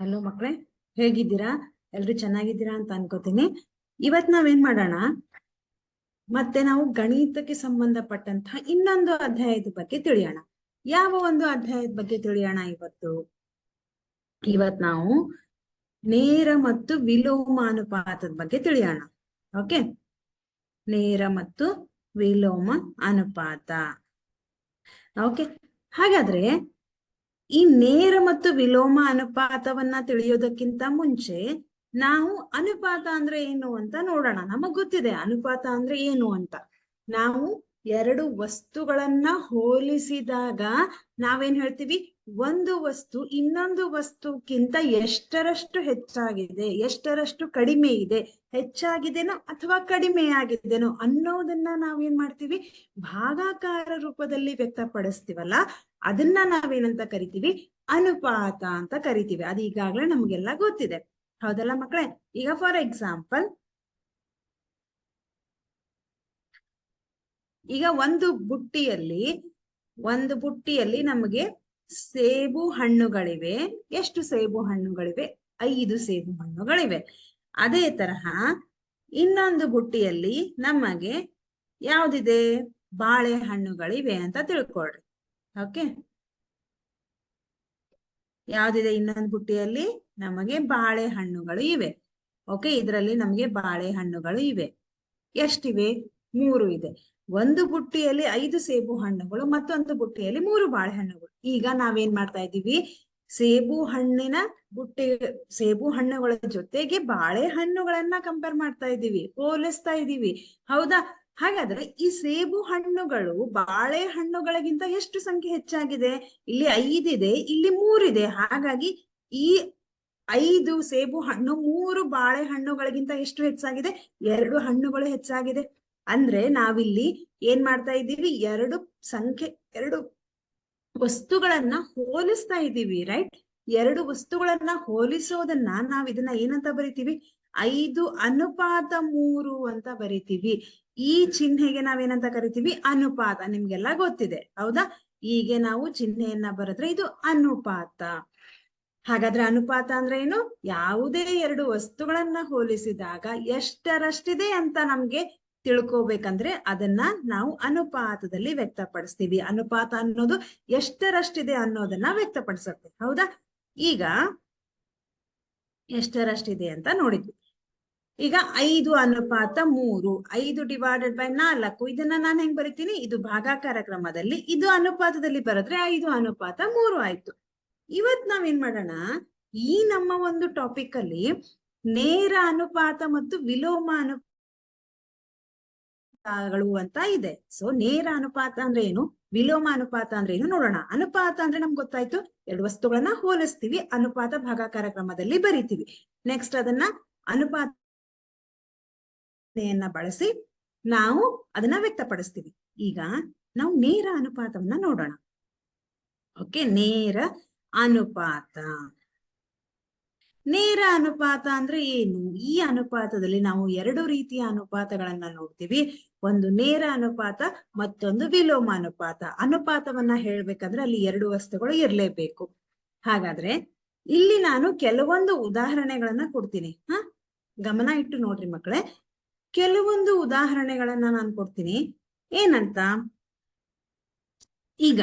Hello ಮಕ್ಕಳೇ, ಹೇಗಿದ್ದೀರಾ? ಎಲ್ರು ಚೆನ್ನಾಗಿದ್ದೀರಾ ಅಂತ ಅನ್ಕೋತೀನಿ. ಇವತ್ ನಾವೇನ್ ಮಾಡೋಣ, ಮತ್ತೆ ನಾವು ಗಣಿತಕ್ಕೆ ಸಂಬಂಧಪಟ್ಟಂತಹ ಇನ್ನೊಂದು ಅಧ್ಯಾಯದ ಬಗ್ಗೆ ತಿಳಿಯೋಣ. ಯಾವ ಒಂದು ಅಧ್ಯಾಯದ ಬಗ್ಗೆ ತಿಳಿಯೋಣ ಇವತ್ ನಾವು ನೇರ ಮತ್ತು ವಿಲೋಮ ಅನುಪಾತದ ಬಗ್ಗೆ ತಿಳಿಯೋಣ. ಓಕೆ, ನೇರ ಮತ್ತು ವಿಲೋಮ ಅನುಪಾತ. ಓಕೆ, ಹಾಗಾದ್ರೆ ಈ ನೇರ ಮತ್ತು ವಿಲೋಮ ಅನುಪಾತವನ್ನ ತಿಳಿಯೋದಕ್ಕಿಂತ ಮುಂಚೆ ನಾವು ಅನುಪಾತ ಅಂದ್ರೆ ಏನು ಅಂತ ನೋಡೋಣ. ನಮಗ್ ಗೊತ್ತಿದೆ ಅನುಪಾತ ಅಂದ್ರೆ ಏನು ಅಂತ. ನಾವು ಎರಡು ವಸ್ತುಗಳನ್ನ ಹೋಲಿಸಿದಾಗ ನಾವೇನ್ ಹೇಳ್ತೀವಿ, ಒಂದು ವಸ್ತು ಇನ್ನೊಂದು ವಸ್ತುಕ್ಕಿಂತ ಎಷ್ಟರಷ್ಟು ಹೆಚ್ಚಾಗಿದೆ, ಎಷ್ಟರಷ್ಟು ಕಡಿಮೆ ಇದೆ, ಹೆಚ್ಚಾಗಿದೆನೋ ಅಥವಾ ಕಡಿಮೆ ಆಗಿದೆನೋ ಅನ್ನೋದನ್ನ ನಾವೇನ್ ಮಾಡ್ತೀವಿ, ಭಾಗಾಕಾರ ರೂಪದಲ್ಲಿ ವ್ಯಕ್ತಪಡಿಸ್ತೀವಲ್ಲ, ಅದನ್ನ ನಾವೇನಂತ ಕರಿತೀವಿ, ಅನುಪಾತ ಅಂತ ಕರಿತೀವಿ. ಅದು ಈಗಾಗ್ಲೇ ನಮ್ಗೆಲ್ಲ ಗೊತ್ತಿದೆ, ಹೌದಲ್ಲ ಮಕ್ಕಳೇ? ಈಗ ಫಾರ್ ಎಕ್ಸಾಂಪಲ್, ಈಗ ಒಂದು ಬುಟ್ಟಿಯಲ್ಲಿ ನಮಗೆ ಸೇಬು ಹಣ್ಣುಗಳಿವೆ. ಎಷ್ಟು ಸೇಬು ಹಣ್ಣುಗಳಿವೆ? 5 ಸೇಬು ಹಣ್ಣುಗಳಿವೆ. ಅದೇ ತರಹ ಇನ್ನೊಂದು ಬುಟ್ಟಿಯಲ್ಲಿ ನಮಗೆ ಯಾವ್ದಿದೆ? ಬಾಳೆಹಣ್ಣುಗಳಿವೆ ಅಂತ ತಿಳ್ಕೊಳ್ರಿ. ಓಕೆ, ಯಾವ್ದಿದೆ? ಇನ್ನೊಂದು ಬುಟ್ಟಿಯಲ್ಲಿ ನಮಗೆ ಬಾಳೆಹಣ್ಣುಗಳು ಇವೆ. ಓಕೆ, ಇದರಲ್ಲಿ ನಮಗೆ ಬಾಳೆಹಣ್ಣುಗಳು ಇವೆ. ಎಷ್ಟಿವೆ? 3 ಇದೆ. ಒಂದು ಬುಟ್ಟಿಯಲ್ಲಿ 5 ಸೇಬು ಹಣ್ಣುಗಳು, ಮತ್ತೊಂದು ಬುಟ್ಟಿಯಲ್ಲಿ 3 ಬಾಳೆಹಣ್ಣುಗಳು. ಈಗ ನಾವೇನ್ ಮಾಡ್ತಾ ಇದ್ದೀವಿ, ಸೇಬು ಹಣ್ಣುಗಳ ಜೊತೆಗೆ ಬಾಳೆಹಣ್ಣುಗಳನ್ನ ಕಂಪೇರ್ ಮಾಡ್ತಾ ಇದ್ದೀವಿ, ಹೋಲಿಸ್ತಾ ಇದ್ದೀವಿ, ಹೌದಾ? ಹಾಗಾದ್ರೆ ಈ ಸೇಬು ಹಣ್ಣುಗಳು ಬಾಳೆಹಣ್ಣುಗಳಿಗಿಂತ ಎಷ್ಟು ಸಂಖ್ಯೆ ಹೆಚ್ಚಾಗಿದೆ? ಇಲ್ಲಿ 5 ಇದೆ, ಇಲ್ಲಿ 3 ಇದೆ. ಹಾಗಾಗಿ ಈ 5 ಸೇಬು ಹಣ್ಣು 3 ಬಾಳೆಹಣ್ಣುಗಳಿಗಿಂತ ಎಷ್ಟು ಹೆಚ್ಚಾಗಿದೆ? 2 ಹಣ್ಣುಗಳು ಹೆಚ್ಚಾಗಿದೆ. ಅಂದ್ರೆ ನಾವಿಲ್ಲಿ ಏನ್ ಮಾಡ್ತಾ ಇದ್ದೀವಿ, ಎರಡು ವಸ್ತುಗಳನ್ನ ಹೋಲಿಸ್ತಾ ಇದ್ದೀವಿ, ರೈಟ್? 2 ವಸ್ತುಗಳನ್ನ ಹೋಲಿಸೋದನ್ನ ನಾವ್ ಇದನ್ನ ಏನಂತ ಬರಿತೀವಿ? 5:3 ಅಂತ ಬರಿತೀವಿ. ಈ ಚಿಹ್ನೆಗೆ ನಾವೇನಂತ ಕರಿತೀವಿ? ಅನುಪಾತ. ನಿಮ್ಗೆಲ್ಲ ಗೊತ್ತಿದೆ, ಹೌದಾ? ಹೀಗೆ ನಾವು ಚಿಹ್ನೆಯನ್ನ ಬರೆದ್ರೆ ಇದು ಅನುಪಾತ. ಹಾಗಾದ್ರೆ ಅನುಪಾತ ಅಂದ್ರೆ ಏನು? ಯಾವುದೇ 2 ವಸ್ತುಗಳನ್ನ ಹೋಲಿಸಿದಾಗ ಎಷ್ಟರಷ್ಟಿದೆ ಅಂತ ನಮ್ಗೆ ತಿಳ್ಕೋಬೇಕಂದ್ರೆ ಅದನ್ನ ನಾವು ಅನುಪಾತದಲ್ಲಿ ವ್ಯಕ್ತಪಡಿಸ್ತೀವಿ. ಅನುಪಾತ ಅನ್ನೋದು ಎಷ್ಟರಷ್ಟಿದೆ ಅನ್ನೋದನ್ನ ವ್ಯಕ್ತಪಡಿಸುತ್ತೆ, ಹೌದಾ? ಈಗ ಎಷ್ಟರಷ್ಟಿದೆ ಅಂತ ನೋಡಿದ್ವಿ. ಈಗ 5:3, 5/4. ಇದನ್ನ ನಾನು ಹೆಂಗ್ ಬರಿತೀನಿ? ಇದು ಭಾಗಾಕಾರ ಕ್ರಮದಲ್ಲಿ, ಇದು ಅನುಪಾತದಲ್ಲಿ ಬರೆದ್ರೆ 5:3 ಆಯ್ತು. ಇವತ್ ನಾವೇನ್ ಮಾಡೋಣ, ಈ ನಮ್ಮ ಒಂದು ಟಾಪಿಕ್ ಅಲ್ಲಿ ನೇರ ಅನುಪಾತ ಮತ್ತು ವಿಲೋಮ ಅನುಪಾತಗಳು ಅಂತ ಇದೆ. ಸೊ ನೇರ ಅನುಪಾತ ಅಂದ್ರೆ ಏನು, ವಿಲೋಮ ಅನುಪಾತ ಅಂದ್ರೆ ಏನು ನೋಡೋಣ. ಅನುಪಾತ ಅಂದ್ರೆ ನಮ್ಗೆ ಗೊತ್ತಾಯ್ತು, 2 ವಸ್ತುಗಳನ್ನ ಹೋಲಿಸ್ತೀವಿ, ಅನುಪಾತ ಭಾಗಾಕಾರ ಕ್ರಮದಲ್ಲಿ ಬರಿತೀವಿ. ನೆಕ್ಸ್ಟ್ ಅದನ್ನ ಅನುಪಾತನೆಯನ್ನ ಬಳಸಿ ನಾವು ಅದನ್ನ ವ್ಯಕ್ತಪಡಿಸ್ತೀವಿ. ಈಗ ನಾವು ನೇರ ಅನುಪಾತವನ್ನ ನೋಡೋಣ. ಓಕೆ, ನೇರ ಅನುಪಾತ. ನೇರ ಅನುಪಾತ ಅಂದ್ರೆ ಏನು? ಈ ಅನುಪಾತದಲ್ಲಿ ನಾವು 2 ರೀತಿಯ ಅನುಪಾತಗಳನ್ನ ನೋಡ್ತೀವಿ. ಒಂದು ನೇರ ಅನುಪಾತ, ಮತ್ತೊಂದು ವಿಲೋಮ ಅನುಪಾತ. ಅನುಪಾತವನ್ನ ಹೇಳ್ಬೇಕಂದ್ರೆ ಅಲ್ಲಿ 2 ವಸ್ತುಗಳು ಇರ್ಲೇಬೇಕು. ಹಾಗಾದ್ರೆ ಇಲ್ಲಿ ನಾನು ಕೆಲವೊಂದು ಉದಾಹರಣೆಗಳನ್ನ ಕೊಡ್ತೀನಿ. ಗಮನ ಇಟ್ಟು ನೋಡ್ರಿ ಮಕ್ಕಳೇ. ಕೆಲವೊಂದು ಉದಾಹರಣೆಗಳನ್ನ ನಾನು ಕೊಡ್ತೀನಿ. ಏನಂತ, ಈಗ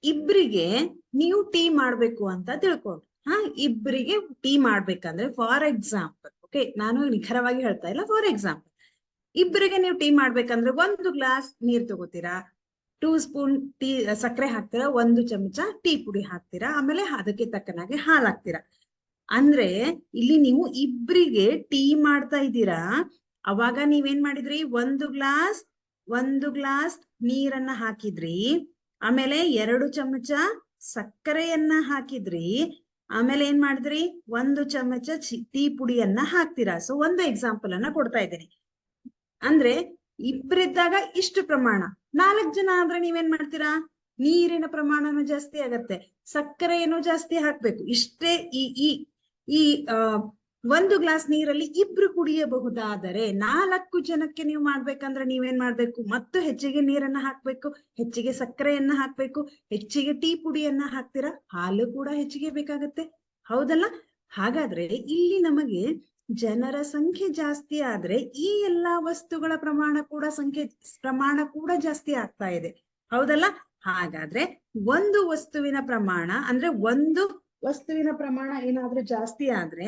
ಇಬ್ರಿಗೆ ನೀವು ಟೀ ಮಾಡ್ಬೇಕು ಅಂತ ತಿಳ್ಕೊಂಡ್ರಿ. ಇಬ್ರಿಗೆ ಟೀ ಮಾಡ್ಬೇಕಂದ್ರೆ ಫಾರ್ ಎಕ್ಸಾಂಪಲ್, ಓಕೆ, ನಾನು ನಿಖರವಾಗಿ ಹೇಳ್ತಾ ಇಲ್ಲ, ಫಾರ್ ಎಕ್ಸಾಂಪಲ್, ಇಬ್ಬರಿಗೆ ನೀವು ಟೀ ಮಾಡ್ಬೇಕಂದ್ರೆ 1 ಗ್ಲಾಸ್ ನೀರ್ ತಗೋತೀರಾ, 2 ಸ್ಪೂನ್ ಸಕ್ಕರೆ ಹಾಕ್ತೀರಾ, 1 ಚಮಚ ಟೀ ಪುಡಿ ಹಾಕ್ತೀರಾ, ಆಮೇಲೆ ಅದಕ್ಕೆ ತಕ್ಕನಾಗೆ ಹಾಲು ಹಾಕ್ತೀರಾ. ಅಂದ್ರೆ ಇಲ್ಲಿ ನೀವು ಇಬ್ರಿಗೆ ಟೀ ಮಾಡ್ತಾ ಇದ್ದೀರಾ. ಅವಾಗ ನೀವೇನ್ ಮಾಡಿದ್ರಿ? 1 ಗ್ಲಾಸ್ ನೀರನ್ನ ಹಾಕಿದ್ರಿ, ಆಮೇಲೆ 2 ಚಮಚ ಸಕ್ಕರೆಯನ್ನ ಹಾಕಿದ್ರಿ, ಆಮೇಲೆ ಏನ್ ಮಾಡಿದ್ರಿ? 1 ಚಮಚ ಟೀ ಪುಡಿಯನ್ನ ಹಾಕ್ತೀರಾ. ಸೊ ಒಂದು ಎಕ್ಸಾಂಪಲ್ ಅನ್ನ ಕೊಡ್ತಾ ಇದ್ದೀನಿ. ಅಂದ್ರೆ ಇಬ್ಬರಿದ್ದಾಗ ಇಷ್ಟು ಪ್ರಮಾಣ. 4 ಜನ ಆದ್ರೆ ನೀವೇನ್ ಮಾಡ್ತೀರಾ? ನೀರಿನ ಪ್ರಮಾಣನೂ ಜಾಸ್ತಿ ಆಗತ್ತೆ, ಸಕ್ಕರೆಯನ್ನು ಜಾಸ್ತಿ ಹಾಕ್ಬೇಕು. ಇಷ್ಟೇ ಈ ಒಂದು ಗ್ಲಾಸ್ ನೀರಲ್ಲಿ ಇಬ್ರು ಕುಡಿಯಬಹುದಾದರೆ 4 ಜನಕ್ಕೆ ನೀವು ಮಾಡ್ಬೇಕಂದ್ರೆ ನೀವೇನ್ ಮಾಡ್ಬೇಕು? ಮತ್ತು ಹೆಚ್ಚಿಗೆ ನೀರನ್ನ ಹಾಕ್ಬೇಕು, ಹೆಚ್ಚಿಗೆ ಸಕ್ಕರೆಯನ್ನ ಹಾಕ್ಬೇಕು, ಹೆಚ್ಚಿಗೆ ಟೀ ಪುಡಿಯನ್ನ ಹಾಕ್ತೀರಾ, ಹಾಲು ಕೂಡ ಹೆಚ್ಚಿಗೆ ಬೇಕಾಗತ್ತೆ, ಹೌದಲ್ಲ? ಹಾಗಾದ್ರೆ ಇಲ್ಲಿ ನಮಗೆ ಜನರ ಸಂಖ್ಯೆ ಜಾಸ್ತಿ ಆದ್ರೆ ಈ ಎಲ್ಲಾ ವಸ್ತುಗಳ ಪ್ರಮಾಣ ಕೂಡ ಜಾಸ್ತಿ ಆಗ್ತಾ ಇದೆ, ಹೌದಲ್ಲ? ಹಾಗಾದ್ರೆ ಒಂದು ವಸ್ತುವಿನ ಪ್ರಮಾಣ ಏನಾದ್ರೂ ಜಾಸ್ತಿ ಆದ್ರೆ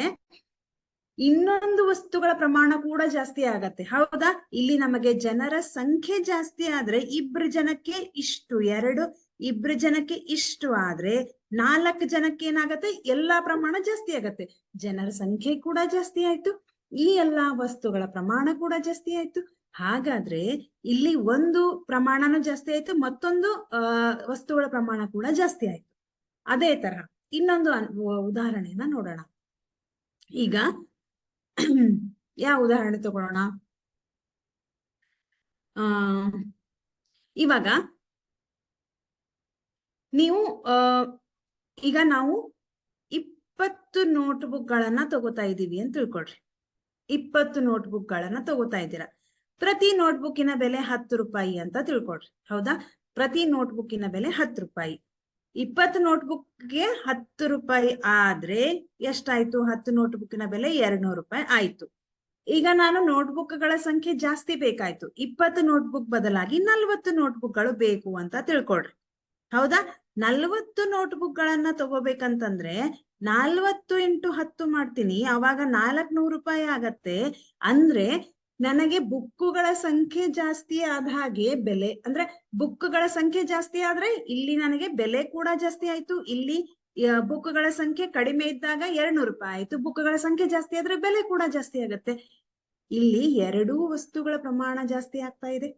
ಇನ್ನೊಂದು ವಸ್ತುಗಳ ಪ್ರಮಾಣ ಕೂಡ ಜಾಸ್ತಿ ಆಗತ್ತೆ, ಹೌದಾ? ಇಲ್ಲಿ ನಮಗೆ ಜನರ ಸಂಖ್ಯೆ ಜಾಸ್ತಿ ಆದ್ರೆ ಇಬ್ರು ಜನಕ್ಕೆ ಇಷ್ಟು, ಇಬ್ರು ಜನಕ್ಕೆ ಇಷ್ಟು ಆದ್ರೆ 4 ಜನಕ್ಕೆ ಏನಾಗತ್ತೆ? ಎಲ್ಲಾ ಪ್ರಮಾಣ ಜಾಸ್ತಿ ಆಗತ್ತೆ. ಜನರ ಸಂಖ್ಯೆ ಕೂಡ ಜಾಸ್ತಿ ಆಯ್ತು, ಈ ಎಲ್ಲಾ ವಸ್ತುಗಳ ಪ್ರಮಾಣ ಕೂಡ ಜಾಸ್ತಿ ಆಯ್ತು. ಹಾಗಾದ್ರೆ ಇಲ್ಲಿ ಒಂದು ಪ್ರಮಾಣನೂ ಜಾಸ್ತಿ ಆಯ್ತು, ಮತ್ತೊಂದು ವಸ್ತುಗಳ ಪ್ರಮಾಣ ಕೂಡ ಜಾಸ್ತಿ ಆಯ್ತು. ಅದೇ ತರಹ ಇನ್ನೊಂದು ಉದಾಹರಣೆಯನ್ನ ನೋಡೋಣ. ಈಗ ಯಾವ ಉದಾಹರಣೆ ತಗೊಳ್ಳೋಣ? ಇವಾಗ ನೀವು ಈಗ ನಾವು 20 ನೋಟ್ಬುಕ್ ಗಳನ್ನ ತಗೋತಾ ಇದ್ದೀವಿ ಅಂತ ತಿಳ್ಕೊಳ್ರಿ. 20 ನೋಟ್ಬುಕ್ ಗಳನ್ನ ತಗೋತಾ ಇದ್ದೀರಾ. ಪ್ರತಿ ನೋಟ್ಬುಕ್ಕಿನ ಬೆಲೆ 10 ರೂಪಾಯಿ ಅಂತ ತಿಳ್ಕೊಳ್ರಿ, ಹೌದಾ? ಪ್ರತಿ ನೋಟ್ಬುಕ್ಕಿನ ಬೆಲೆ 10 ರೂಪಾಯಿ. 20 ನೋಟ್ಬುಕ್ಗೆ 10 ರೂಪಾಯಿ ಆದ್ರೆ ಎಷ್ಟಾಯ್ತು? 10 ನೋಟ್ಬುಕ್ಕಿನ ಬೆಲೆ 200 ರೂಪಾಯಿ ಆಯ್ತು. ಈಗ ನಾನು ನೋಟ್ಬುಕ್ಗಳ ಸಂಖ್ಯೆ ಜಾಸ್ತಿ ಬೇಕಾಯ್ತು, 20 ನೋಟ್ಬುಕ್ ಬದಲಾಗಿ 40 ನೋಟ್ಬುಕ್ಗಳು ಬೇಕು ಅಂತ ತಿಳ್ಕೊಳ್ರಿ, ಹೌದಾ? 40 ನೋಟ್ಬುಕ್ ಗಳನ್ನ ತಗೋಬೇಕಂತಂದ್ರೆ 40 × 10 ಮಾಡ್ತೀನಿ, ಅವಾಗ 400 ರೂಪಾಯಿ ಆಗತ್ತೆ. ಅಂದ್ರೆ ನನಗೆ ಬುಕ್ಕುಗಳ ಸಂಖ್ಯೆ ಜಾಸ್ತಿ ಆದ ಹಾಗೆ ಬೆಲೆ, ಅಂದ್ರೆ ಬುಕ್ಗಳ ಸಂಖ್ಯೆ ಜಾಸ್ತಿ ಆದ್ರೆ ಇಲ್ಲಿ ನನಗೆ ಬೆಲೆ ಕೂಡ ಜಾಸ್ತಿ ಆಯ್ತು. ಇಲ್ಲಿ ಬುಕ್ಗಳ ಸಂಖ್ಯೆ ಕಡಿಮೆ ಇದ್ದಾಗ 200 ರೂಪಾಯಿ ಆಯ್ತು, ಬುಕ್ಗಳ ಸಂಖ್ಯೆ ಜಾಸ್ತಿ ಆದ್ರೆ ಬೆಲೆ ಕೂಡ ಜಾಸ್ತಿ ಆಗತ್ತೆ. ಇಲ್ಲಿ ಎರಡೂ ವಸ್ತುಗಳ ಪ್ರಮಾಣ ಜಾಸ್ತಿ ಆಗ್ತಾ ಇದೆ,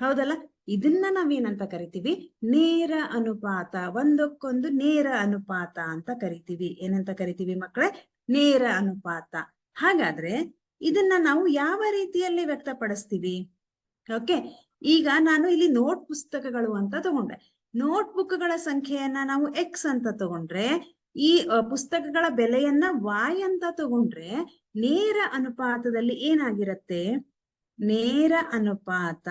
ಹೌದಲ್ಲ? ಇದನ್ನ ನಾವೇನಂತ ಕರಿತೀವಿ? ನೇರ ಅನುಪಾತ. ಒಂದಕ್ಕೊಂದು ನೇರ ಅನುಪಾತ ಅಂತ ಕರಿತೀವಿ. ಏನಂತ ಕರಿತೀವಿ ಮಕ್ಕಳೇ? ನೇರ ಅನುಪಾತ. ಹಾಗಾದ್ರೆ ಇದನ್ನ ನಾವು ಯಾವ ರೀತಿಯಲ್ಲಿ ವ್ಯಕ್ತಪಡಿಸ್ತೀವಿ? ಓಕೆ, ಈಗ ನಾನು ಇಲ್ಲಿ ನೋಟ್ ಪುಸ್ತಕಗಳು ಅಂತ ತಗೊಂಡೆ. ನೋಟ್ ಬುಕ್ಗಳ ಸಂಖ್ಯೆಯನ್ನ ನಾವು X ಅಂತ ತಗೊಂಡ್ರೆ, ಈ ಪುಸ್ತಕಗಳ ಬೆಲೆಯನ್ನ Y ಅಂತ ತಗೊಂಡ್ರೆ ನೇರ ಅನುಪಾತದಲ್ಲಿ ಏನಾಗಿರತ್ತೆ? ನೇರ ಅನುಪಾತ.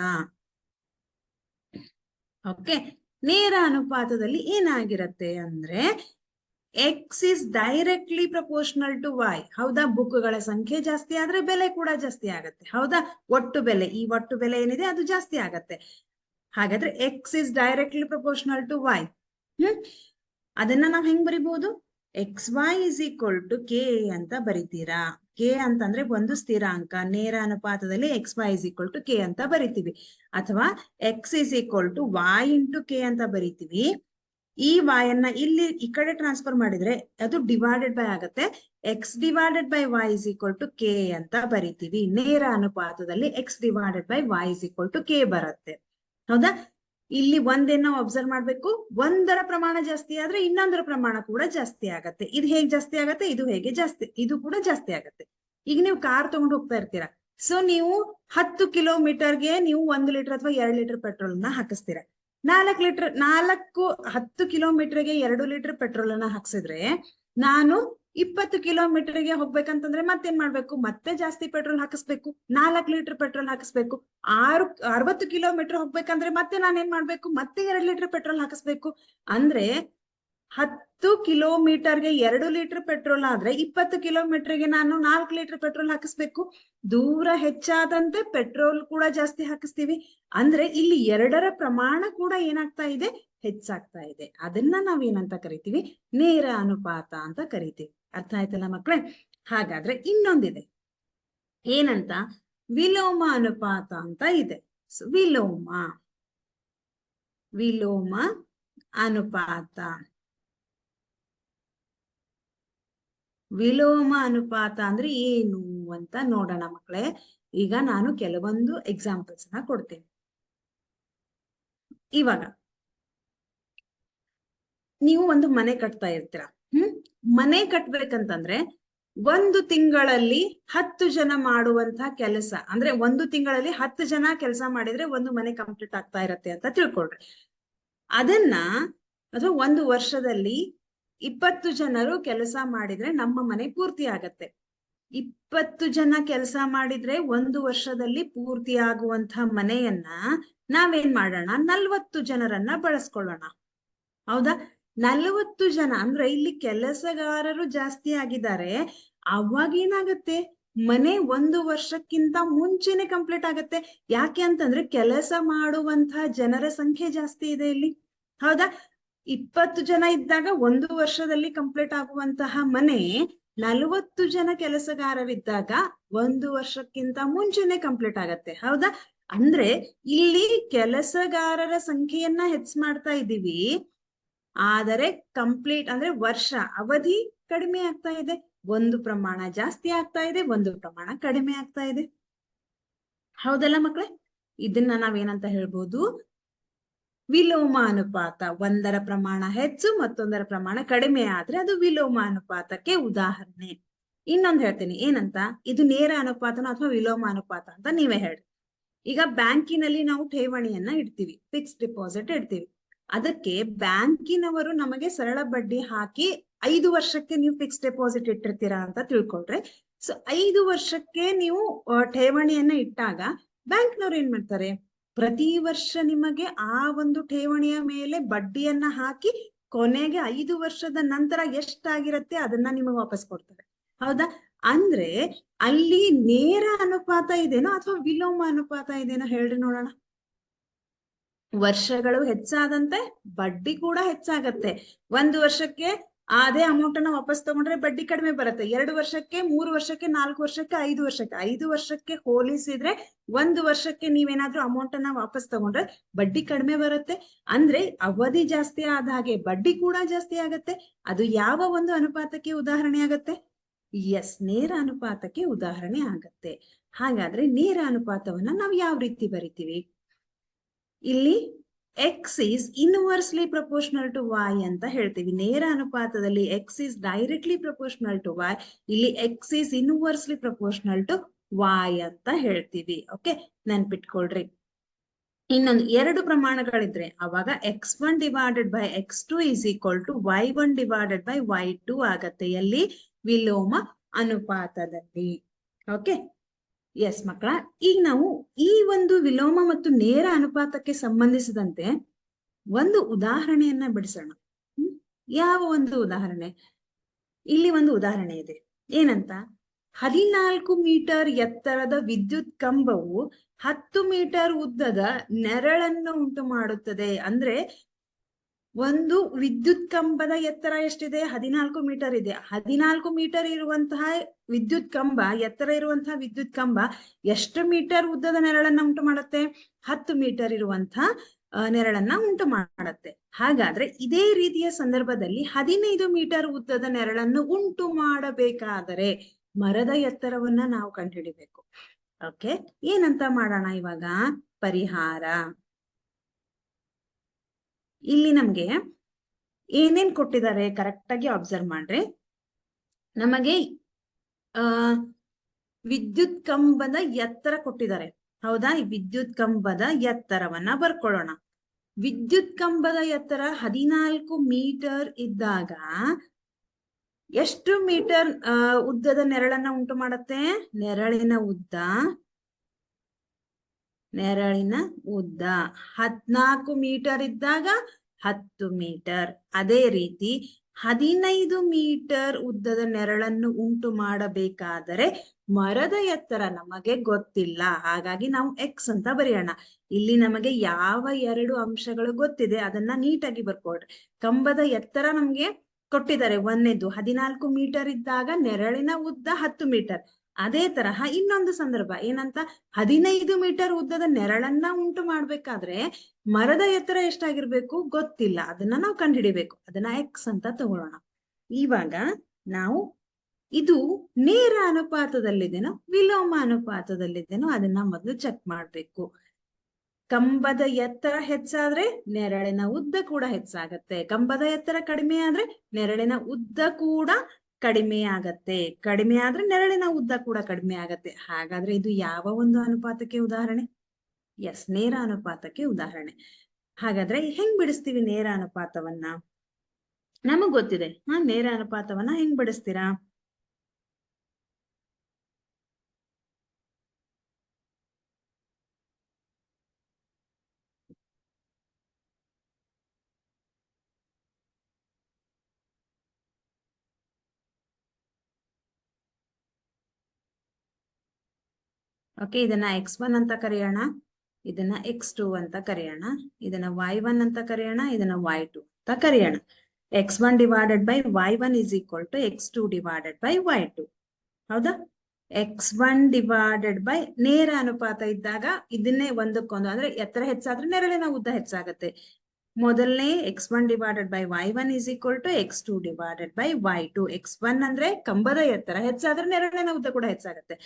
ಓಕೆ, ನೇರ ಅನುಪಾತದಲ್ಲಿ ಏನಾಗಿರತ್ತೆ ಅಂದ್ರೆ X is directly proportional to Y, ಹೌದಾ? ಬುಕ್ಗಳ ಸಂಖ್ಯೆ ಜಾಸ್ತಿ ಆದ್ರೆ ಬೆಲೆ ಕೂಡ ಜಾಸ್ತಿ ಆಗತ್ತೆ, ಹೌದಾ? ಒಟ್ಟು ಬೆಲೆ ಏನಿದೆ ಅದು ಜಾಸ್ತಿ ಆಗತ್ತೆ. ಹಾಗಾದ್ರೆ X is directly proportional to Y. ಅದನ್ನ ನಾವ್ ಹೆಂಗ್ ಬರಿಬಹುದು? XY is equal to K ಅಂತ ಬರಿತೀರಾ. K ಅಂತಂದ್ರೆ ಒಂದು ಸ್ಥಿರಾಂಕ. ನೇರ ಅನುಪಾತದಲ್ಲಿ XY is equal to K ಅಂತ ಬರಿತೀವಿ. ಅಥವಾ X is equal to Y into K ಅಂತ ಬರಿತೀವಿ. ಈ Y ಅನ್ನ ಇಲ್ಲಿ ಈ ಕಡೆ ಟ್ರಾನ್ಸ್ಫರ್ ಮಾಡಿದ್ರೆ ಅದು ಡಿವೈಡೆಡ್ ಬೈ ಆಗತ್ತೆ. X divided by Y is equal to K ಅಂತ ಬರಿತೀವಿ. ನೇರ ಅನುಪಾತದಲ್ಲಿ X divided by Y is equal to K ಬರುತ್ತೆ, ಹೌದಾ? ಇಲ್ಲಿ ಒಂದೇನೋ ಅಬ್ಸರ್ವ್ ಮಾಡ್ಬೇಕು, ಒಂದರ ಪ್ರಮಾಣ ಜಾಸ್ತಿ ಆದ್ರೆ ಇನ್ನೊಂದರ ಪ್ರಮಾಣ ಕೂಡ ಜಾಸ್ತಿ ಆಗತ್ತೆ. ಇದು ಹೇಗೆ ಜಾಸ್ತಿ ಆಗತ್ತೆ? ಇದು ಕೂಡ ಜಾಸ್ತಿ ಆಗತ್ತೆ. ಈಗ ನೀವು ಕಾರ್ ತಗೊಂಡು ಹೋಗ್ತಾ ಇರ್ತೀರಾ. ಸೊ ನೀವು 10 ಕಿಲೋಮೀಟರ್ಗೆ ನೀವು 1 ಲೀಟರ್ ಅಥವಾ 2 ಲೀಟರ್ ಪೆಟ್ರೋಲ್ ನ ಹಾಕಿಸ್ತೀರಾ. 10 ಕಿಲೋಮೀಟರ್ಗೆ 2 ಲೀಟರ್ ಪೆಟ್ರೋಲ್ ಅನ್ನ ಹಾಕ್ಸಿದ್ರೆ ನಾನು 20 ಕಿಲೋಮೀಟರ್ಗೆ ಹೋಗ್ಬೇಕಂತಂದ್ರೆ ಮತ್ತೇನ್ ಮಾಡ್ಬೇಕು? ಮತ್ತೆ ಜಾಸ್ತಿ ಪೆಟ್ರೋಲ್ ಹಾಕಿಸ್ಬೇಕು, 4 ಲೀಟರ್ ಪೆಟ್ರೋಲ್ ಹಾಕಿಸ್ಬೇಕು. 60 ಕಿಲೋಮೀಟರ್ ಹೋಗ್ಬೇಕಂದ್ರೆ ಮತ್ತೆ ನಾನೇನ್ ಮಾಡ್ಬೇಕು? ಮತ್ತೆ 2 ಲೀಟರ್ ಪೆಟ್ರೋಲ್ ಹಾಕಿಸ್ಬೇಕು. ಅಂದ್ರೆ 10 ಕಿಲೋಮೀಟರ್ಗೆ 2 ಲೀಟರ್ ಪೆಟ್ರೋಲ್ ಆದ್ರೆ 20 ಕಿಲೋಮೀಟರ್ಗೆ ನಾನು 4 ಲೀಟರ್ ಪೆಟ್ರೋಲ್ ಹಾಕಿಸ್ಬೇಕು. ದೂರ ಹೆಚ್ಚಾದಂತೆ ಪೆಟ್ರೋಲ್ ಕೂಡ ಜಾಸ್ತಿ ಹಾಕಿಸ್ತೀವಿ. ಅಂದ್ರೆ ಇಲ್ಲಿ ಎರಡರ ಪ್ರಮಾಣ ಕೂಡ ಏನಾಗ್ತಾ ಇದೆ? ಹೆಚ್ಚಾಗ್ತಾ ಇದೆ. ಅದನ್ನ ನಾವೇನಂತ ಕರಿತೀವಿ? ನೇರ ಅನುಪಾತ ಅಂತ ಕರಿತೀವಿ. ಅರ್ಥ ಆಯ್ತಲ್ಲ ಮಕ್ಕಳೇ? ಹಾಗಾದ್ರೆ ಇನ್ನೊಂದಿದೆ, ಏನಂತ? ವಿಲೋಮ ಅನುಪಾತ ಅಂತ ಇದೆ. ವಿಲೋಮ ಅನುಪಾತ. ವಿಲೋಮ ಅನುಪಾತ ಅಂದ್ರೆ ಏನು ಅಂತ ನೋಡೋಣ ಮಕ್ಕಳೇ. ಈಗ ನಾನು ಕೆಲವೊಂದು ಎಕ್ಸಾಂಪಲ್ಸ್ ನ ಕೊಡ್ತೇನೆ. ಇವಾಗ ನೀವು ಒಂದು ಮನೆ ಕಟ್ತಾ ಇರ್ತೀರಾ. ಮನೆ ಕಟ್ಬೇಕಂತಂದ್ರೆ 1 ತಿಂಗಳಲ್ಲಿ 10 ಜನ ಮಾಡುವಂತಹ ಕೆಲಸ, ಅಂದ್ರೆ 1 ತಿಂಗಳಲ್ಲಿ 10 ಜನ ಕೆಲಸ ಮಾಡಿದ್ರೆ ಒಂದು ಮನೆ ಕಂಪ್ಲೀಟ್ ಆಗ್ತಾ ಇರತ್ತೆ ಅಂತ ತಿಳ್ಕೊಳ್ರಿ. ಅದನ್ನ ಅಥವಾ 1 ವರ್ಷದಲ್ಲಿ 20 ಜನರು ಕೆಲಸ ಮಾಡಿದ್ರೆ ನಮ್ಮ ಮನೆ ಪೂರ್ತಿ ಆಗತ್ತೆ. 20 ಜನ ಕೆಲಸ ಮಾಡಿದ್ರೆ 1 ವರ್ಷದಲ್ಲಿ ಪೂರ್ತಿ ಆಗುವಂತಹ ಮನೆಯನ್ನ ನಾವೇನ್ ಮಾಡೋಣ, 40 ಜನರನ್ನ ಬಳಸ್ಕೊಳ್ಳೋಣ. ಹೌದಾ? 40 ಜನ ಅಂದ್ರೆ ಇಲ್ಲಿ ಕೆಲಸಗಾರರು ಜಾಸ್ತಿ ಆಗಿದ್ದಾರೆ. ಅವಾಗ ಏನಾಗತ್ತೆ, ಮನೆ 1 ವರ್ಷಕ್ಕಿಂತ ಮುಂಚೆನೆ ಕಂಪ್ಲೀಟ್ ಆಗತ್ತೆ. ಯಾಕೆ ಅಂತಂದ್ರೆ ಕೆಲಸ ಮಾಡುವಂತಹ ಜನರ ಸಂಖ್ಯೆ ಜಾಸ್ತಿ ಇದೆ ಇಲ್ಲಿ. ಹೌದಾ? 20 ಜನ ಇದ್ದಾಗ 1 ವರ್ಷದಲ್ಲಿ ಕಂಪ್ಲೀಟ್ ಆಗುವಂತಹ ಮನೆ 40 ಜನ ಕೆಲಸಗಾರರಿದ್ದಾಗ 1 ವರ್ಷಕ್ಕಿಂತ ಮುಂಚೆನೆ ಕಂಪ್ಲೀಟ್ ಆಗತ್ತೆ. ಹೌದಾ? ಅಂದ್ರೆ ಇಲ್ಲಿ ಕೆಲಸಗಾರರ ಸಂಖ್ಯೆಯನ್ನ ಹೆಚ್ಚು ಮಾಡ್ತಾ ಇದ್ದೀವಿ, ಆದರೆ ಕಂಪ್ಲೀಟ್ ಅಂದ್ರೆ ವರ್ಷ ಅವಧಿ ಕಡಿಮೆ ಆಗ್ತಾ ಇದೆ. ಒಂದು ಪ್ರಮಾಣ ಜಾಸ್ತಿ ಆಗ್ತಾ ಇದೆ, ಒಂದು ಪ್ರಮಾಣ ಕಡಿಮೆ ಆಗ್ತಾ ಇದೆ. ಹೌದಲ್ಲ ಮಕ್ಕಳೇ? ಇದನ್ನ ನಾವೇನಂತ ಹೇಳ್ಬೋದು, ವಿಲೋಮ ಅನುಪಾತ. ಒಂದರ ಪ್ರಮಾಣ ಹೆಚ್ಚು ಮತ್ತೊಂದರ ಪ್ರಮಾಣ ಕಡಿಮೆ ಆದ್ರೆ ಅದು ವಿಲೋಮ ಅನುಪಾತಕ್ಕೆ ಉದಾಹರಣೆ. ಇನ್ನೊಂದು ಹೇಳ್ತೀನಿ, ಏನಂತ, ಇದು ನೇರ ಅನುಪಾತನ ಅಥವಾ ವಿಲೋಮ ಅನುಪಾತ ಅಂತ ನೀವೇ ಹೇಳಿ. ಈಗ ಬ್ಯಾಂಕಿನಲ್ಲಿ ನಾವು ಠೇವಣಿಯನ್ನ ಇಡ್ತೀವಿ, ಫಿಕ್ಸ್ ಡಿಪಾಸಿಟ್ ಇಡ್ತೀವಿ. ಅದಕ್ಕೆ ಬ್ಯಾಂಕಿನವರು ನಮಗೆ ಸರಳ ಬಡ್ಡಿ ಹಾಕಿ 5 ವರ್ಷಕ್ಕೆ ನೀವು ಫಿಕ್ಸ್ ಡೆಪಾಸಿಟ್ ಇಟ್ಟಿರ್ತೀರಾ ಅಂತ ತಿಳ್ಕೊಂಡ್ರೆ, ಸೊ 5 ವರ್ಷಕ್ಕೆ ನೀವು ಠೇವಣಿಯನ್ನ ಇಟ್ಟಾಗ ಬ್ಯಾಂಕ್ನವ್ರು ಏನ್ ಮಾಡ್ತಾರೆ, ಪ್ರತಿ ವರ್ಷ ನಿಮಗೆ ಆ ಒಂದು ಠೇವಣಿಯ ಮೇಲೆ ಬಡ್ಡಿಯನ್ನ ಹಾಕಿ ಕೊನೆಗೆ 5 ವರ್ಷದ ನಂತರ ಎಷ್ಟಾಗಿರತ್ತೆ ಅದನ್ನ ನಿಮಗೆ ವಾಪಸ್ ಕೊಡ್ತಾರೆ. ಹೌದಾ? ಅಂದ್ರೆ ಅಲ್ಲಿ ನೇರ ಅನುಪಾತ ಇದೆನೋ ಅಥವಾ ವಿಲೋಮ ಅನುಪಾತ ಇದೆನೋ ಹೇಳ್ರಿ ನೋಡೋಣ. ವರ್ಷಗಳು ಹೆಚ್ಚಾದಂತೆ ಬಡ್ಡಿ ಕೂಡ ಹೆಚ್ಚಾಗತ್ತೆ. 1 ವರ್ಷಕ್ಕೆ ಅದೇ ಅಮೌಂಟ್ ಅನ್ನ ವಾಪಸ್ ತಗೊಂಡ್ರೆ ಬಡ್ಡಿ ಕಡಿಮೆ ಬರುತ್ತೆ. 2 ವರ್ಷಕ್ಕೆ, 3 ವರ್ಷಕ್ಕೆ, 4 ವರ್ಷಕ್ಕೆ, 5 ವರ್ಷಕ್ಕೆ ಹೋಲಿಸಿದ್ರೆ 1 ವರ್ಷಕ್ಕೆ ನೀವೇನಾದ್ರೂ ಅಮೌಂಟ್ ಅನ್ನ ವಾಪಸ್ ತಗೊಂಡ್ರೆ ಬಡ್ಡಿ ಕಡಿಮೆ ಬರುತ್ತೆ. ಅಂದ್ರೆ ಅವಧಿ ಜಾಸ್ತಿ ಆದ ಹಾಗೆ ಬಡ್ಡಿ ಕೂಡ ಜಾಸ್ತಿ ಆಗತ್ತೆ. ಅದು ಯಾವ ಒಂದು ಅನುಪಾತಕ್ಕೆ ಉದಾಹರಣೆ ಆಗತ್ತೆ? ಎಸ್, ನೇರ ಅನುಪಾತಕ್ಕೆ ಉದಾಹರಣೆ ಆಗತ್ತೆ. ಹಾಗಾದ್ರೆ ನೇರ ಅನುಪಾತವನ್ನ ನಾವು ಯಾವ ರೀತಿ ಬರಿತೀವಿ? ಇಲ್ಲಿ x is inversely proportional to y ಅಂತ ಹೇಳ್ತೀವಿ. ನೇರ ಅನುಪಾತದಲ್ಲಿ x is directly proportional to y, ಇಲ್ಲಿ x is inversely proportional to y ಅಂತ ಹೇಳ್ತೀವಿ. ಓಕೆ, ನೆನ್ಪಿಟ್ಕೊಳ್ರಿ. ಇನ್ನೊಂದು 2 ಪ್ರಮಾಣಗಳಿದ್ರೆ ಅವಾಗ x1 divided by x2 is equal to y1 divided by y2 ಆಗತ್ತೆ. ಎಲ್ಲಿ? ವಿಲೋಮ ಅನುಪಾತದಲ್ಲಿ. ಓಕೆ, ಎಸ್ ಮಕ್ಕಳ, ಈಗ ನಾವು ಈ ಒಂದು ವಿಲೋಮ ಮತ್ತು ನೇರ ಅನುಪಾತಕ್ಕೆ ಸಂಬಂಧಿಸಿದಂತೆ ಒಂದು ಉದಾಹರಣೆಯನ್ನ ಬಿಡಿಸೋಣ. ಯಾವ ಒಂದು ಉದಾಹರಣೆ? ಇಲ್ಲಿ ಒಂದು ಉದಾಹರಣೆ ಇದೆ. ಏನಂತ, 14 ಮೀಟರ್ ಎತ್ತರದ ವಿದ್ಯುತ್ ಕಂಬವು 10 ಮೀಟರ್ ಉದ್ದದ ನೆರಳನ್ನು ಉಂಟು ಮಾಡುತ್ತದೆ. ಅಂದ್ರೆ ಒಂದು ವಿದ್ಯುತ್ ಕಂಬದ ಎತ್ತರ ಎಷ್ಟಿದೆ? 14 ಮೀಟರ್ ಇದೆ. 14 ಮೀಟರ್ ಇರುವಂತಹ ವಿದ್ಯುತ್ ಕಂಬ, ಎತ್ತರ ಇರುವಂತಹ ವಿದ್ಯುತ್ ಕಂಬ ಎಷ್ಟು ಮೀಟರ್ ಉದ್ದದ ನೆರಳನ್ನ ಉಂಟು ಮಾಡುತ್ತೆ? 10 ಮೀಟರ್ ಇರುವಂತಹ ನೆರಳನ್ನ ಉಂಟು ಮಾಡುತ್ತೆ. ಹಾಗಾದ್ರೆ ಇದೇ ರೀತಿಯ ಸಂದರ್ಭದಲ್ಲಿ 15 ಮೀಟರ್ ಉದ್ದದ ನೆರಳನ್ನು ಉಂಟು ಮಾಡಬೇಕಾದರೆ ಮರದ ಎತ್ತರವನ್ನ ನಾವು ಕಂಡುಹಿಡಿಬೇಕು. ಓಕೆ, ಏನಂತ ಮಾಡೋಣ ಇವಾಗ? ಪರಿಹಾರ. ಇಲ್ಲಿ ನಮ್ಗೆ ಏನೇನ್ ಕೊಟ್ಟಿದ್ದಾರೆ ಕರೆಕ್ಟ್ ಆಗಿ ಅಬ್ಸರ್ವ್ ಮಾಡ್ರಿ. ನಮಗೆ ವಿದ್ಯುತ್ ಕಂಬದ ಎತ್ತರ ಕೊಟ್ಟಿದ್ದಾರೆ. ಹೌದಾ? ಈ ವಿದ್ಯುತ್ ಕಂಬದ ಎತ್ತರವನ್ನ ಬರ್ಕೊಳ್ಳೋಣ. ವಿದ್ಯುತ್ ಕಂಬದ ಎತ್ತರ 14 ಮೀಟರ್ ಇದ್ದಾಗ ಎಷ್ಟು ಮೀಟರ್ ಉದ್ದದ ನೆರಳನ್ನ ಉಂಟು ಮಾಡುತ್ತೆ? ನೆರಳಿನ ಉದ್ದ 14 ಮೀಟರ್ ಇದ್ದಾಗ 10 ಮೀಟರ್. ಅದೇ ರೀತಿ 15 ಮೀಟರ್ ಉದ್ದದ ನೆರಳನ್ನು ಉಂಟು ಮಾಡಬೇಕಾದರೆ ಮರದ ಎತ್ತರ ನಮಗೆ ಗೊತ್ತಿಲ್ಲ. ಹಾಗಾಗಿ ನಾವು ಎಕ್ಸ್ ಅಂತ ಬರೆಯೋಣ. ಇಲ್ಲಿ ನಮಗೆ ಯಾವ 2 ಅಂಶಗಳು ಗೊತ್ತಿದೆ ಅದನ್ನ ನೀಟಾಗಿ ಬರ್ಕೊಡ್ರಿ. ಕಂಬದ ಎತ್ತರ ನಮ್ಗೆ ಕೊಟ್ಟಿದ್ದಾರೆ. ಒಂದನೇದು 14 ಮೀಟರ್ ಇದ್ದಾಗ ನೆರಳಿನ ಉದ್ದ 10 ಮೀಟರ್. ಅದೇ ತರಹ ಇನ್ನೊಂದು ಸಂದರ್ಭ ಏನಂತ, 15 ಮೀಟರ್ ಉದ್ದದ ನೆರಳನ್ನ ಉಂಟು ಮಾಡ್ಬೇಕಾದ್ರೆ ಮರದ ಎತ್ತರ ಎಷ್ಟಾಗಿರ್ಬೇಕು ಗೊತ್ತಿಲ್ಲ. ಅದನ್ನ ನಾವು ಕಂಡುಹಿಡಿಬೇಕು. ಅದನ್ನ ಎಕ್ಸ್ ಅಂತ ತಗೊಳ್ಳೋಣ. ಇವಾಗ ನಾವು ಇದು ನೇರ ಅನುಪಾತದಲ್ಲಿದೆನೋ ವಿಲೋಮ ಅನುಪಾತದಲ್ಲಿದೆನೋ ಅದನ್ನ ಮೊದಲು ಚೆಕ್ ಮಾಡ್ಬೇಕು. ಕಂಬದ ಎತ್ತರ ಹೆಚ್ಚಾದ್ರೆ ನೆರಳಿನ ಉದ್ದ ಕೂಡ ಹೆಚ್ಚಾಗತ್ತೆ. ಕಂಬದ ಎತ್ತರ ಕಡಿಮೆ ಆದ್ರೆ ನೆರಳಿನ ಉದ್ದ ಕೂಡ ಕಡಿಮೆ ಆಗತ್ತೆ. ಕಡಿಮೆ ಆದ್ರೆ ನೆರಳಿನ ಉದ್ದ ಕೂಡ ಕಡಿಮೆ ಆಗತ್ತೆ. ಹಾಗಾದ್ರೆ ಇದು ಯಾವ ಒಂದು ಅನುಪಾತಕ್ಕೆ ಉದಾಹರಣೆ? ಎಸ್, ನೇರ ಅನುಪಾತಕ್ಕೆ ಉದಾಹರಣೆ. ಹಾಗಾದ್ರೆ ಹೆಂಗ್ ಬಿಡಿಸ್ತೀವಿ ನೇರ ಅನುಪಾತವನ್ನ? ನಮಗ್ ಗೊತ್ತಿದೆ. ನೇರ ಅನುಪಾತವನ್ನ ಹೆಂಗ್ ಬಿಡಿಸ್ತೀರಾ? ಓಕೆ, ಇದನ್ನ x1 ಅಂತ ಕರೆಯೋಣ, ಇದನ್ನ x2 ಅಂತ ಕರೆಯೋಣ, ಇದನ್ನ y1 ಅಂತ ಕರೆಯೋಣ, ಇದನ್ನ y2 ಅಂತ ಕರೆಯೋಣ. x1 divided by y1 is equal to x2 divided by y2. ಹೌದಾ? x1 ಡಿವೈಡೆಡ್ ಬೈ ನೇರ ಅನುಪಾತ ಇದ್ದಾಗ ಇದನ್ನೇ ಒಂದಕ್ಕೊಂದು, ಅಂದ್ರೆ ಎತ್ತರ ಹೆಚ್ಚಾದ್ರೆ ನೆರಳಿನ ಉದ್ದ ಹೆಚ್ಚಾಗತ್ತೆ. ಮೊದಲನೇ x1 divided by y1 is equal to x2 divided by y2. x1 ಅಂದ್ರೆ ಕಂಬದ ಎತ್ತರ ಹೆಚ್ಚಾದ್ರೆ ನೆರಳಿನ ಉದ್ದ ಕೂಡ ಹೆಚ್ಚಾಗತ್ತೆ.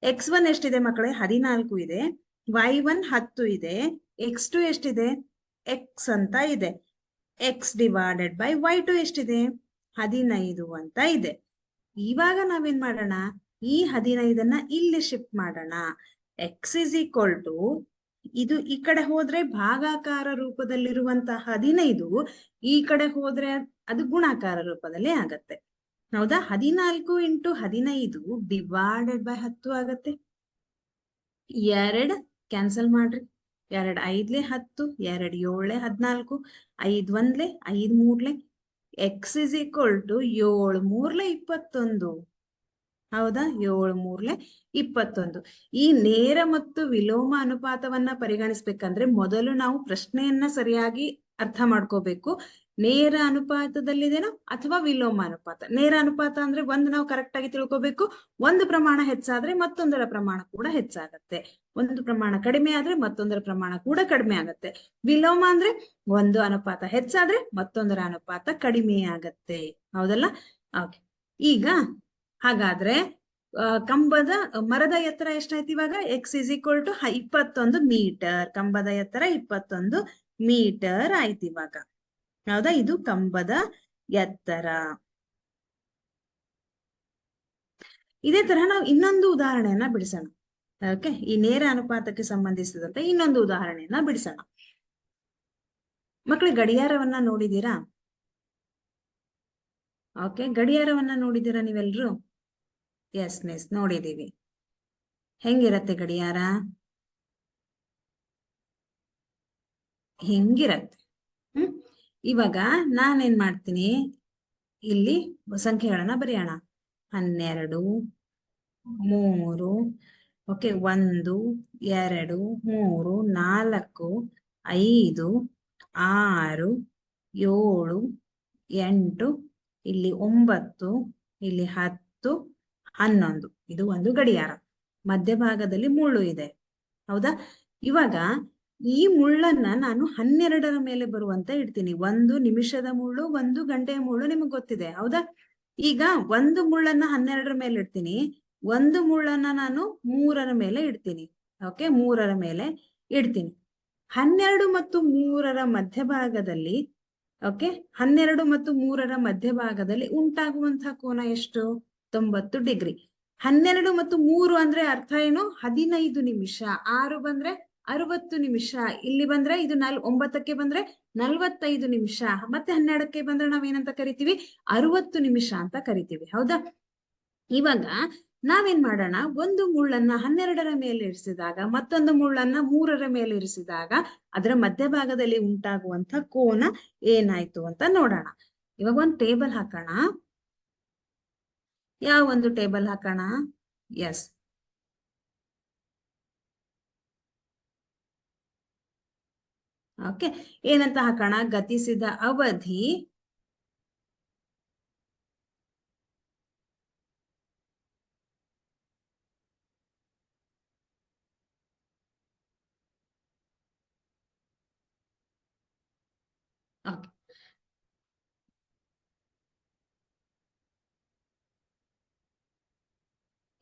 x1 ಎಷ್ಟಿದೆ ಮಕ್ಕಳೇ? 14 ಇದೆ. y1 10 ಇದೆ. x2 ಎಷ್ಟಿದೆ? x ಅಂತ ಇದೆ. x ಡಿವೈಡೆಡ್ ಬೈ y2 ಎಷ್ಟಿದೆ? 15 ಅಂತ ಇದೆ. ಇವಾಗ ನಾವೇನ್ ಮಾಡೋಣ? ಈ 15ನ್ನ ಇಲ್ಲಿ ಶಿಫ್ಟ್ ಮಾಡೋಣ. x ಇಸ್ ಈಕ್ವಲ್ ಟು, ಇದು ಈ ಕಡೆ ಹೋದ್ರೆ ಭಾಗಾಕಾರ ರೂಪದಲ್ಲಿರುವಂತಹ 15, ಈ ಕಡೆ ಹೋದ್ರೆ ಅದು ಗುಣಾಕಾರ ರೂಪದಲ್ಲಿ ಆಗತ್ತೆ. ಹೌದಾ? 14 ಇಂಟು 15 ಡಿವೈಡೆಡ್ ಬೈ 10 ಆಗತ್ತೆ. 2 ಕ್ಯಾನ್ಸಲ್ ಮಾಡ್ರಿ. 2 5 10, 2 7 14, 5 1 5 3 x ಇಸ್ ಈಕ್ವಲ್ ಟು 7 3 21. ಹೌದಾ? 7 3 21. ಈ ನೇರ ಮತ್ತು ವಿಲೋಮ ಅನುಪಾತವನ್ನ ಪರಿಗಣಿಸ್ಬೇಕಂದ್ರೆ ಮೊದಲು ನಾವು ಪ್ರಶ್ನೆಯನ್ನ ಸರಿಯಾಗಿ ಅರ್ಥ ಮಾಡ್ಕೋಬೇಕು. ನೇರ ಅನುಪಾತದಲ್ಲಿದೆನೋ ಅಥವಾ ವಿಲೋಮ ಅನುಪಾತ. ನೇರ ಅನುಪಾತ ಅಂದ್ರೆ ಒಂದು ನಾವು ಕರೆಕ್ಟ್ ಆಗಿ ತಿಳ್ಕೋಬೇಕು, ಒಂದು ಪ್ರಮಾಣ ಹೆಚ್ಚಾದ್ರೆ ಮತ್ತೊಂದರ ಪ್ರಮಾಣ ಕೂಡ ಹೆಚ್ಚಾಗತ್ತೆ, ಒಂದು ಪ್ರಮಾಣ ಕಡಿಮೆ ಆದ್ರೆ ಮತ್ತೊಂದರ ಪ್ರಮಾಣ ಕೂಡ ಕಡಿಮೆ ಆಗತ್ತೆ. ವಿಲೋಮ ಅಂದ್ರೆ ಒಂದು ಅನುಪಾತ ಹೆಚ್ಚಾದ್ರೆ ಮತ್ತೊಂದರ ಅನುಪಾತ ಕಡಿಮೆ ಆಗತ್ತೆ. ಹೌದಲ್ಲ? ಓಕೆ, ಈಗ ಹಾಗಾದ್ರೆ ಮರದ ಎತ್ತರ ಎಷ್ಟಾಯ್ತು ಇವಾಗ? x is equal to 21 metre. ಕಂಬದ ಎತ್ತರ 21 ಮೀಟರ್ ಆಯ್ತು ಇವಾಗ. ಹೌದಾ? ಇದು ಕಂಬದ ಎತ್ತರ. ಇದೇ ತರಹ ನಾವು ಇನ್ನೊಂದು ಉದಾಹರಣೆಯನ್ನ ಬಿಡಿಸೋಣ. ಓಕೆ, ಈ ನೇರ ಅನುಪಾತಕ್ಕೆ ಸಂಬಂಧಿಸಿದಂತೆ ಇನ್ನೊಂದು ಉದಾಹರಣೆಯನ್ನ ಬಿಡಿಸೋಣ. ಮಕ್ಕಳು ಗಡಿಯಾರವನ್ನ ನೋಡಿದೀರಾ? ಓಕೆ, ಗಡಿಯಾರವನ್ನ ನೋಡಿದೀರಾ ನೀವೆಲ್ರು? ಎಸ್ ಮಿಸ್, ನೋಡಿದೀವಿ. ಹೆಂಗಿರತ್ತೆ ಗಡಿಯಾರ? ಹೆಂಗಿರತ್ತೆ? ಇವಾಗ ನಾನೇನ್ ಮಾಡ್ತೀನಿ, ಇಲ್ಲಿ ಸಂಖ್ಯೆಗಳನ್ನ ಬರೆಯೋಣ. 12 3, ಓಕೆ, 1 2 3 4 5 6 7 8, ಇಲ್ಲಿ 9, ಇಲ್ಲಿ 10 11. ಇದು ಒಂದು ಗಡಿಯಾರ. ಮಧ್ಯಭಾಗದಲ್ಲಿ ಮುಳ್ಳು ಇದೆ. ಹೌದಾ? ಇವಾಗ ಈ ಮುಳ್ಳನ್ನ ನಾನು 12ರ ಮೇಲೆ ಬರುವಂತ ಇಡ್ತೀನಿ. 1 ನಿಮಿಷದ ಮುಳ್ಳು, 1 ಗಂಟೆಯ ಮುಳ್ಳು ನಿಮಗೆ ಗೊತ್ತಿದೆ. ಹೌದಾ? ಈಗ 1 ಮುಳ್ಳನ್ನ 12ರ ಮೇಲೆ ಇಡ್ತೀನಿ, 1 ಮುಳ್ಳನ್ನ ನಾನು 3ರ ಮೇಲೆ ಇಡ್ತೀನಿ. ಓಕೆ, 3ರ ಮೇಲೆ ಇಡ್ತೀನಿ. 12 ಮತ್ತು 3ರ ಮಧ್ಯಭಾಗದಲ್ಲಿ, ಓಕೆ, 12 ಮತ್ತು 3ರ ಮಧ್ಯಭಾಗದಲ್ಲಿ ಉಂಟಾಗುವಂತಹ ಕೋನ ಎಷ್ಟು? 90 ಡಿಗ್ರಿ. 12 ಮತ್ತು 3 ಅಂದ್ರೆ ಅರ್ಥ ಏನು? 15 ನಿಮಿಷ. 6 ಬಂದ್ರೆ 60 ನಿಮಿಷ. ಇಲ್ಲಿ ಬಂದ್ರೆ ಇದು 9ಕ್ಕೆ ಬಂದ್ರೆ 45 ನಿಮಿಷ. ಮತ್ತೆ 12ಕ್ಕೆ ಬಂದ್ರೆ ನಾವೇನಂತ ಕರಿತೀವಿ? 60 ನಿಮಿಷ ಅಂತ ಕರಿತೀವಿ. ಹೌದಾ? ಇವಾಗ ನಾವೇನ್ ಮಾಡೋಣ? ಒಂದು ಮುಳ್ಳನ್ನ 12ರ ಮೇಲೆ ಇರಿಸಿದಾಗ, ಮತ್ತೊಂದು ಮುಳ್ಳನ್ನ 3ರ ಮೇಲೆ ಇರಿಸಿದಾಗ ಅದರ ಮಧ್ಯಭಾಗದಲ್ಲಿ ಉಂಟಾಗುವಂತ ಕೋನ ಏನಾಯ್ತು ಅಂತ ನೋಡೋಣ. ಇವಾಗ ಒಂದು ಟೇಬಲ್ ಹಾಕೋಣ. ಯಾವ ಒಂದು ಟೇಬಲ್ ಹಾಕೋಣ? ಎಸ್, ಓಕೆ, ಏನಂತ ಹಾಕೋಣ? ಗತಿಸಿದ ಅವಧಿ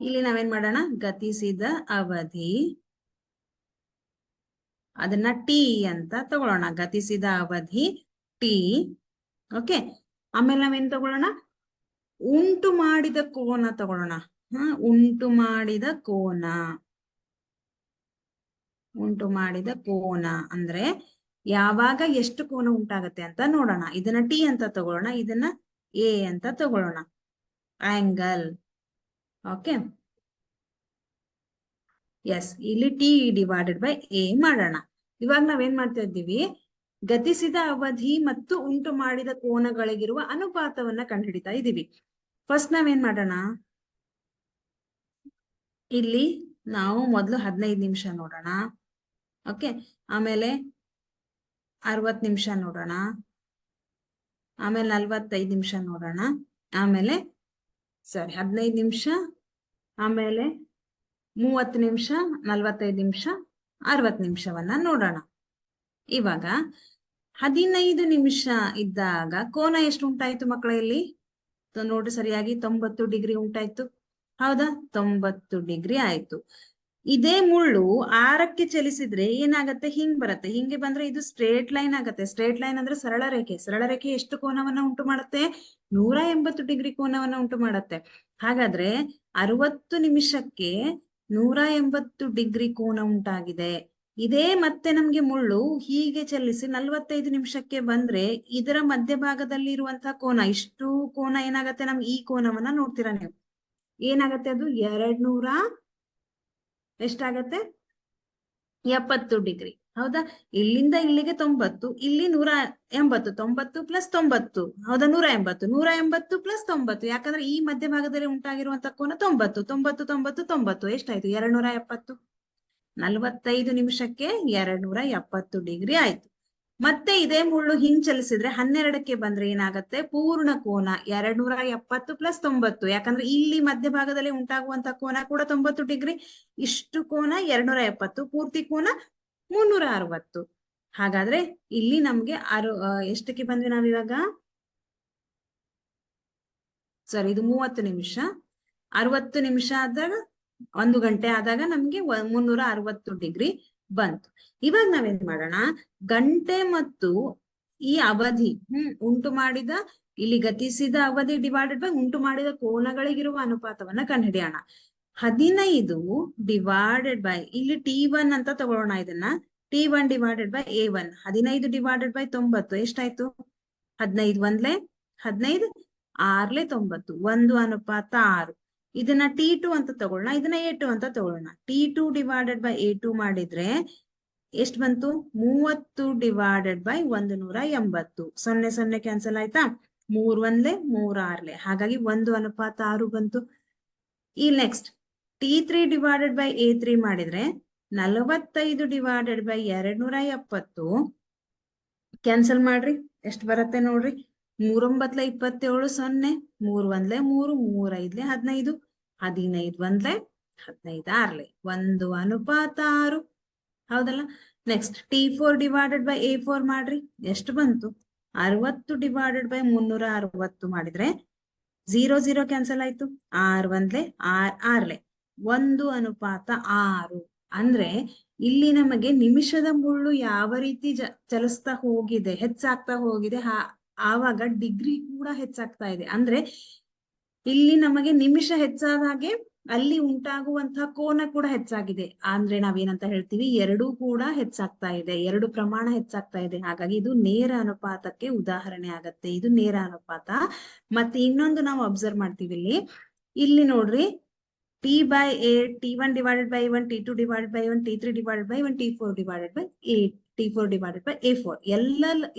ಇಲ್ಲಿ ನಾವೇನ್ ಮಾಡೋಣ? ಗತಿಸಿದ ಅವಧಿ, ಅದನ್ನ ಟಿ ಅಂತ ತಗೊಳ್ಳೋಣ. ಗತಿಸಿದ ಅವಧಿ ಟಿ. ಓಕೆ, ಆಮೇಲೆ ನಾವೇನ್ ತಗೊಳ್ಳೋಣ? ಉಂಟು ಮಾಡಿದ ಕೋನ ತಗೊಳ್ಳೋಣ. ಉಂಟು ಮಾಡಿದ ಕೋನ. ಉಂಟು ಮಾಡಿದ ಕೋನ ಅಂದ್ರೆ ಯಾವಾಗ ಎಷ್ಟು ಕೋನ ಉಂಟಾಗತ್ತೆ ಅಂತ ನೋಡೋಣ. ಇದನ್ನ ಟಿ ಅಂತ ತಗೊಳ್ಳೋಣ, ಇದನ್ನ ಎ ಅಂತ ತಗೊಳ್ಳೋಣ. ಆಂಗಲ್. ಓಕೆ, ಎಸ್, ಇಲ್ಲಿ ಟಿ ಡಿವೈಡೆಡ್ ಬೈ ಎ ಮಾಡೋಣ. ಇವಾಗ ನಾವೇನ್ ಮಾಡ್ತಾ ಇದ್ದೀವಿ? ಗತಿಸಿದ ಅವಧಿ ಮತ್ತು ಉಂಟು ಮಾಡಿದ ಕೋನಗಳಿಗಿರುವ ಅನುಪಾತವನ್ನ ಕಂಡುಹಿಡಿತಾ ಇದ್ದೀವಿ. ಫಸ್ಟ್ ನಾವೇನ್ ಮಾಡೋಣ? ಇಲ್ಲಿ ನಾವು ಮೊದಲು 15 ನಿಮಿಷ ನೋಡೋಣ. ಓಕೆ, ಆಮೇಲೆ 60 ನಿಮಿಷ ನೋಡೋಣ, ಆಮೇಲೆ 45 ನಿಮಿಷ ನೋಡೋಣ, ಆಮೇಲೆ 15 ನಿಮಿಷ, ಆಮೇಲೆ 30 ನಿಮಿಷ, 45 ನಿಮಿಷ, 60 ನಿಮಿಷವನ್ನ ನೋಡೋಣ. ಇವಾಗ 15 ನಿಮಿಷ ಇದ್ದಾಗ ಕೋನ ಎಷ್ಟು ಉಂಟಾಯ್ತು ಮಕ್ಕಳ? ಇಲ್ಲಿ ನೋಡ್ರಿ ಸರಿಯಾಗಿ 90 ಡಿಗ್ರಿ ಉಂಟಾಯ್ತು. ಹೌದಾ? 90 ಡಿಗ್ರಿ ಆಯ್ತು. ಇದೇ ಮುಳ್ಳು 6ಕ್ಕೆ ಚಲಿಸಿದ್ರೆ ಏನಾಗತ್ತೆ? ಹಿಂಗ್ ಬರುತ್ತೆ. ಹಿಂಗೆ ಬಂದ್ರೆ ಇದು ಸ್ಟ್ರೇಟ್ ಲೈನ್ ಆಗತ್ತೆ. ಸ್ಟ್ರೇಟ್ ಲೈನ್ ಅಂದ್ರೆ ಸರಳ ರೇಖೆ. ಸರಳ ರೇಖೆ ಎಷ್ಟು ಕೋನವನ್ನ ಉಂಟು ಮಾಡುತ್ತೆ? 180 ಡಿಗ್ರಿ ಕೋನವನ್ನ ಉಂಟು ಮಾಡುತ್ತೆ. ಹಾಗಾದ್ರೆ 60 ನಿಮಿಷಕ್ಕೆ 180 ಡಿಗ್ರಿ ಕೋನ ಉಂಟಾಗಿದೆ. ಇದೇ ಮತ್ತೆ ನಮ್ಗೆ ಮುಳ್ಳು ಹೀಗೆ ಚಲಿಸಿ 45 ನಿಮಿಷಕ್ಕೆ ಬಂದ್ರೆ ಇದರ ಮಧ್ಯಭಾಗದಲ್ಲಿ ಇರುವಂತಹ ಕೋನ, ಇಷ್ಟು ಕೋನ ಏನಾಗತ್ತೆ? ನಮ್ಗೆ ಈ ಕೋನವನ್ನ ನೋಡ್ತೀರಾ ನೀವು, ಏನಾಗತ್ತೆ? ಅದು 200 ಎಷ್ಟಾಗತ್ತೆ? 70 ಡಿಗ್ರಿ. ಹೌದಾ? ಇಲ್ಲಿಂದ ಇಲ್ಲಿಗೆ 90, ಇಲ್ಲಿ 180, 90 ಪ್ಲಸ್ 90. ಹೌದಾ? 180, 180 ಪ್ಲಸ್ 90. ಯಾಕಂದ್ರೆ ಈ ಮಧ್ಯಭಾಗದಲ್ಲಿ ಉಂಟಾಗಿರುವಂತ ಕೋನ 90, 90, 90, 90 ಎಷ್ಟಾಯ್ತು? 270. 45 ನಿಮಿಷಕ್ಕೆ 270 ಡಿಗ್ರಿ ಆಯ್ತು. ಮತ್ತೆ ಇದೇ ಮುಳ್ಳು ಹಿಂಗ್ ಚಲಿಸಿದ್ರೆ 12ಕ್ಕೆ ಬಂದ್ರೆ ಏನಾಗತ್ತೆ? ಪೂರ್ಣ ಕೋನ 270 ಪ್ಲಸ್ 90. ಯಾಕಂದ್ರೆ ಇಲ್ಲಿ ಮಧ್ಯಭಾಗದಲ್ಲಿ ಉಂಟಾಗುವಂತ ಕೋನ ಕೂಡ 90 ಡಿಗ್ರಿ. ಇಷ್ಟು ಕೋನ 270, ಪೂರ್ತಿ ಕೋನ 360. ಹಾಗಾದ್ರೆ ಇಲ್ಲಿ ನಮ್ಗೆ ಎಷ್ಟಕ್ಕೆ ಬಂದ್ವಿ ನಾವಿವಾಗ? ಸರಿ, ಇದು 30 ನಿಮಿಷ. 60 ನಿಮಿಷ ಆದಾಗ 1 ಗಂಟೆ ಆದಾಗ ನಮ್ಗೆ 360 ಡಿಗ್ರಿ ಬಂತು. ಇವಾಗ ನಾವೇನ್ ಮಾಡೋಣ? ಗಂಟೆ ಮತ್ತು ಈ ಅವಧಿ ಉಂಟು ಮಾಡಿದ, ಇಲ್ಲಿ ಗತಿಸಿದ ಅವಧಿ ಡಿವೈಡೆಡ್ ಬೈ ಉಂಟು ಮಾಡಿದ ಕೋನಗಳಿಗಿರುವ ಅನುಪಾತವನ್ನ ಕಂಡುಹಿಡಿಯೋಣ. 15 ಡಿವೈಡೆಡ್ ಬೈ, ಇಲ್ಲಿ T1 ಅಂತ ತಗೊಳ್ಳೋಣ. ಇದನ್ನ T1 divided by A1. 15 divided by 90 ಎಷ್ಟಾಯ್ತು? 15 ಒಂದ್ಲೆ 15, 6ಲೆ 90, 1:6. ಇದನ್ನ T2 ಅಂತ ತಗೊಳ್ಳೋಣ, ಇದನ್ನ A2 ಅಂತ ತಗೊಳ್ಳೋಣ. T2 ಡಿವೈಡೆಡ್ ಬೈ A2 ಮಾಡಿದ್ರೆ ಎಷ್ಟು ಬಂತು? 30 ಡಿವೈಡೆಡ್ ಬೈ 180. 0 0 ಕ್ಯಾನ್ಸಲ್ ಆಯ್ತಾ? 3 1ಲೆ 3 6ಲೆ, ಹಾಗಾಗಿ 1:6 ಬಂತು. ಈ next T3 divided by A3 ಮಾಡಿದ್ರೆ 45 ಡಿವೈಡೆಡ್ ಬೈ 270. ಕ್ಯಾನ್ಸಲ್ ಮಾಡ್ರಿ, ಎಷ್ಟು ಬರುತ್ತೆ ನೋಡ್ರಿ? 3 9 27, 0, 3 1ಲೆ 3, 3 5ಲೆ 15, 15 1ಲೆ 15 6ಲೆ, 1:6. ಹೌದಲ್ಲ? Next T4 divided by A4 ಮಾಡ್ರಿ, ಎಷ್ಟು ಬಂತು? 60 ಡಿವೈಡೆಡ್ ಬೈ 360 ಮಾಡಿದ್ರೆ 0 0 ಕ್ಯಾನ್ಸಲ್ ಆಯ್ತು. 6 1ಲೆ 6ಲೆ, 1:6. ಅಂದ್ರೆ ಇಲ್ಲಿ ನಮಗೆ ನಿಮಿಷದ ಮುಳ್ಳು ಯಾವ ರೀತಿ ಚಲಿಸ್ತಾ ಹೋಗಿದೆ, ಹೆಚ್ಚಾಗ್ತಾ ಹೋಗಿದೆ, ಆವಾಗ ಡಿಗ್ರಿ ಕೂಡ ಹೆಚ್ಚಾಗ್ತಾ ಇದೆ. ಅಂದ್ರೆ ಇಲ್ಲಿ ನಮಗೆ ನಿಮಿಷ ಹೆಚ್ಚಾದ ಹಾಗೆ ಅಲ್ಲಿ ಉಂಟಾಗುವಂತಹ ಕೋನ ಕೂಡ ಹೆಚ್ಚಾಗಿದೆ. ಅಂದ್ರೆ ನಾವೇನಂತ ಹೇಳ್ತೀವಿ? ಎರಡೂ ಕೂಡ ಹೆಚ್ಚಾಗ್ತಾ ಇದೆ, ಎರಡು ಪ್ರಮಾಣ ಹೆಚ್ಚಾಗ್ತಾ ಇದೆ. ಹಾಗಾಗಿ ಇದು ನೇರ ಅನುಪಾತಕ್ಕೆ ಉದಾಹರಣೆ ಆಗತ್ತೆ. ಇದು ನೇರ ಅನುಪಾತ. ಮತ್ತೆ ಇನ್ನೊಂದು ನಾವು ಅಬ್ಸರ್ವ್ ಮಾಡ್ತೀವಿ ಇಲ್ಲಿ ನೋಡ್ರಿ, T by A, T1 divided by A1, T2 divided by A1, T3 divided by A1, T4 divided by A, T4 divided by A4.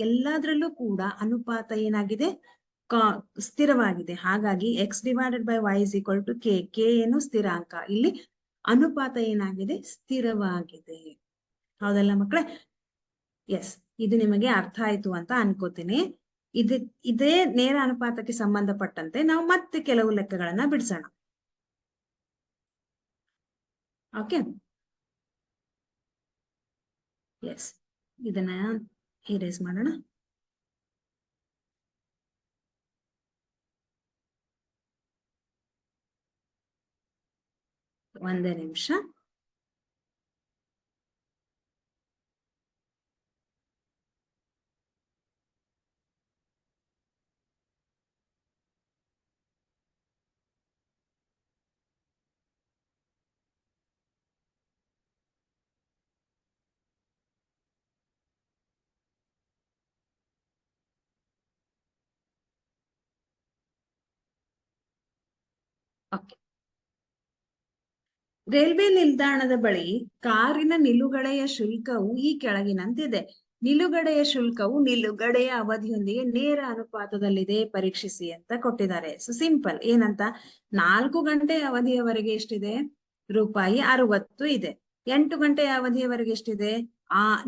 ಎಲ್ಲದರಲ್ಲೂ ಕೂಡ ಅನುಪಾತ ಏನಾಗಿದೆ? ಸ್ಥಿರವಾಗಿದೆ. ಹಾಗಾಗಿ x divided by y is equal to k. k ಏನು? ಸ್ಥಿರಾಂಕ. ಇಲ್ಲಿ ಅನುಪಾತ ಏನಾಗಿದೆ? ಸ್ಥಿರವಾಗಿದೆ. ಹೌದಲ್ಲ ಮಕ್ಕಳೇ? ಎಸ್, ಇದು ನಿಮಗೆ ಅರ್ಥ ಆಯ್ತು ಅಂತ ಅನ್ಕೋತೀನಿ. ಇದೇ ನೇರ ಅನುಪಾತಕ್ಕೆ ಸಂಬಂಧಪಟ್ಟಂತೆ ನಾವು ಮತ್ತೆ ಕೆಲವು ಲೆಕ್ಕಗಳನ್ನ ಬಿಡಿಸೋಣ. ಓಕೆ, ಎಸ್, ಇದನ್ನ ಇರೇಸ್ ಮಾಡೋಣ. ಒಂದೇ ನಿಮಿಷ. ಓಕೆ, ರೈಲ್ವೆ ನಿಲ್ದಾಣದ ಬಳಿ ಕಾರಿನ ನಿಲುಗಡೆಯ ಶುಲ್ಕವು ಈ ಕೆಳಗಿನಂತಿದೆ. ನಿಲುಗಡೆಯ ಶುಲ್ಕವು ನಿಲುಗಡೆಯ ಅವಧಿಯೊಂದಿಗೆ ನೇರ ಅನುಪಾತದಲ್ಲಿದೆ, ಪರೀಕ್ಷಿಸಿ ಅಂತ ಕೊಟ್ಟಿದ್ದಾರೆ. So simple. ಏನಂತ? 4 ಗಂಟೆ ಅವಧಿಯವರೆಗೆ ಎಷ್ಟಿದೆ? ರೂಪಾಯಿ 60 ಇದೆ. 8 ಗಂಟೆ ಅವಧಿಯವರೆಗೆ ಎಷ್ಟಿದೆ?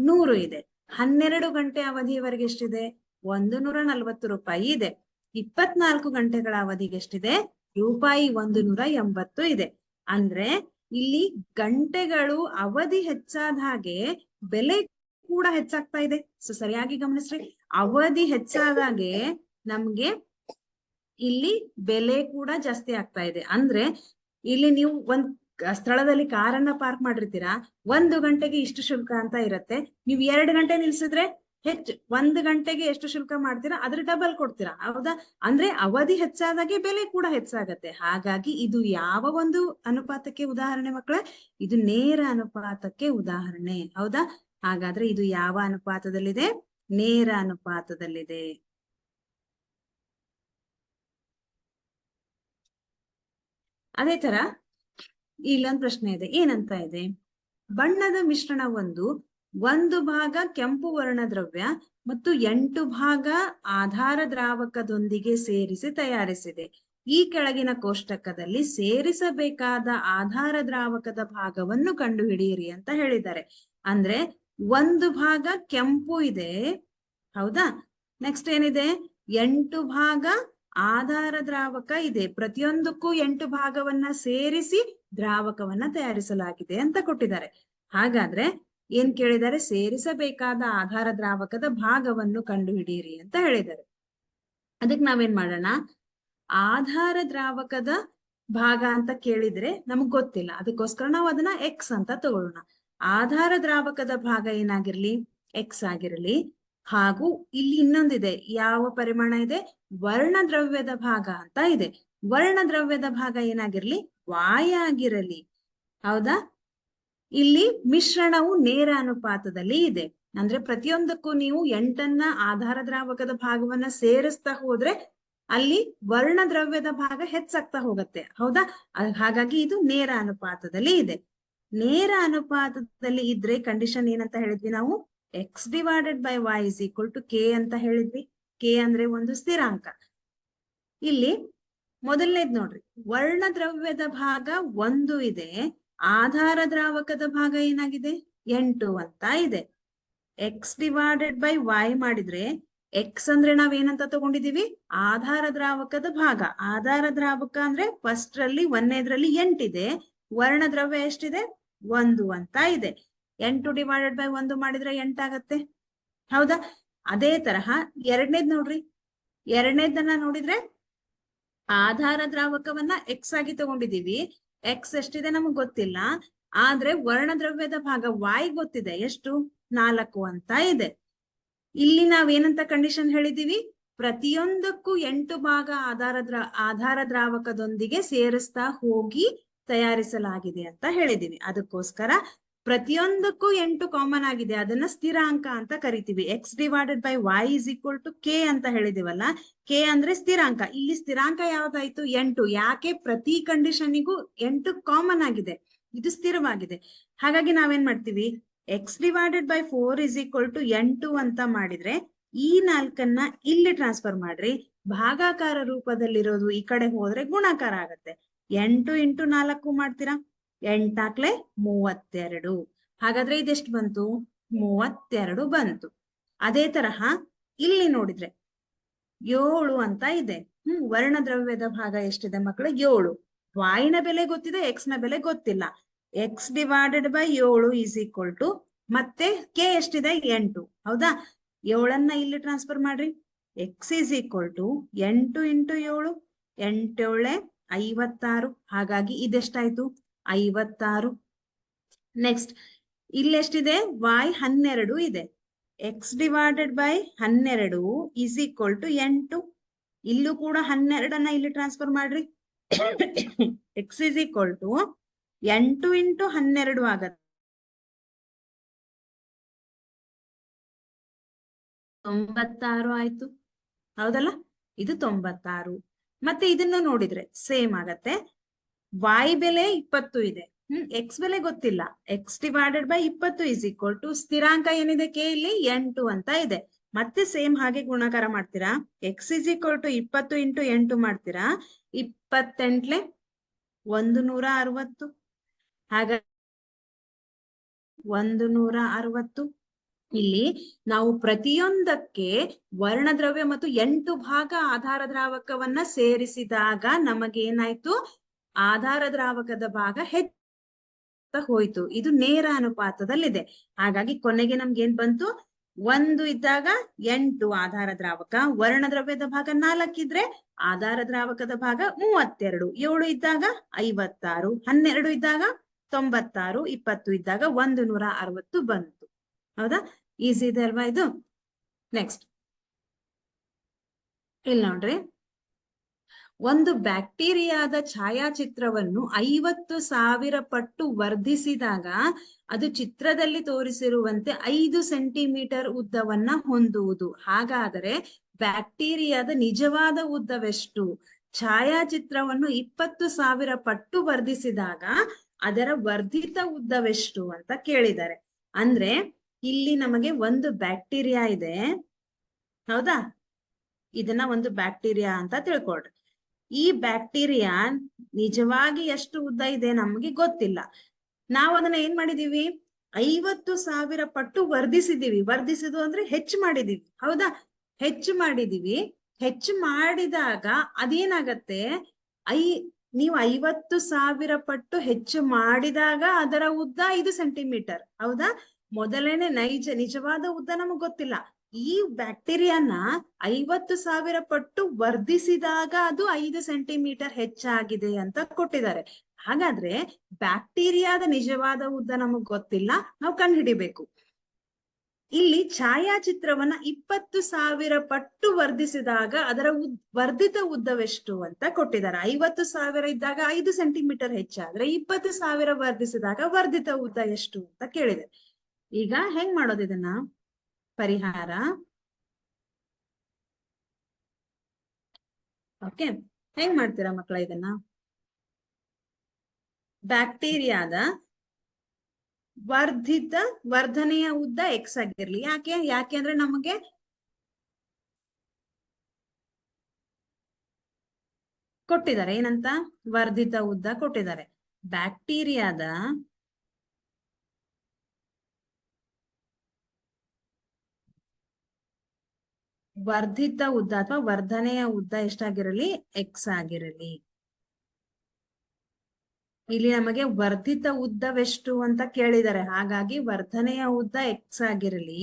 100 ಇದೆ. 12 ಗಂಟೆ ಅವಧಿಯವರೆಗೆ ಎಷ್ಟಿದೆ? 140 ರೂಪಾಯಿ ಇದೆ. 24 ಗಂಟೆಗಳ ಅವಧಿಗೆ ಎಷ್ಟಿದೆ? ರೂಪಾಯಿ 180 ಇದೆ. ಅಂದ್ರೆ ಇಲ್ಲಿ ಗಂಟೆಗಳು ಅವಧಿ ಹೆಚ್ಚಾದ ಹಾಗೆ ಬೆಲೆ ಕೂಡ ಹೆಚ್ಚಾಗ್ತಾ ಇದೆ. ಸೊ ಸರಿಯಾಗಿ ಗಮನಿಸ್ರಿ, ಅವಧಿ ಹೆಚ್ಚಾದಾಗೆ ನಮ್ಗೆ ಇಲ್ಲಿ ಬೆಲೆ ಕೂಡ ಜಾಸ್ತಿ ಆಗ್ತಾ ಇದೆ. ಅಂದ್ರೆ ಇಲ್ಲಿ ನೀವು ಒಂದ್ ಸ್ಥಳದಲ್ಲಿ ಕಾರನ್ನ ಪಾರ್ಕ್ ಮಾಡಿರ್ತೀರಾ, 1 ಗಂಟೆಗೆ ಇಷ್ಟು ಶುಲ್ಕ ಅಂತ ಇರತ್ತೆ. ನೀವು 2 ಗಂಟೆ ನಿಲ್ಸಿದ್ರೆ ಹೆಚ್ಚು, 1 ಗಂಟೆಗೆ ಎಷ್ಟು ಶುಲ್ಕ ಮಾಡ್ತೀರಾ ಅದ್ರ ಡಬಲ್ ಕೊಡ್ತೀರಾ, ಹೌದಾ? ಅಂದ್ರೆ ಅವಧಿ ಹೆಚ್ಚಾದಾಗೆ ಬೆಲೆ ಕೂಡ ಹೆಚ್ಚಾಗತ್ತೆ. ಹಾಗಾಗಿ ಇದು ಯಾವ ಒಂದು ಅನುಪಾತಕ್ಕೆ ಉದಾಹರಣೆ ಮಕ್ಕಳೇ? ಇದು ನೇರ ಅನುಪಾತಕ್ಕೆ ಉದಾಹರಣೆ, ಹೌದಾ? ಹಾಗಾದ್ರೆ ಇದು ಯಾವ ಅನುಪಾತದಲ್ಲಿದೆ? ನೇರ ಅನುಪಾತದಲ್ಲಿದೆ. ಅದೇ ತರ ಇಲ್ಲೊಂದು ಪ್ರಶ್ನೆ ಇದೆ. ಏನಂತ ಇದೆ? ಬಣ್ಣದ ಮಿಶ್ರಣ ಒಂದು ಭಾಗ ಕೆಂಪು ವರ್ಣದ್ರವ್ಯ ಮತ್ತು 8 ಭಾಗ ಆಧಾರ ದ್ರಾವಕದೊಂದಿಗೆ ಸೇರಿಸಿ ತಯಾರಿಸಿದೆ. ಈ ಕೆಳಗಿನ ಕೋಷ್ಟಕದಲ್ಲಿ ಸೇರಿಸಬೇಕಾದ ಆಧಾರ ದ್ರಾವಕದ ಭಾಗವನ್ನು ಕಂಡುಹಿಡಿಯಿರಿ ಅಂತ ಹೇಳಿದ್ದಾರೆ. ಅಂದ್ರೆ 1 ಭಾಗ ಕೆಂಪು ಇದೆ, ಹೌದಾ? ನೆಕ್ಸ್ಟ್ ಏನಿದೆ? 8 ಭಾಗ ಆಧಾರ ದ್ರಾವಕ ಇದೆ. ಪ್ರತಿಯೊಂದಕ್ಕೂ 8 ಭಾಗವನ್ನ ಸೇರಿಸಿ ದ್ರಾವಕವನ್ನ ತಯಾರಿಸಲಾಗಿದೆ ಅಂತ ಕೊಟ್ಟಿದ್ದಾರೆ. ಹಾಗಾದ್ರೆ ಏನ್ ಕೇಳಿದ್ದಾರೆ? ಸೇರಿಸಬೇಕಾದ ಆಧಾರ ದ್ರಾವಕದ ಭಾಗವನ್ನು ಕಂಡುಹಿಡಿಯಿರಿ ಅಂತ ಹೇಳಿದ್ದಾರೆ. ಅದಕ್ಕೆ ನಾವೇನ್ ಮಾಡೋಣ? ಆಧಾರ ದ್ರಾವಕದ ಭಾಗ ಅಂತ ಕೇಳಿದ್ರೆ ನಮಗ್ ಗೊತ್ತಿಲ್ಲ, ಅದಕ್ಕೋಸ್ಕರ ನಾವು ಅದನ್ನ ಎಕ್ಸ್ ಅಂತ ತಗೊಳ್ಳೋಣ. ಆಧಾರ ದ್ರಾವಕದ ಭಾಗ ಏನಾಗಿರ್ಲಿ? ಎಕ್ಸ್ ಆಗಿರಲಿ. ಹಾಗೂ ಇಲ್ಲಿ ಇನ್ನೊಂದಿದೆ. ಯಾವ ಪರಿಮಾಣ ಇದೆ? ವರ್ಣದ್ರವ್ಯದ ಭಾಗ ಅಂತ ಇದೆ. ವರ್ಣದ್ರವ್ಯದ ಭಾಗ ಏನಾಗಿರ್ಲಿ? ವಾಯ್ ಆಗಿರಲಿ, ಹೌದಾ? ಇಲ್ಲಿ ಮಿಶ್ರಣವು ನೇರ ಅನುಪಾತದಲ್ಲಿ ಇದೆ. ಅಂದ್ರೆ ಪ್ರತಿಯೊಂದಕ್ಕೂ ನೀವು 8 ಆಧಾರ ದ್ರಾವಕದ ಭಾಗವನ್ನ ಸೇರಿಸ್ತಾ ಹೋದ್ರೆ ಅಲ್ಲಿ ವರ್ಣದ್ರವ್ಯದ ಭಾಗ ಹೆಚ್ಚಾಗ್ತಾ ಹೋಗುತ್ತೆ, ಹೌದಾ? ಹಾಗಾಗಿ ಇದು ನೇರ ಅನುಪಾತದಲ್ಲಿ ಇದೆ. ನೇರ ಅನುಪಾತದಲ್ಲಿ ಇದ್ರೆ ಕಂಡೀಷನ್ ಏನಂತ ಹೇಳಿದ್ವಿ ನಾವು? X divided by y is equal to k ಅಂತ ಹೇಳಿದ್ವಿ. ಕೆ ಅಂದ್ರೆ ಒಂದು ಸ್ಥಿರಾಂಕ. ಇಲ್ಲಿ ಮೊದಲನೇದ್ ನೋಡ್ರಿ, ವರ್ಣದ್ರವ್ಯದ ಭಾಗ 1 ಇದೆ, ಆಧಾರ ದ್ರಾವಕದ ಭಾಗ ಏನಾಗಿದೆ? 8 ಅಂತ ಇದೆ. ಎಕ್ಸ್ ಡಿವೈಡೆಡ್ ಬೈ ವೈ ಮಾಡಿದ್ರೆ, ಎಕ್ಸ್ ಅಂದ್ರೆ ನಾವೇನಂತ ತಗೊಂಡಿದೀವಿ? ಆಧಾರ ದ್ರಾವಕದ ಭಾಗ. ಆಧಾರ ದ್ರಾವಕ ಅಂದ್ರೆ ಫಸ್ಟ್ ರಲ್ಲಿ 1ನೇದ್ರಲ್ಲಿ 8 ಇದೆ, ವರ್ಣದ್ರವ್ಯ ಎಷ್ಟಿದೆ? 1 ಅಂತ ಇದೆ. 8 ಡಿವೈಡೆಡ್ ಬೈ 1 ಮಾಡಿದ್ರೆ 8 ಆಗತ್ತೆ, ಹೌದಾ? ಅದೇ ತರಹ ಎರಡನೇದ್ ನೋಡ್ರಿ, ಎರಡನೇದನ್ನ ನೋಡಿದ್ರೆ ಆಧಾರ ದ್ರಾವಕವನ್ನ ಎಕ್ಸ್ ಆಗಿ ತಗೊಂಡಿದೀವಿ. ಎಕ್ಸ್ ಎಷ್ಟಿದೆ ನಮಗ್ ಗೊತ್ತಿಲ್ಲ, ಆದ್ರೆ ವರ್ಣದ್ರವ್ಯದ ಭಾಗ ವಾಯ್ ಗೊತ್ತಿದೆ. ಎಷ್ಟು? 4 ಅಂತ ಇದೆ. ಇಲ್ಲಿ ನಾವೇನಂತ ಕಂಡೀಷನ್ ಹೇಳಿದೀವಿ? ಪ್ರತಿಯೊಂದಕ್ಕೂ 8 ಭಾಗ ಆಧಾರ ದ್ರಾವಕದೊಂದಿಗೆ ಸೇರಿಸ್ತಾ ಹೋಗಿ ತಯಾರಿಸಲಾಗಿದೆ ಅಂತ ಹೇಳಿದೀವಿ. ಅದಕ್ಕೋಸ್ಕರ ಪ್ರತಿಯೊಂದಕ್ಕೂ 8 ಕಾಮನ್ ಆಗಿದೆ, ಅದನ್ನ ಸ್ಥಿರಾಂಕ ಅಂತ ಕರಿತೀವಿ. X divided by y is equal to k ಅಂತ ಹೇಳಿದಿವಲ್ಲ, ಕೆ ಅಂದ್ರೆ ಸ್ಥಿರಾಂಕ. ಇಲ್ಲಿ ಸ್ಥಿರಾಂಕ ಯಾವ್ದಾಯ್ತು? 8. ಯಾಕೆ? ಪ್ರತಿ ಕಂಡೀಷನ್ನಿಗೂ 8 ಕಾಮನ್ ಆಗಿದೆ, ಇದು ಸ್ಥಿರವಾಗಿದೆ. ಹಾಗಾಗಿ ನಾವೇನ್ ಮಾಡ್ತೀವಿ? X divided by 4 is equal to 8 ಅಂತ ಮಾಡಿದ್ರೆ ಈ 4ನ್ನ ಇಲ್ಲಿ ಟ್ರಾನ್ಸ್ಫರ್ ಮಾಡ್ರಿ. ಭಾಗಾಕಾರ ರೂಪದಲ್ಲಿರೋದು ಈ ಕಡೆ ಹೋದ್ರೆ ಗುಣಾಕಾರ ಆಗತ್ತೆ. 8 ಇಂಟು 4 ಮಾಡ್ತೀರಾ? 8 32. ಹಾಗಾದ್ರೆ ಇದೆಷ್ಟು ಬಂತು? 32 ಬಂತು. ಅದೇ ತರಹ ಇಲ್ಲಿ ನೋಡಿದ್ರೆ 7 ಅಂತ ಇದೆ. ವರ್ಣದ್ರವ್ಯದ ಭಾಗ ಎಷ್ಟಿದೆ ಮಕ್ಕಳು? 7. ವಾಯ್ನ ಬೆಲೆ ಗೊತ್ತಿದೆ, ಎಕ್ಸ್ ನ ಬೆಲೆ ಗೊತ್ತಿಲ್ಲ. X divided by 7 is equal to, ಮತ್ತೆ ಕೆ ಎಷ್ಟಿದೆ? 8, ಹೌದಾ? 7ನ್ನ ಇಲ್ಲಿ ಟ್ರಾನ್ಸ್ಫರ್ ಮಾಡ್ರಿ. X is equal to 8 into 7, 8 7 56. ಹಾಗಾಗಿ ಇದೆಷ್ಟಾಯ್ತು? 56. ನೆಕ್ಸ್ಟ್ ಇಲ್ಲಿ ಎಷ್ಟಿದೆ? ವಾಯ್ 12 ಇದೆ. X divided by 12 is equal to 8. ಇಲ್ಲೂ ಕೂಡ 12ನ್ನ ಇಲ್ಲಿ ಟ್ರಾನ್ಸ್ಫರ್ ಮಾಡ್ರಿ. X is equal to 8 into 12 ಆಗತ್ತೆ. 96 ಆಯ್ತು, ಹೌದಲ್ಲ? ಇದು 96. ಮತ್ತೆ ಇದನ್ನು ನೋಡಿದ್ರೆ ಸೇಮ್ ಆಗತ್ತೆ. ವಾಯ್ ಬೆಲೆ 20 ಇದೆ, ಎಕ್ಸ್ ಬೆಲೆ ಗೊತ್ತಿಲ್ಲ. X divided by 20 is equal to ಸ್ಥಿರಾಂಕ ಏನಿದೆ? ಕೆ ಇಲ್ಲಿ 8 ಅಂತ ಇದೆ. ಮತ್ತೆ ಸೇಮ್ ಹಾಗೆ ಗುಣಾಕಾರ ಮಾಡ್ತೀರಾ. X is equal to 20 into 8 ಮಾಡ್ತೀರಾ. 28 160. ಹಾಗಾಗಿ 160. ಇಲ್ಲಿ ನಾವು ಪ್ರತಿಯೊಂದಕ್ಕೆ ವರ್ಣದ್ರವ್ಯ ಮತ್ತು 8 ಭಾಗ ಆಧಾರ ದ್ರಾವಕವನ್ನ ಸೇರಿಸಿದಾಗ ನಮಗೇನಾಯ್ತು, ಆಧಾರ ದ್ರಾವಕದ ಭಾಗ ಹೆಚ್ಚು ಹೋಯ್ತು. ಇದು ನೇರ ಅನುಪಾತದಲ್ಲಿದೆ. ಹಾಗಾಗಿ ಕೊನೆಗೆ ನಮ್ಗೆ ಏನ್ ಬಂತು, 1 ಇದ್ದಾಗ 8 ಆಧಾರ ದ್ರಾವಕ, ವರ್ಣದ್ರವ್ಯದ ಭಾಗ 4 ಇದ್ರೆ ಆಧಾರ ದ್ರಾವಕದ ಭಾಗ 32, 7 ಇದ್ದಾಗ 56, 12 ಇದ್ದಾಗ 96, 20 ಇದ್ದಾಗ 160 ಬಂತು. ಹೌದಾ? ಈಸಿ ಇದೆ ಅಲ್ವಾ ಇದು? ನೆಕ್ಸ್ಟ್ ಇಲ್ಲಿ ನೋಡ್ರಿ, ಒಂದು ಬ್ಯಾಕ್ಟೀರಿಯಾದ ಛಾಯಾಚಿತ್ರವನ್ನು 50,000 ಪಟ್ಟು ವರ್ಧಿಸಿದಾಗ ಅದು ಚಿತ್ರದಲ್ಲಿ ತೋರಿಸಿರುವಂತೆ 5 ಸೆಂಟಿಮೀಟರ್ ಉದ್ದವನ್ನ ಹೊಂದುವುದು. ಹಾಗಾದರೆ ಬ್ಯಾಕ್ಟೀರಿಯಾದ ನಿಜವಾದ ಉದ್ದವೆಷ್ಟು? ಛಾಯಾಚಿತ್ರವನ್ನು 20,000 ಪಟ್ಟು ವರ್ಧಿಸಿದಾಗ ಅದರ ವರ್ಧಿತ ಉದ್ದವೆಷ್ಟು ಅಂತ ಕೇಳಿದ್ದಾರೆ. ಅಂದ್ರೆ ಇಲ್ಲಿ ನಮಗೆ ಒಂದು ಬ್ಯಾಕ್ಟೀರಿಯಾ ಇದೆ, ಹೌದಾ? ಇದನ್ನ ಒಂದು ಬ್ಯಾಕ್ಟೀರಿಯಾ ಅಂತ ತಿಳ್ಕೊಳ್ರಿ. ಈ ಬ್ಯಾಕ್ಟೀರಿಯಾ ನಿಜವಾಗಿ ಎಷ್ಟು ಉದ್ದ ಇದೆ ನಮ್ಗೆ ಗೊತ್ತಿಲ್ಲ. ನಾವು ಅದನ್ನ ಏನ್ ಮಾಡಿದೀವಿ, 50,000 ಪಟ್ಟು ವರ್ಧಿಸಿದೀವಿ. ವರ್ಧಿಸಿದು ಅಂದ್ರೆ ಹೆಚ್ಚು ಮಾಡಿದೀವಿ, ಹೌದಾ? ಹೆಚ್ಚು ಮಾಡಿದೀವಿ. ಹೆಚ್ಚು ಮಾಡಿದಾಗ ಅದೇನಾಗತ್ತೆ, ನೀವು 50,000 ಪಟ್ಟು ಹೆಚ್ಚು ಮಾಡಿದಾಗ ಅದರ ಉದ್ದ 5 ಸೆಂಟಿಮೀಟರ್, ಹೌದಾ? ಮೊದಲನೇ ನಿಜವಾದ ಉದ್ದ ನಮಗ್ ಗೊತ್ತಿಲ್ಲ. ಈ ಬ್ಯಾಕ್ಟೀರಿಯಾನ 50,000 ಪಟ್ಟು ವರ್ಧಿಸಿದಾಗ ಅದು 5 ಸೆಂಟಿಮೀಟರ್ ಹೆಚ್ಚಾಗಿದೆ ಅಂತ ಕೊಟ್ಟಿದ್ದಾರೆ. ಹಾಗಾದ್ರೆ ಬ್ಯಾಕ್ಟೀರಿಯಾದ ನಿಜವಾದ ಉದ್ದ ನಮಗ್ ಗೊತ್ತಿಲ್ಲ, ನಾವು ಕಂಡುಹಿಡಿಬೇಕು. ಇಲ್ಲಿ ಛಾಯಾಚಿತ್ರವನ್ನ 20,000 ಪಟ್ಟು ವರ್ಧಿಸಿದಾಗ ಅದರ ವರ್ಧಿತ ಉದ್ದವೆಷ್ಟು ಅಂತ ಕೊಟ್ಟಿದ್ದಾರೆ. 50,000 ಇದ್ದಾಗ 5 ಸೆಂಟಿಮೀಟರ್ ಹೆಚ್ಚಾದ್ರೆ 20,000 ವರ್ಧಿಸಿದಾಗ ವರ್ಧಿತ ಉದ್ದ ಎಷ್ಟು ಅಂತ ಕೇಳಿದೆ. ಈಗ ಹೆಂಗ್ ಮಾಡೋದು ಇದನ್ನ ಪರಿಹಾರ? ಓಕೆ, ಹೆಂಗ್ ಮಾಡ್ತೀರಾ ಮಕ್ಕಳ ಇದನ್ನ? ಬ್ಯಾಕ್ಟೀರಿಯಾದ ವರ್ಧನೆಯ ಉದ್ದ ಎಕ್ಸ್ ಆಗಿರ್ಲಿ. ಯಾಕೆ ಅಂದ್ರೆ ನಮಗೆ ಕೊಟ್ಟಿದ್ದಾರೆ ಏನಂತ, ವರ್ಧಿತ ಉದ್ದ ಕೊಟ್ಟಿದ್ದಾರೆ. ಬ್ಯಾಕ್ಟೀರಿಯಾದ ವರ್ಧಿತ ಉದ್ದ ಅಥವಾ ವರ್ಧನೆಯ ಉದ್ದ ಎಷ್ಟಾಗಿರಲಿ, ಎಕ್ಸ್ ಆಗಿರಲಿ. ಇಲ್ಲಿ ನಮಗೆ ವರ್ಧಿತ ಉದ್ದವೆಷ್ಟು ಅಂತ ಕೇಳಿದ್ದಾರೆ. ಹಾಗಾಗಿ ವರ್ಧನೆಯ ಉದ್ದ ಎಕ್ಸ್ ಆಗಿರಲಿ.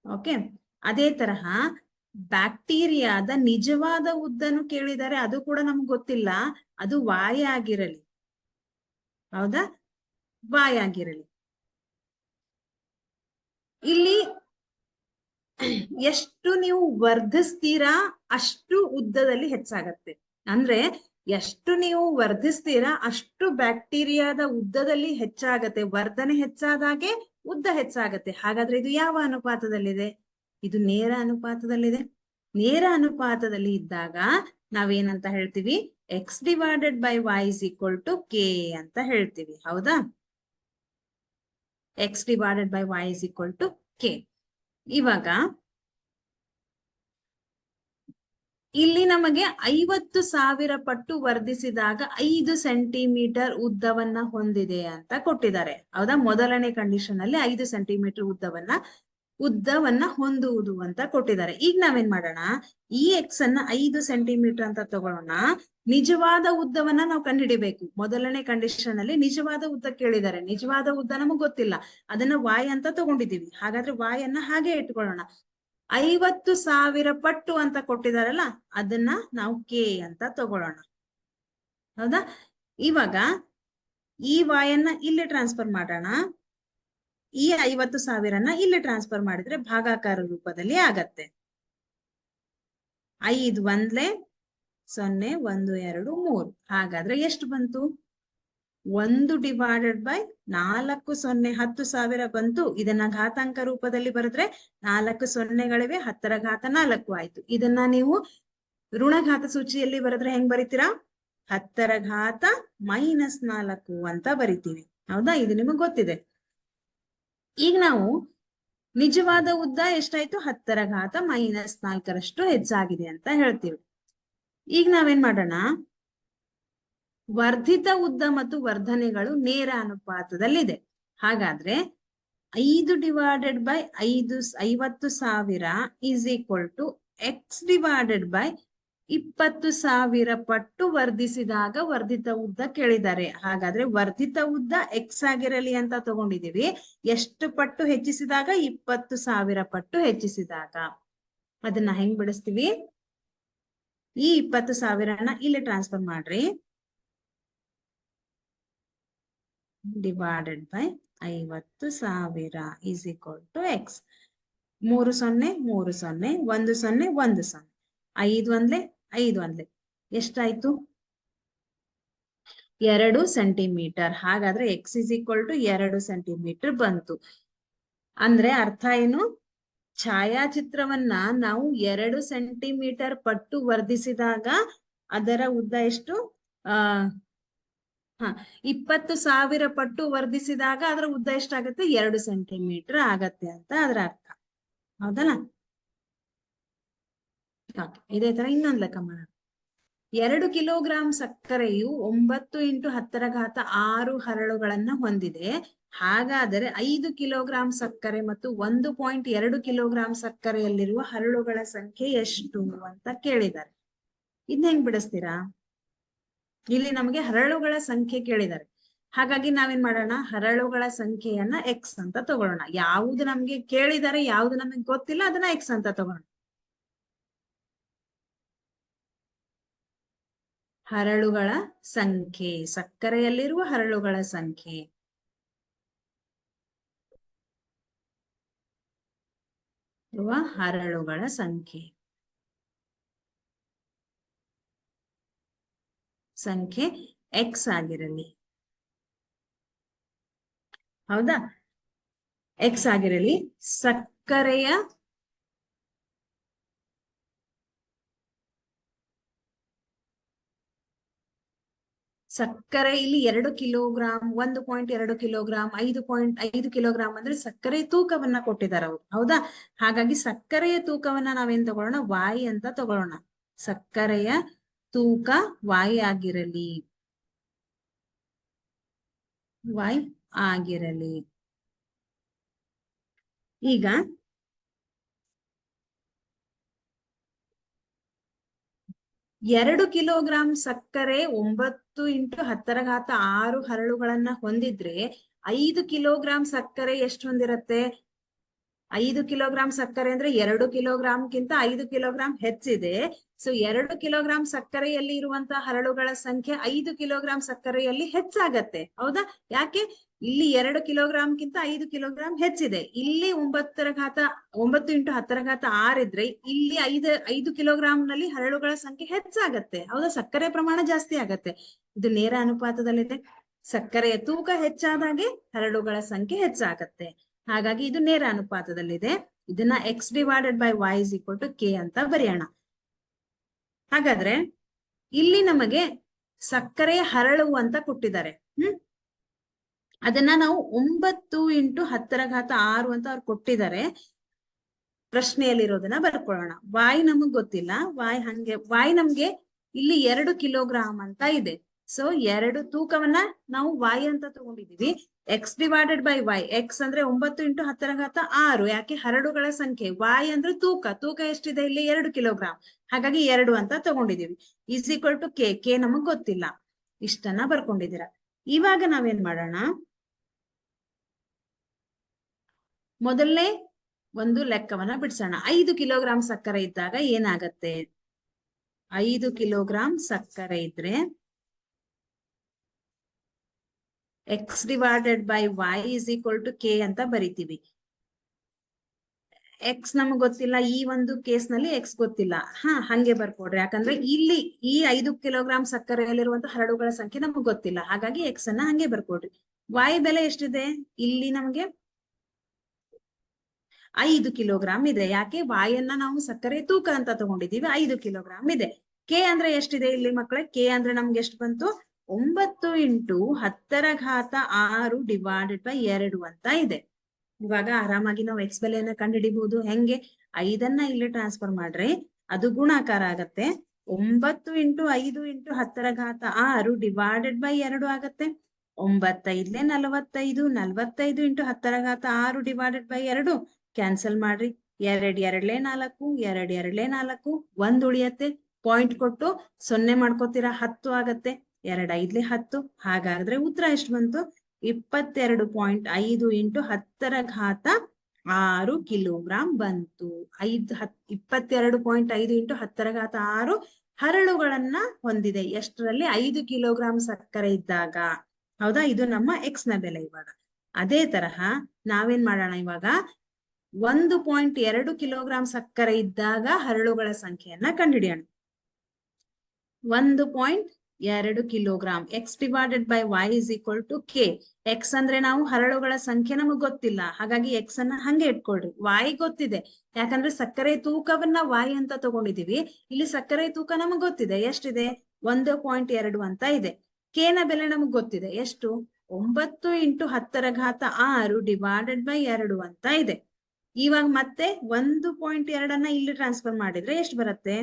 ಓಕೆ, ಅದೇ ತರಹ ಬ್ಯಾಕ್ಟೀರಿಯಾದ ನಿಜವಾದ ಉದ್ದನು ಕೇಳಿದ್ದಾರೆ. ಅದು ಕೂಡ ನಮ್ಗೆ ಗೊತ್ತಿಲ್ಲ, ಅದು ವಾಯ್ ಆಗಿರಲಿ, ಹೌದಾ? ವಾಯ್ ಆಗಿರಲಿ. ಇಲ್ಲಿ ಎಷ್ಟು ನೀವು ವರ್ಧಿಸ್ತೀರಾ ಅಷ್ಟು ಉದ್ದದಲ್ಲಿ ಹೆಚ್ಚಾಗತ್ತೆ. ಅಂದ್ರೆ ಎಷ್ಟು ನೀವು ವರ್ಧಿಸ್ತೀರಾ ಅಷ್ಟು ಬ್ಯಾಕ್ಟೀರಿಯಾದ ಉದ್ದದಲ್ಲಿ ಹೆಚ್ಚಾಗತ್ತೆ. ವರ್ಧನೆ ಹೆಚ್ಚಾದಾಗೆ ಉದ್ದ ಹೆಚ್ಚಾಗತ್ತೆ. ಹಾಗಾದ್ರೆ ಇದು ಯಾವ ಅನುಪಾತದಲ್ಲಿದೆ? ಇದು ನೇರ ಅನುಪಾತದಲ್ಲಿದೆ. ನೇರ ಅನುಪಾತದಲ್ಲಿ ಇದ್ದಾಗ ನಾವೇನಂತ ಹೇಳ್ತೀವಿ, x divided by y is equal to k ಅಂತ ಹೇಳ್ತೀವಿ, ಹೌದಾ? X divided by y is equal to k. ಇವಾಗ ಇಲ್ಲಿ ನಮಗೆ 50,000 ಪಟ್ಟು ವರ್ಧಿಸಿದಾಗ 5 ಸೆಂಟಿಮೀಟರ್ ಉದ್ದವನ್ನ ಹೊಂದಿದೆ ಅಂತ ಕೊಟ್ಟಿದ್ದಾರೆ, ಹೌದಾ? ಮೊದಲನೇ ಕಂಡೀಷನ್ ಅಲ್ಲಿ 5 ಸೆಂಟಿಮೀಟರ್ ಉದ್ದವನ್ನ ಹೊಂದುವುದು ಅಂತ ಕೊಟ್ಟಿದ್ದಾರೆ. ಈಗ ನಾವೇನ್ ಮಾಡೋಣ, ಈ ಎಕ್ಸ್ ಅನ್ನ 5 ಸೆಂಟಿಮೀಟರ್ ಅಂತ ತಗೊಳ್ಳೋಣ. ನಿಜವಾದ ಉದ್ದವನ್ನ ನಾವು ಕಂಡುಹಿಡಿಬೇಕು. ಮೊದಲನೇ ಕಂಡೀಷನ್ ಅಲ್ಲಿ ನಿಜವಾದ ಉದ್ದ ಕೇಳಿದ್ದಾರೆ. ನಿಜವಾದ ಉದ್ದ ನಮಗ್ ಗೊತ್ತಿಲ್ಲ, ಅದನ್ನ ವಾಯ್ ಅಂತ ತಗೊಂಡಿದೀವಿ. ಹಾಗಾದ್ರೆ ವಾಯ್ ಅನ್ನ ಹಾಗೆ ಇಟ್ಕೊಳ್ಳೋಣ. 50,000 ಪಟ್ಟು ಅಂತ ಕೊಟ್ಟಿದಾರಲ್ಲ, ಅದನ್ನ ನಾವು ಕೆ ಅಂತ ತಗೊಳ್ಳೋಣ, ಹೌದಾ? ಇವಾಗ ಈ ವಾಯನ್ನ ಇಲ್ಲಿ ಟ್ರಾನ್ಸ್ಫರ್ ಮಾಡೋಣ. ಈ 50,000ನ ಇಲ್ಲಿ ಟ್ರಾನ್ಸ್ಫರ್ ಮಾಡಿದ್ರೆ ಭಾಗಾಕಾರ ರೂಪದಲ್ಲಿ ಆಗತ್ತೆ. 5 1 0 1 2 3. ಹಾಗಾದ್ರೆ ಎಷ್ಟು ಬಂತು? 1 ಡಿವೈಡೆಡ್ ಬೈ 4 0 10,000 ಬಂತು. ಇದನ್ನ ಘಾತಾಂಕ ರೂಪದಲ್ಲಿ ಬರೆದ್ರೆ 4 ಸೊನ್ನೆಗಳಿವೆ, 10⁴ ಆಯ್ತು. ಇದನ್ನ ನೀವು ಋಣಘಾತ ಸೂಚಿಯಲ್ಲಿ ಬರೆದ್ರೆ ಹೆಂಗ್ ಬರಿತೀರಾ? 10⁻⁻4 ಅಂತ ಬರಿತೀವಿ, ಹೌದಾ? ಇದು ನಿಮಗ್ ಗೊತ್ತಿದೆ. ಈಗ ನಾವು ನಿಜವಾದ ಉದ್ದ ಎಷ್ಟಾಯ್ತು? 10⁻⁻4 ಹೆಚ್ಚಾಗಿದೆ ಅಂತ ಹೇಳ್ತೀವಿ. ಈಗ ನಾವೇನ್ ಮಾಡೋಣ, ವರ್ಧಿತ ಉದ್ದ ಮತ್ತು ವರ್ಧನೆಗಳು ನೇರ ಅನುಪಾತದಲ್ಲಿದೆ. ಹಾಗಾದ್ರೆ 5/50,000 is equal to x divided by 20,000 ಪಟ್ಟು ವರ್ಧಿಸಿದಾಗ ವರ್ಧಿತ ಉದ್ದ ಕೇಳಿದ್ದಾರೆ. ಹಾಗಾದ್ರೆ ವರ್ಧಿತ ಉದ್ದ ಎಕ್ಸ್ ಆಗಿರಲಿ ಅಂತ ತಗೊಂಡಿದೀವಿ. ಎಷ್ಟು ಪಟ್ಟು ಹೆಚ್ಚಿಸಿದಾಗ? 20,000 ಪಟ್ಟು ಹೆಚ್ಚಿಸಿದಾಗ. ಅದನ್ನ ಹೆಂಗ್ ಬಿಡಿಸ್ತೀವಿ? ಈ 20,000ನ ಇಲ್ಲಿ ಟ್ರಾನ್ಸ್ಫರ್ ಮಾಡ್ರಿ. Divided by 50,000 is equal to x. 3 0 3 0 1 0 1 0 5 1 5 1 ಎಷ್ಟಾಯ್ತು? 2 ಸೆಂಟಿಮೀಟರ್. ಹಾಗಾದ್ರೆ x is equal to 2 centimetre ಬಂತು. ಅಂದ್ರೆ ಅರ್ಥ ಏನು? ಛಾಯಾಚಿತ್ರವನ್ನ ನಾವು 2 ಸೆಂಟಿಮೀಟರ್ ಪಟ್ಟು ವರ್ಧಿಸಿದಾಗ ಅದರ ಉದ್ದ ಎಷ್ಟು? 20,000 ಪಟ್ಟು ವರ್ಧಿಸಿದಾಗ ಅದರ ಉದ್ದ ಎಷ್ಟಾಗತ್ತೆ? 2 ಸೆಂಟಿಮೀಟರ್ ಆಗತ್ತೆ ಅಂತ ಅದರ ಅರ್ಥ. ಹೌದಲ್ಲ? ಇದೇ ತರ ಇನ್ನೊಂದು ಲೆಕ್ಕ ಮಾಡೋಣ. 2 ಕಿಲೋಗ್ರಾಂ ಸಕ್ಕರೆಯು 9 × 10⁶ ಹರಳುಗಳನ್ನ ಹೊಂದಿದೆ. ಹಾಗಾದರೆ 5 ಕಿಲೋಗ್ರಾಂ ಸಕ್ಕರೆ ಮತ್ತು 1.2 ಕಿಲೋಗ್ರಾಂ ಸಕ್ಕರೆಯಲ್ಲಿರುವ ಹರಳುಗಳ ಸಂಖ್ಯೆ ಎಷ್ಟು ಅಂತ ಕೇಳಿದ್ದಾರೆ. ಇದ್ನ ಹೆಂಗ್ ಬಿಡಿಸ್ತೀರಾ? ಇಲ್ಲಿ ನಮಗೆ ಹರಳುಗಳ ಸಂಖ್ಯೆ ಕೇಳಿದ್ದಾರೆ. ಹಾಗಾಗಿ ನಾವೇನ್ ಮಾಡೋಣ? ಹರಳುಗಳ ಸಂಖ್ಯೆಯನ್ನ ಎಕ್ಸ್ ಅಂತ ತಗೊಳ್ಳೋಣ. ಯಾವುದು ನಮ್ಗೆ ಕೇಳಿದರೆ, ಯಾವುದು ನಮಗೆ ಗೊತ್ತಿಲ್ಲ, ಅದನ್ನ ಎಕ್ಸ್ ಅಂತ ತಗೊಳ್ಳೋಣ. ಹರಳುಗಳ ಸಂಖ್ಯೆ, ಸಕ್ಕರೆಯಲ್ಲಿರುವ ಹರಳುಗಳ ಸಂಖ್ಯೆ. ಹರಳುಗಳ ಸಂಖ್ಯೆ ಎಕ್ಸ್ ಆಗಿರಲಿ. ಹೌದಾ? ಎಕ್ಸ್ ಆಗಿರಲಿ. ಸಕ್ಕರೆಯ ಇಲ್ಲಿ 2 ಕಿಲೋಗ್ರಾಂ, 1.2 ಕಿಲೋಗ್ರಾಂ, 5.5 ಕಿಲೋಗ್ರಾಂ ಅಂದ್ರೆ ಸಕ್ಕರೆ ತೂಕವನ್ನ ಕೊಟ್ಟಿದ್ದಾರೆ ಅವರು. ಹೌದಾ? ಹಾಗಾಗಿ ಸಕ್ಕರೆಯ ತೂಕವನ್ನ ನಾವೇನ್ ತಗೊಳ್ಳೋಣ? ವಾಯ್ ಅಂತ ತಗೊಳ್ಳೋಣ. ಸಕ್ಕರೆಯ ತೂಕ ವಾಯ್ ಆಗಿರಲಿ. ವಾಯ್ ಆಗಿರಲಿ. ಈಗ 2 ಕಿಲೋಗ್ರಾಂ ಸಕ್ಕರೆ 9 × 10⁶ ಹರಳುಗಳನ್ನ ಹೊಂದಿದ್ರೆ 5 ಕಿಲೋಗ್ರಾಂ ಸಕ್ಕರೆ ಎಷ್ಟು ಹೊಂದಿರತ್ತೆ? 5 ಕಿಲೋಗ್ರಾಂ ಸಕ್ಕರೆ ಅಂದ್ರೆ 2 ಕಿಲೋಗ್ರಾಂಕ್ಕಿಂತ 5 ಕಿಲೋಗ್ರಾಂ ಹೆಚ್ಚಿದೆ. ಸೊ 2 ಕಿಲೋಗ್ರಾಂ ಸಕ್ಕರೆಯಲ್ಲಿ ಇರುವಂತಹ ಹರಳುಗಳ ಸಂಖ್ಯೆ 5 ಕಿಲೋಗ್ರಾಂ ಸಕ್ಕರೆಯಲ್ಲಿ ಹೆಚ್ಚಾಗತ್ತೆ. ಹೌದಾ? ಯಾಕೆ? ಇಲ್ಲಿ 2 ಕಿಲೋಗ್ರಾಂಕ್ಕಿಂತ 5 ಕಿಲೋಗ್ರಾಂ ಹೆಚ್ಚಿದೆ. ಇಲ್ಲಿ 9 × 10⁶ ಇದ್ರೆ ಇಲ್ಲಿ 5 ಕಿಲೋಗ್ರಾಂ ನಲ್ಲಿ ಹರಳುಗಳ ಸಂಖ್ಯೆ ಹೆಚ್ಚಾಗತ್ತೆ. ಹೌದಾ? ಸಕ್ಕರೆ ಪ್ರಮಾಣ ಜಾಸ್ತಿ ಆಗತ್ತೆ. ಇದು ನೇರ ಅನುಪಾತದಲ್ಲಿದೆ. ಸಕ್ಕರೆಯ ತೂಕ ಹೆಚ್ಚಾದಾಗೆ ಹರಳುಗಳ ಸಂಖ್ಯೆ ಹೆಚ್ಚಾಗತ್ತೆ. ಹಾಗಾಗಿ ಇದು ನೇರ ಅನುಪಾತದಲ್ಲಿದೆ. ಇದನ್ನ x divided by y is equal to k ಅಂತ ಬರೆಯೋಣ. ಹಾಗಾದ್ರೆ ಇಲ್ಲಿ ನಮಗೆ ಸಕ್ಕರೆಯ ಹರಳು ಅಂತ ಕೊಟ್ಟಿದ್ದಾರೆ. ಅದನ್ನ ನಾವು 9 × 10⁶ ಅಂತ ಅವ್ರು ಕೊಟ್ಟಿದ್ದಾರೆ. ಪ್ರಶ್ನೆಯಲ್ಲಿರೋದನ್ನ ಬರ್ಕೊಳ್ಳೋಣ. ವಾಯ್ ನಮಗ್ ಗೊತ್ತಿಲ್ಲ. ವಾಯ್ ನಮ್ಗೆ ಇಲ್ಲಿ 2 ಕಿಲೋಗ್ರಾಂ ಅಂತ ಇದೆ. ಸೊ 2 ತೂಕವನ್ನ ನಾವು ವಾಯ್ ಅಂತ ತಗೊಂಡಿದೀವಿ. X divided by y. X ಅಂದ್ರೆ 9 × 10⁶. ಯಾಕೆ? ಹರಳುಗಳ ಸಂಖ್ಯೆ. ವಾಯ್ ಅಂದ್ರೆ ತೂಕ ಎಷ್ಟಿದೆ? ಇಲ್ಲಿ 2 ಕಿಲೋಗ್ರಾಂ. ಹಾಗಾಗಿ 2 ಅಂತ ತಗೊಂಡಿದೀವಿ. Is equal to k. K ನಮಗ್ ಗೊತ್ತಿಲ್ಲ. ಇಷ್ಟನ್ನ ಬರ್ಕೊಂಡಿದ್ದೀರಾ. ಇವಾಗ ನಾವೇನ್ ಮಾಡೋಣ? ಮೊದಲನೇ ಒಂದು ಲೆಕ್ಕವನ್ನ ಬಿಡಿಸೋಣ. 5 ಕಿಲೋಗ್ರಾಂ ಸಕ್ಕರೆ ಇದ್ದಾಗ ಏನಾಗತ್ತೆ? 5 ಕಿಲೋಗ್ರಾಂ ಸಕ್ಕರೆ ಇದ್ರೆ x divided by y is equal to k ಅಂತ ಬರಿತೀವಿ. ಎಕ್ಸ್ ನಮಗ್ ಗೊತ್ತಿಲ್ಲ. ಈ ಒಂದು ಕೇಸ್ ನಲ್ಲಿ ಎಕ್ಸ್ ಗೊತ್ತಿಲ್ಲ. ಹಂಗೆ ಬರ್ಕೊಡ್ರಿ. ಯಾಕಂದ್ರೆ ಇಲ್ಲಿ ಈ 5 ಕಿಲೋಗ್ರಾಂ ಸಕ್ಕರೆಯಲ್ಲಿರುವಂತಹ ಹರಳುಗಳ ಸಂಖ್ಯೆ ನಮಗ್ ಗೊತ್ತಿಲ್ಲ. ಹಾಗಾಗಿ ಎಕ್ಸ್ ಅನ್ನ ಹಂಗೆ ಬರ್ಕೊಡ್ರಿ. ವೈ ಬೆಲೆ ಎಷ್ಟಿದೆ? ಇಲ್ಲಿ ನಮ್ಗೆ 5 ಕಿಲೋಗ್ರಾಂ ಇದೆ. ಯಾಕೆ? ವಾಯನ್ನ ನಾವು ಸಕ್ಕರೆ ತೂಕ ಅಂತ ತಗೊಂಡಿದೀವಿ. 5 ಕಿಲೋಗ್ರಾಂ ಇದೆ. ಕೆ ಅಂದ್ರೆ ಎಷ್ಟಿದೆ ಇಲ್ಲಿ ಮಕ್ಕಳೇ? ಕೆ ಅಂದ್ರೆ ನಮ್ಗೆ ಎಷ್ಟು ಬಂತು? 9 × 10⁶ ಡಿವೈಡೆಡ್ ಬೈ 2 ಅಂತ ಇದೆ. ಇವಾಗ ಆರಾಮಾಗಿ ನಾವು ಎಕ್ಸ್ ಬೆಲೆಯನ್ನ ಕಂಡುಹಿಡಿಬಹುದು. ಹೆಂಗೆ? 5ಅನ್ನ ಇಲ್ಲಿ ಟ್ರಾನ್ಸ್ಫರ್ ಮಾಡ್ರಿ, ಅದು ಗುಣಾಕಾರ ಆಗತ್ತೆ. 9 ಇಂಟು 5 ಇಂಟು 10 ರ ಘಾತ 6 ಡಿವೈಡೆಡ್ ಬೈ 2 ಆಗತ್ತೆ. 9 45, 45 ಇಂಟು 10 ರ ಘಾತ 6 ಡಿವೈಡೆಡ್ ಬೈ 2 ಕ್ಯಾನ್ಸಲ್ ಮಾಡ್ರಿ. 2 2 4, 2 2 4, 1 ಉಳಿಯತ್ತೆ. ಪಾಯಿಂಟ್ ಕೊಟ್ಟು 0 ಮಾಡ್ಕೋತೀರಾ, 10 ಆಗತ್ತೆ. 2 5 10. ಹಾಗಾದ್ರೆ ಉತ್ತರ ಎಷ್ಟು ಬಂತು? 22.5 ಇಂಟು 10 ರ ಘಾತ 6 ಕಿಲೋಗ್ರಾಂ ಬಂತು. 22.5 ಇಂಟು 10 ರ ಘಾತ 6 ಹರಳುಗಳನ್ನ ಹೊಂದಿದೆ. ಎಷ್ಟರಲ್ಲಿ? 5 ಕಿಲೋಗ್ರಾಂ ಸಕ್ಕರೆ ಇದ್ದಾಗ. ಹೌದಾ? ಇದು ನಮ್ಮ ಎಕ್ಸ್ ನ ಬೆಲೆ. ಇವಾಗ ಅದೇ ತರಹ ನಾವೇನ್ ಮಾಡೋಣ, ಇವಾಗ 1.2 ಕಿಲೋಗ್ರಾಂ ಸಕ್ಕರೆ ಇದ್ದಾಗ ಹರಳುಗಳ ಸಂಖ್ಯೆಯನ್ನ ಕಂಡುಹಿಡಿಯೋಣ. 1.2 kilogram x divided by y is equal to k. X ಅಂದ್ರೆ ನಾವು ಹರಳುಗಳ ಸಂಖ್ಯೆ ನಮಗ್ ಗೊತ್ತಿಲ್ಲ, ಹಾಗಾಗಿ ಎಕ್ಸ್ ಅನ್ನ ಹಂಗೆ ಇಟ್ಕೊಳ್ರಿ. ವಾಯ್ ಗೊತ್ತಿದೆ, ಯಾಕಂದ್ರೆ ಸಕ್ಕರೆ ತೂಕವನ್ನ ವಾಯ್ ಅಂತ ತಗೊಂಡಿದೀವಿ. ಇಲ್ಲಿ ಸಕ್ಕರೆ ತೂಕ ನಮಗ್ ಗೊತ್ತಿದೆ, ಎಷ್ಟಿದೆ? 1.2 ಅಂತ ಇದೆ. ಕೆ ನ ಬೆಲೆ ನಮಗ್ ಗೊತ್ತಿದೆ, ಎಷ್ಟು? 9 ಇಂಟು 10 ರ ಘಾತ 6 ಡಿವೈಡೆಡ್ ಬೈ 2 ಅಂತ ಇದೆ. ಇವಾಗ ಮತ್ತೆ 1.2 ಅನ್ನ ಇಲ್ಲಿ ಟ್ರಾನ್ಸ್ಫರ್ ಮಾಡಿದ್ರೆ ಎಷ್ಟು ಬರುತ್ತೆ?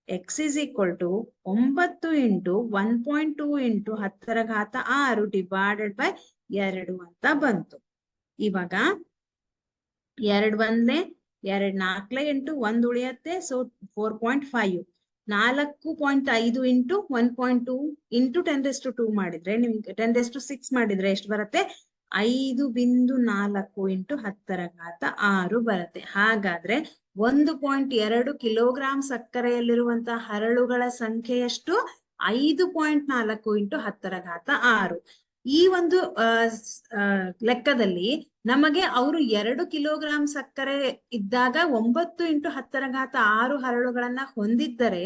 X is equal to 9 into 1.2 into 10 ರ ಘಾತ 6 ಡಿವೈಡೆಡ್ ಬೈ 2 ಅಂತ ಬಂತು. ಇವಾಗ 2 1 2 4 8 1 ಉಳಿಯತ್ತೆ. ಸೊ 4.5. 4.5 ಇಂಟು 1.2 ಇಂಟು 10⁻² ಮಾಡಿದ್ರೆ ನಿಮ್ಗೆ 10⁶ ಮಾಡಿದ್ರೆ ಎಷ್ಟು ಬರುತ್ತೆ? 5.4 ಇಂಟು 10 ರ ಘಾತ 6 ಬರುತ್ತೆ. ಹಾಗಾದ್ರೆ 1.2 ಕಿಲೋಗ್ರಾಂ ಸಕ್ಕರೆಯಲ್ಲಿರುವಂತಹ ಹರಳುಗಳ ಸಂಖ್ಯೆ ಎಷ್ಟು? 5.4 ಇಂಟು 10 ರ ಘಾತ 6. ಈ ಒಂದು ಲೆಕ್ಕದಲ್ಲಿ ನಮಗೆ ಅವರು 2 ಕಿಲೋಗ್ರಾಂ ಸಕ್ಕರೆ ಇದ್ದಾಗ 9 ಇಂಟು 10 ರ ಘಾತ 6 ಹರಳುಗಳನ್ನ ಹೊಂದಿದ್ದರೆ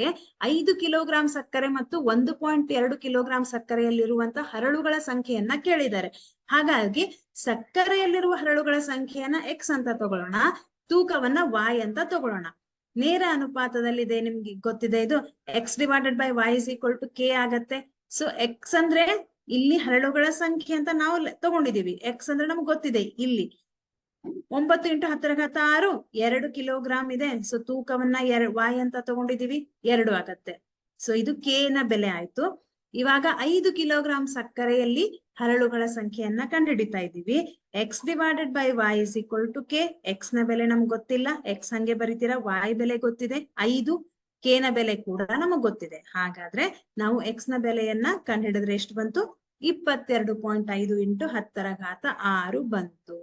5 ಕಿಲೋಗ್ರಾಂ ಸಕ್ಕರೆ ಮತ್ತು 1.2 ಕಿಲೋಗ್ರಾಂ ಸಕ್ಕರೆಯಲ್ಲಿರುವಂತಹ ಹರಳುಗಳ ಸಂಖ್ಯೆಯನ್ನ ಕೇಳಿದ್ದಾರೆ. ಹಾಗಾಗಿ ಸಕ್ಕರೆಯಲ್ಲಿರುವ ಹರಳುಗಳ ಸಂಖ್ಯೆಯನ್ನ ಎಕ್ಸ್ ಅಂತ ತಗೊಳ್ಳೋಣ, ತೂಕವನ್ನ ವಾಯ್ ಅಂತ ತಗೊಳ್ಳೋಣ. ನೇರ ಅನುಪಾತದಲ್ಲಿದೆ, ನಿಮ್ಗೆ ಗೊತ್ತಿದೆ ಇದು. X divided by y is equal to k ಆಗತ್ತೆ. ಸೊ ಎಕ್ಸ್ ಅಂದ್ರೆ ಇಲ್ಲಿ ಹರಳುಗಳ ಸಂಖ್ಯೆ ಅಂತ ನಾವು ತಗೊಂಡಿದೀವಿ. ಎಕ್ಸ್ ಅಂದ್ರೆ ನಮ್ಗೆ ಗೊತ್ತಿದೆ. ಇಲ್ಲಿ 9 ಇಂಟು 10 ರ ಘಾತ 6 2 ಕಿಲೋಗ್ರಾಂ ಇದೆ. ಸೊ ತೂಕವನ್ನ ವಾಯ್ ಅಂತ ತಗೊಂಡಿದೀವಿ, 2 ಆಗತ್ತೆ. ಸೊ ಇದು ಕೆ ನ ಬೆಲೆ ಆಯ್ತು. ಇವಾಗ 5 ಕಿಲೋಗ್ರಾಂ ಸಕ್ಕರೆಯಲ್ಲಿ ಹರಳುಗಳ ಸಂಖ್ಯೆಯನ್ನ ಕಂಡುಹಿಡಿತಾ ಇದ್ದೀವಿ. X divided by y is equal to k. X ನ ಬೆಲೆ ನಮ್ಗೆ ಗೊತ್ತಿಲ್ಲ, ಎಕ್ಸ್ ಹಂಗೆ ಬರೀತೀರಾ. ವಾಯ್ ಬೆಲೆ ಗೊತ್ತಿದೆ 5, ಕೆ ನ ಬೆಲೆ ಕೂಡ ನಮಗ್ ಗೊತ್ತಿದೆ. ಹಾಗಾದ್ರೆ ನಾವು ಎಕ್ಸ್ ನ ಬೆಲೆಯನ್ನ ಕಂಡುಹಿಡಿದ್ರೆ ಎಷ್ಟು ಬಂತು? 22.5 ಇಂಟು 10 ರ ಘಾತ 6 ಬಂತು.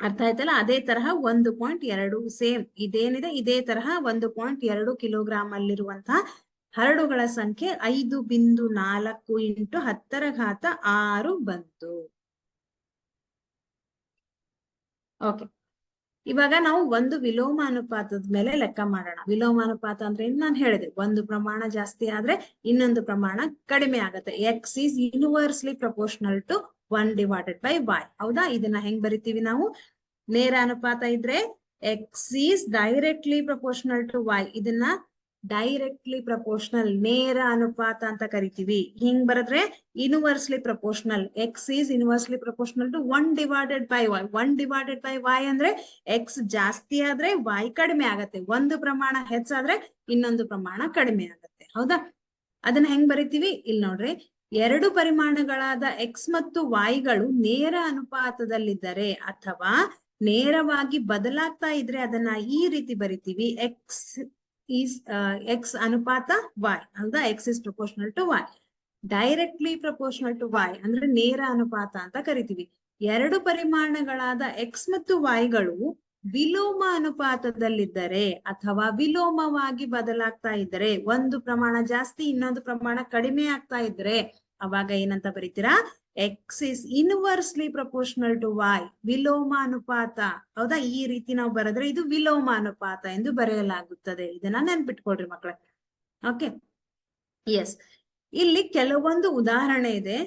ಅರ್ಥ ಆಯ್ತಲ್ಲ? ಅದೇ ತರಹ 1.2 ಸೇಮ್ ಇದೇನಿದೆ ಇದೇ ತರಹ 1.2 ಕಿಲೋಗ್ರಾಂ ಅಲ್ಲಿರುವಂತಹ ಹರಳುಗಳ ಸಂಖ್ಯೆ 5.4 ಇಂಟು 10 ರ ಘಾತ 6 ಬಂತು. ಓಕೆ, ಇವಾಗ ನಾವು ಒಂದು ವಿಲೋಮ ಅನುಪಾತದ ಮೇಲೆ ಲೆಕ್ಕ ಮಾಡೋಣ. ವಿಲೋಮ ಅನುಪಾತ ಅಂದ್ರೆ ನಾನು ಹೇಳಿದೆ, ಒಂದು ಪ್ರಮಾಣ ಜಾಸ್ತಿ ಆದ್ರೆ ಇನ್ನೊಂದು ಪ್ರಮಾಣ ಕಡಿಮೆ ಆಗುತ್ತೆ. X is inversely proportional to 1 divided by y. ಹೌದಾ? ಇದನ್ನ ಹೆಂಗ್ ಬರಿತೀವಿ ನಾವು? ನೇರ ಅನುಪಾತ ಇದ್ರೆ x is directly proportional to y. ಇದನ್ನ ಡೈರೆಕ್ಟ್ಲಿ ಪ್ರಪೋರ್ಷನಲ್, ನೇರ ಅನುಪಾತ ಅಂತ ಕರಿತೀವಿ. ಹಿಂಗ್ ಬರೆದ್ರೆ inversely proportional. X is inversely proportional to 1 divided by y. 1 divided by y ಅಂದ್ರೆ ಎಕ್ಸ್ ಜಾಸ್ತಿ ಆದ್ರೆ ವೈ ಕಡಿಮೆ ಆಗತ್ತೆ, ಒಂದು ಪ್ರಮಾಣ ಹೆಚ್ಚಾದ್ರೆ ಇನ್ನೊಂದು ಪ್ರಮಾಣ ಕಡಿಮೆ ಆಗತ್ತೆ. ಹೌದಾ? ಅದನ್ನ ಹೆಂಗ್ ಬರಿತೀವಿ? ಇಲ್ಲಿ ನೋಡ್ರಿ, 2 ಪರಿಮಾಣಗಳಾದ ಎಕ್ಸ್ ಮತ್ತು ವೈಗಳು ನೇರ ಅನುಪಾತದಲ್ಲಿದ್ದರೆ ಅಥವಾ ನೇರವಾಗಿ ಬದಲಾಗ್ತಾ ಇದ್ರೆ ಅದನ್ನ ಈ ರೀತಿ ಬರಿತೀವಿ. ಎಕ್ಸ್ ಈಸ್ ಎಕ್ಸ್ ಅನುಪಾತ ವೈ. ಹೌದಾ? X is proportional to y. Directly proportional to y ಅಂದ್ರೆ ನೇರ ಅನುಪಾತ ಅಂತ ಕರಿತೀವಿ. 2 ಪರಿಮಾಣಗಳಾದ ಎಕ್ಸ್ ಮತ್ತು ವೈಗಳು ವಿಲೋಮ ಅನುಪಾತದಲ್ಲಿದ್ದರೆ ಅಥವಾ ವಿಲೋಮವಾಗಿ ಬದಲಾಗ್ತಾ ಇದ್ದರೆ, ಒಂದು ಪ್ರಮಾಣ ಜಾಸ್ತಿ ಇನ್ನೊಂದು ಪ್ರಮಾಣ ಕಡಿಮೆ ಆಗ್ತಾ ಇದ್ರೆ ಅವಾಗ ಏನಂತ ಬರೀತೀರಾ? X is inversely proportional to y. ವಿಲೋಮ ಅನುಪಾತ. ಹೌದಾ? ಈ ರೀತಿ ನಾವು ಬರೆದ್ರೆ ಇದು ವಿಲೋಮ ಅನುಪಾತ ಎಂದು ಬರೆಯಲಾಗುತ್ತದೆ. ಇದನ್ನ ನೆನ್ಪಿಟ್ಕೊಳ್ರಿ ಮಕ್ಕಳೇ. Okay, yes. ಇಲ್ಲಿ ಕೆಲವೊಂದು ಉದಾಹರಣೆ ಇದೆ.